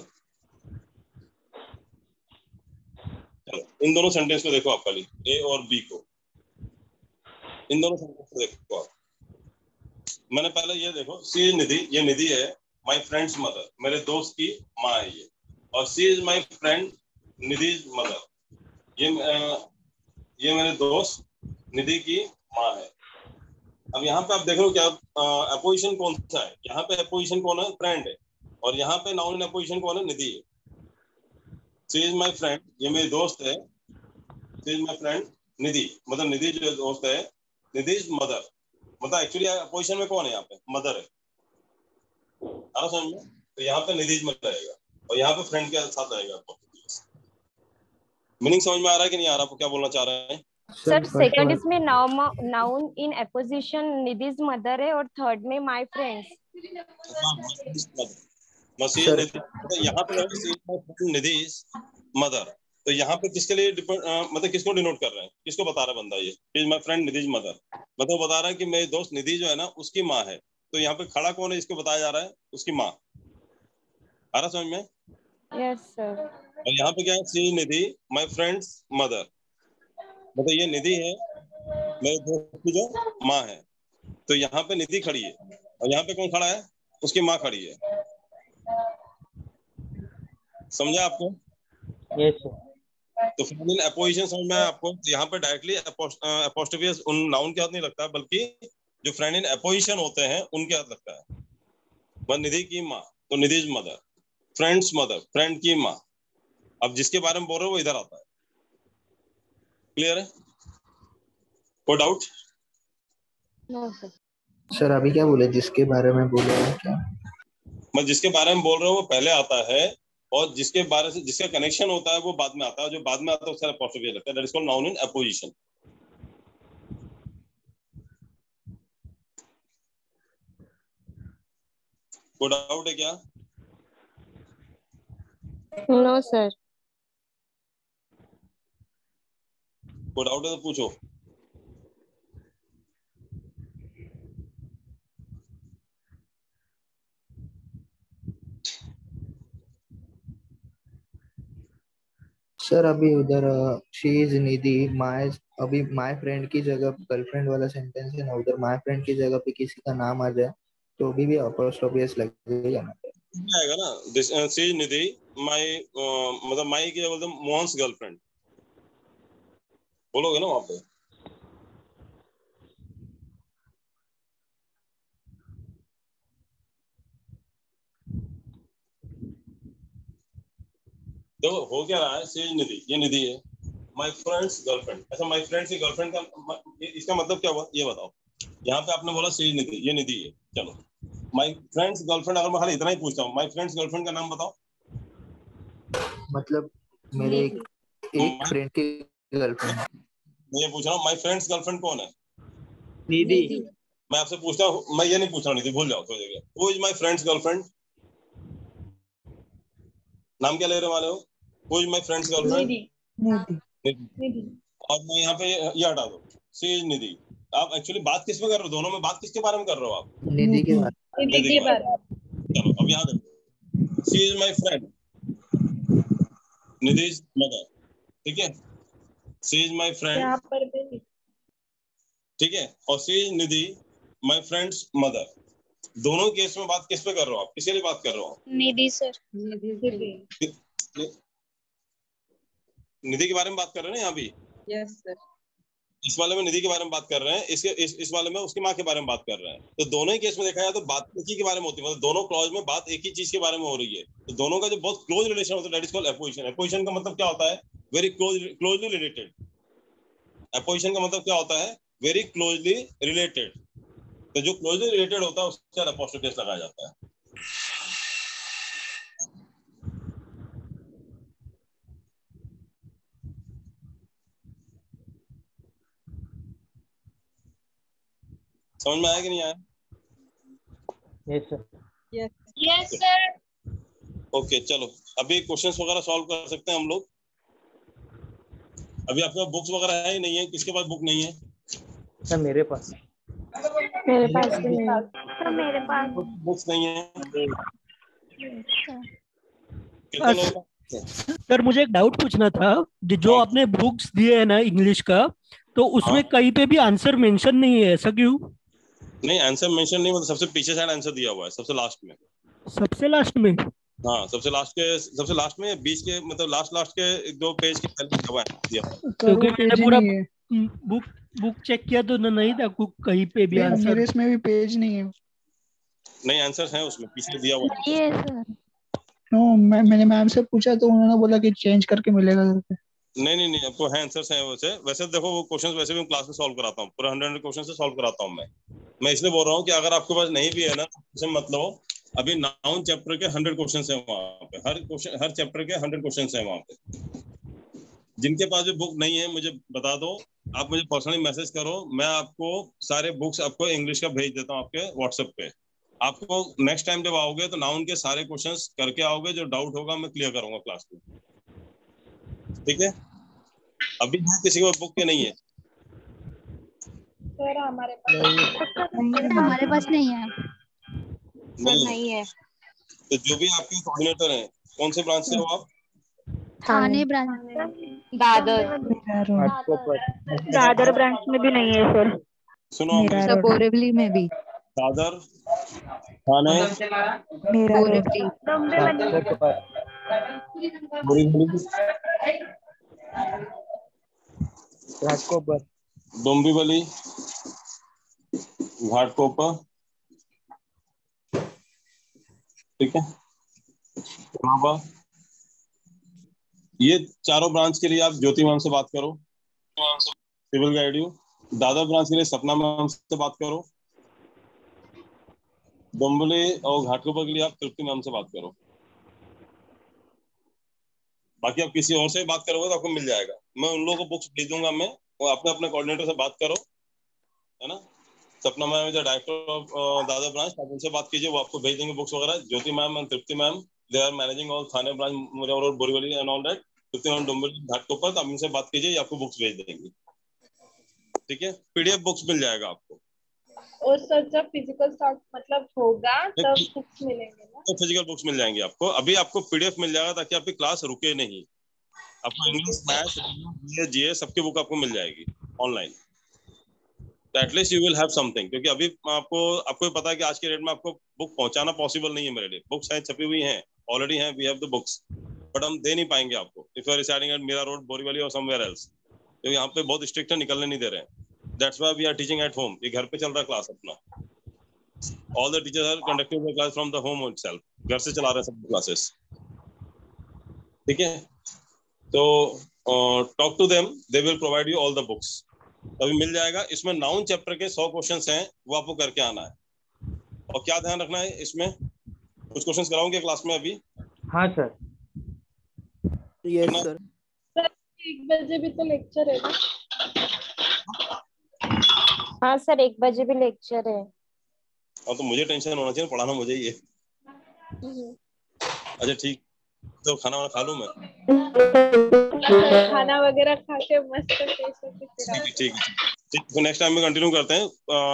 चलो इन दोनों सेंटेंस को देखो आप, खाली ए और बी को, इन दोनों सेंटेंस को देखो आप। मैंने पहले ये देखो, सी इज निधि, ये निधि है माय फ्रेंड्स मदर, मेरे दोस्त की माँ है ये, और she is my friend Nidhi's mother, ये मेरे दोस्त निधि की माँ है। अब यहाँ पे आप देख लो क्या अपोजिशन कौन सा है, यहाँ पे अपोजिशन कौन है, फ्रेंड है, और यहाँ पे नाउन इन अपोजिशन कौन है, निधि है। सी इज माय फ्रेंड, ये मेरी दोस्त है, सी इज माय फ्रेंड निधि, मतलब निधि जो दोस्त है, निधि's मदर, मतलब एक्चुअली अपोजिशन में कौन है, यहाँ पे मदर है, समझ में? तो यहाँ पे निधि's मदर रहेगा और यहाँ पे फ्रेंड के साथ रहेगा। मीनिंग समझ में आ रहा है कि नहीं आ रहा, आपको क्या बोलना चाह रहे हैं? सर सेकंड इसमें noun in opposition Nidhi's mother है और थर्ड में माय फ्रेंड्स। यहाँ पे निधि's मदर, तो यहाँ पे किसके लिए मतलब किसको डिनोट कर रहे हैं, किसको बता रहा है बंदा, ये माय फ्रेंड निधि's मदर, मतलब बता रहा है कि मेरी दोस्त निधि जो है ना उसकी माँ है। तो यहाँ पे खड़ा कौन है, इसको बताया जा रहा है उसकी माँ। आ रहा समझ में? Yes sir. और यहाँ पे क्या है, सी निधि माय फ्रेंड्स मदर, मतलब ये निधि है मेरे दोस्त की जो माँ है, तो यहाँ पे निधि खड़ी है और यहाँ पे कौन खड़ा है, उसकी माँ खड़ी है। समझा आपको? Yes sir. तो फेमिनिन अपोजिशन समझ में आया आपको? यहाँ पे डायरेक्टली अपोस्ट्रोफी उन नाउन के हाथ नहीं लगता, बल्कि जो फ्रेंड इन अपोजिशन होते हैं उनके हाथ लगता है। बस निधि की माँ, तो Nidhi's mother, friends mother, friend की माँ। अब जिसके बारे में बोल रहे हो वो इधर आता है। क्लियर है? कोई डाउट? No sir. सर अभी क्या बोले, जिसके बारे में बोले हैं क्या? मैं जिसके बारे में बोल रहा हूँ वो पहले आता है, और जिसके बारे से जिसका कनेक्शन होता है वो बाद में आता है, जो बाद में आता है उसका अपोस्ट्रोफी लगता है, that is called noun in opposition. कोई डाउट है क्या? No sir. कोई डाउट है तो पूछो। सर अभी उधर शी इज निधि माय, अभी माय फ्रेंड की जगह गर्लफ्रेंड वाला सेंटेंस है ना, उधर माय फ्रेंड की जगह पे किसी का नाम आ जाए तो भी apostrophe s लगेगा ना आएगा ना। दिस सी निधि माय मतलब माई क्या बोलते हैं, मोहन्स गर्लफ्रेंड बोलोगे ना वहां पे। देखो हो क्या रहा है, सी निधि, ये निधि है, माय फ्रेंड्स गर्लफ्रेंड। अच्छा माय फ्रेंड्स की गर्लफ्रेंड का इसका मतलब क्या हुआ ये बताओ। यहाँ पे आपने बोला सी निधि, ये निधि है, चलो माय फ्रेंड्स गर्लफ्रेंड, अगर मैं खाली इतना ही पूछता हूँ, माय फ्रेंड्स गर्लफ्रेंड का नाम बताओ। मतलब मेरे एक फ्रेंड की गर्लफ्रेंड। मैं ये पूछ रहा हूँ माय फ्रेंड्स गर्लफ्रेंड कौन है? निधि। मैं आपसे पूछता हूँ, मैं ये नहीं पूछ रहा निधि, भूल जाओ थोड़ी जगह। Who is my friend's girlfriend, नाम क्या ले रहे वाले हो? Who is my friend's girlfriend? Nidhi. और मैं यहाँ पे ये हटा दो, सी इज निधि। आप एक्चुअली बात किस में कर रहे हो, दोनों में बात किसके बारे में कर रहे हो आप? निधि के बारे में। निधि के बारे में। चलो अब यहाँ देखो, she is my friend, Nidhi is mother, ठीक है। सी इज माय फ्रेंड, ठीक है, और she is Nidhi my friend's mother. दोनों केस में बात किस पे कर रहे हो आप, किसके लिए बात कर रहे हो? निधि सर। निधि के बारे में बात कर रहे हैं ना यहाँ भी। Yes sir. इस वाले में निधि के बारे में बात कर रहे हैं, इस वाले में उसकी माँ के बारे में बात कर रहे हैं। तो दोनों ही केस में देखा जाए तो बात एक ही के बारे में होती है, मतलब दोनों क्लॉज में बात एक ही चीज के बारे में हो रही है। तो दोनों का जो बहुत क्लोज रिलेशन होता है, that is called apposition. Apposition का मतलब क्या होता है? Very closely related. एपोजिशन का मतलब क्या होता है? Very closely related. तो जो क्लोजली रिलेटेड होता है उसके साथ अपोस्ट्रोफी एस लगाया जाता है। समझ में आया कि नहीं आया? Yes sir. Yes sir. Okay चलो, अभी क्वेश्चंस वगैरह सॉल्व कर सकते हैं हम लोग। अभी आपके पास बुक्स वगैरह है ही नहीं है, किसके पास बुक नहीं है? सर मेरे पास। मेरे पास भी नहीं है। मेरे पास बुक्स नहीं है कितने लोग? सर मुझे एक डाउट पूछना था, जो आपने बुक्स दिए है ना इंग्लिश का, तो उसमें कहीं पे भी आंसर मेंशन नहीं है, ऐसा क्यों? नहीं आंसर मेंशन नहीं, मतलब सबसे पीछे साइड आंसर दिया हुआ है, सबसे लास्ट में। सबसे लास्ट में? हाँ सबसे लास्ट में, बीच के मतलब लास्ट के एक दो पेज के पहले दिया हुआ है। क्योंकि मैंने पूरा बुक चेक किया तो नहीं था कहीं पे भी आंसर। मेरे इसमें भी पेज नहीं है। नहीं आंसर है उसमें, पीछे दिया हुआ है। ये सर नो मैंने मैम से पूछा तो उन्होंने बोला कि चेंज करके मिलेगा करके। नहीं आपको है आंसर्स हैं वैसे देखो वो क्वेश्चंस वैसे भी मैं क्लास में सॉल्व कराता हूँ, पूरा 100 क्वेश्चन से सॉल्व कराता हूँ मैं इसलिए बोल रहा हूँ कि अगर आपके पास नहीं भी है ना तो मतलब अभी नाउन चैप्टर के 100 क्वेश्चंस हैं वहाँ पे, हर चैप्टर के 100 क्वेश्चंस हैं वहाँ पे। जिनके पास जो बुक नहीं है मुझे बता दो, आप मुझे पर्सनली मैसेज करो, मैं आपको सारे बुक्स आपको इंग्लिश का भेज देता हूँ आपके व्हाट्सएप पे। आपको नेक्स्ट टाइम जब आओगे तो नाउन के सारे क्वेश्चंस करके आओगे, जो डाउट होगा मैं क्लियर करूंगा क्लास में, ठीक है। अभी किसी को बुक के नहीं है? सर हमारे पास नहीं है। नहीं है। तो जो भी आपके कोऑर्डिनेटर हैं, कौन से ब्रांच से हो आप? थाने ब्रांच। दादर ब्रांच में भी नहीं है सर। सुनो सर बोरेवली में भी। दादर, थाने, घाटकोपर, डोंबिवली, घाटकोपर, ठीक है। ये चारों ब्रांच के लिए आप ज्योति मैम से बात करो, civil guide you. Dadar branch के लिए सपना मैम से बात करो। डोंबिवली और घाटकोपर के लिए आप तृप्ति मैम से बात करो। बाकी आप किसी और से बात करोगे तो आपको मिल जाएगा। मैं उन लोगों को बुक्स भेज दूंगा, मैं वो अपने कोऑर्डिनेटर से बात करो, है ना। सपना मैम जो डायरेक्टर ऑफ दादर ब्रांच, आप उनसे बात कीजिए, वो आपको भेज देंगे बुक्स वगैरह। Jyoti ma'am and Tripti ma'am, they are managing all Thane branch, Muzaffarpur road, Borivali and all that. Tripti ma'am Dombivli, Ghatkopar, तो आप इनसे बात कीजिए, ये आपको बुक्स भेज देंगे, ठीक है। पीडीएफ बुक्स मिल जाएगा आपको। और सर जब फिजिकल स्टार्ट मतलब होगा तब बुक्स मिलेंगे ना? तो फिजिकल बुक्स मिल जाएंगी आपको। अभी आपको पीडीएफ मिल जाएगा ताकि आपकी क्लास रुके नहीं। आपको इंग्लिश, मैथ्स, जीएस सबकी बुक आपको मिल जाएगी online. At least you will have something, क्योंकि अभी आपको पता है कि आज के डेट में आपको बुक पहुंचाना पॉसिबल नहीं है मेरे लिए। बुक्स हैं, छपी हुई हैं, ऑलरेडी हैं, we have the books, but हम दे नहीं पाएंगे आपको if you are residing at Mira Road, Borivali और समवेयर एल्स, क्योंकि यहाँ पे बहुत स्ट्रिक्ट है, निकलने नहीं दे रहे हैं। That's why we are teaching at home. ये घर पे चल रहा है क्लास अपना। All the teachers are conducting the class from the home itself, घर से चला रहे हैं सब क्लासेस, ठीक है। तो talk to them, they will provide you all the books, तभी मिल जाएगा। इसमें नाउन चैप्टर के 100 क्वेश्चंस हैं, वो आपको करके आना है। और क्या ध्यान रखना है इसमें, कुछ क्वेश्चंस कराऊंगे क्लास में अभी। हाँ सर। Yes sir. सर 1 बजे भी तो लेक्चर है ना? हाँ सर 1 बजे भी लेक्चर है। हाँ तो मुझे टेंशन होना चाहिए, पढ़ाना मुझे ही है। अच्छा ठीक, तो खाना वाना खा लूं मैं? खाना वगैरह खा के मस्त फ्रेश होके फिर आओ। ठीक है, तो नेक्स्ट टाइम में कंटिन्यू करते हैं।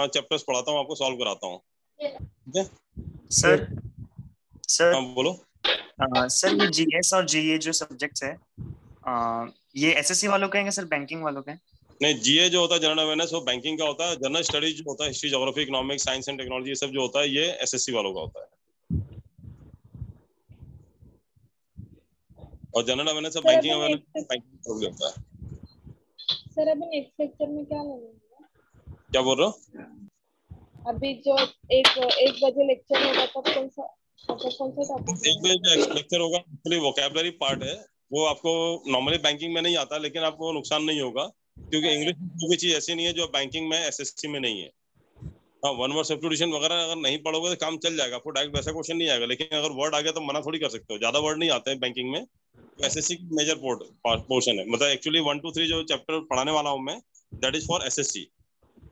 चैप्टर्स पढ़ाता हूँ आपको, सॉल्व कराता हूँ, ठीक है सर? सर हाँ बोलो। सर ये जीएस और जीए जो सब्जेक्ट्स है, ये एसएससी वालों का है सर, बैंकिंग वालों का है? नहीं, जीए जो होता है जनरल अवेयरनेस, वो बैंकिंग का होता है। जनरल स्टडीज जो होता है, history, geography, economics, science and technology, ये सब जो होता है, ये एसएससी वालों का होता है। और जनरल अवेयरनेस और बैंकिंग अवेयरनेस बैंकिंग होता है। सर अभी नेक्स्ट लेक्चर में क्या लगेगा? क्या बोल रहे हो? अभी जो एक बजे लेक्चर होगा तब कौन सा टॉपिक? 1 बजे लेक्चर होगा, एक्चुअली वोकैबुलरी पार्ट है, वो आपको नॉर्मली बैंकिंग में नहीं आता, लेकिन आपको नुकसान नहीं होगा, क्योंकि इंग्लिश कोई भी चीज ऐसी नहीं है जो बैंकिंग में एसएससी में नहीं है। हाँ, वन वर्ड सब्स्टिट्यूशन वगैरह अगर नहीं पढ़ोगे तो काम चल जाएगा, आपको डायरेक्ट वैसा क्वेश्चन नहीं आएगा, लेकिन अगर वर्ड आ गया तो मना थोड़ी कर सकते हो। ज्यादा वर्ड नहीं आते हैं बैंकिंग में, एसएससी की मेजर पोर्शन है। मतलब एक्चुअली 1 2 3 जो चैप्टर पढ़ाने वाला हूँ मैं, that is for SSC,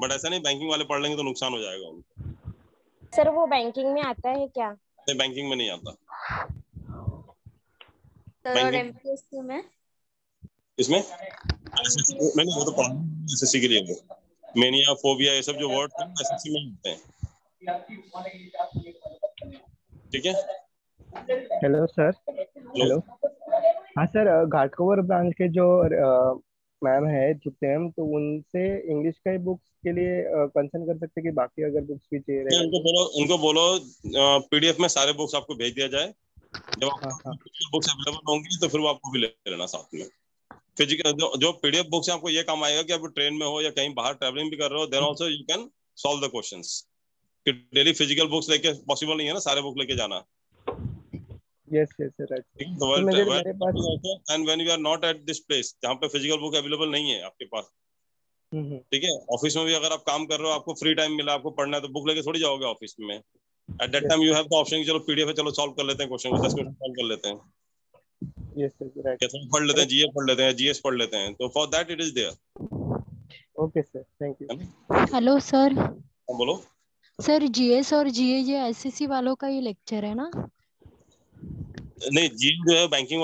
but ऐसा नहीं बैंकिंग वाले पढ़ लेंगे तो नुकसान हो जाएगा उनको। सर वो बैंकिंग में आता है क्या? नहीं, बैंकिंग में नहीं आता। और एमपीएससी में? इसमें नहीं, वो तो पढ़ाना एसएससी के लिए, वो मेनिया, फोबिया, ये सब जो वर्ड हैं एसएससी में होते हैं, ठीक है। Hello sir. हेलो हाँ सर, घाटकोपर ब्रांच के जो मैम है जितने हम, तो उनसे इंग्लिश का ही बुक्स के लिए कंसर्न कर सकते हैं कि बाकी अगर बुक्स भी चाहिए रहेगा? उनको बोलो पीडीएफ में सारे बुक्स आपको भेज दिया जाए। जब आपको बुक्स अवेलेबल होंगी तो फिर वो आपको भी ले लेना साथ में। फिजिकल जो पीडीएफ बुक्स है, आपको ये काम आएगा कि आप ट्रेन में हो या कहीं बाहर ट्रैवलिंग भी कर रहे हो, then also you can solve the questions. कि डेली फिजिकल बुक्स लेके पॉसिबल नहीं है ना सारे बुक लेके जाना। Yes yes right. तो मेरे पास and when you are not at this place जहाँ पे फिजिकल बुक अवेलेबल नहीं है आपके पास, ठीक है, ऑफिस में भी अगर आप काम कर रहे हो, आपको फ्री टाइम मिला, आपको पढ़ना है, तो बुक लेके थोड़ी जाओगे ऑफिस में। At that time you have the option कि चलो पीडीएफ है, चलो सॉल्व कर लेते हैं क्वेश्चन, 10 क्वेश्चन सॉल्व कर लेते हैं। Yes right. पढ़ लेते हैं, जीए पढ़ लेते हैं, जीएस पढ़ लेते हैं, तो for that it is there. Okay sir, thank you. Hello sir. बोलो सर जीएस और जीए ये एसएससी वालों का ही लेक्चर है ना? नहीं, जीए जो है बैंकिंग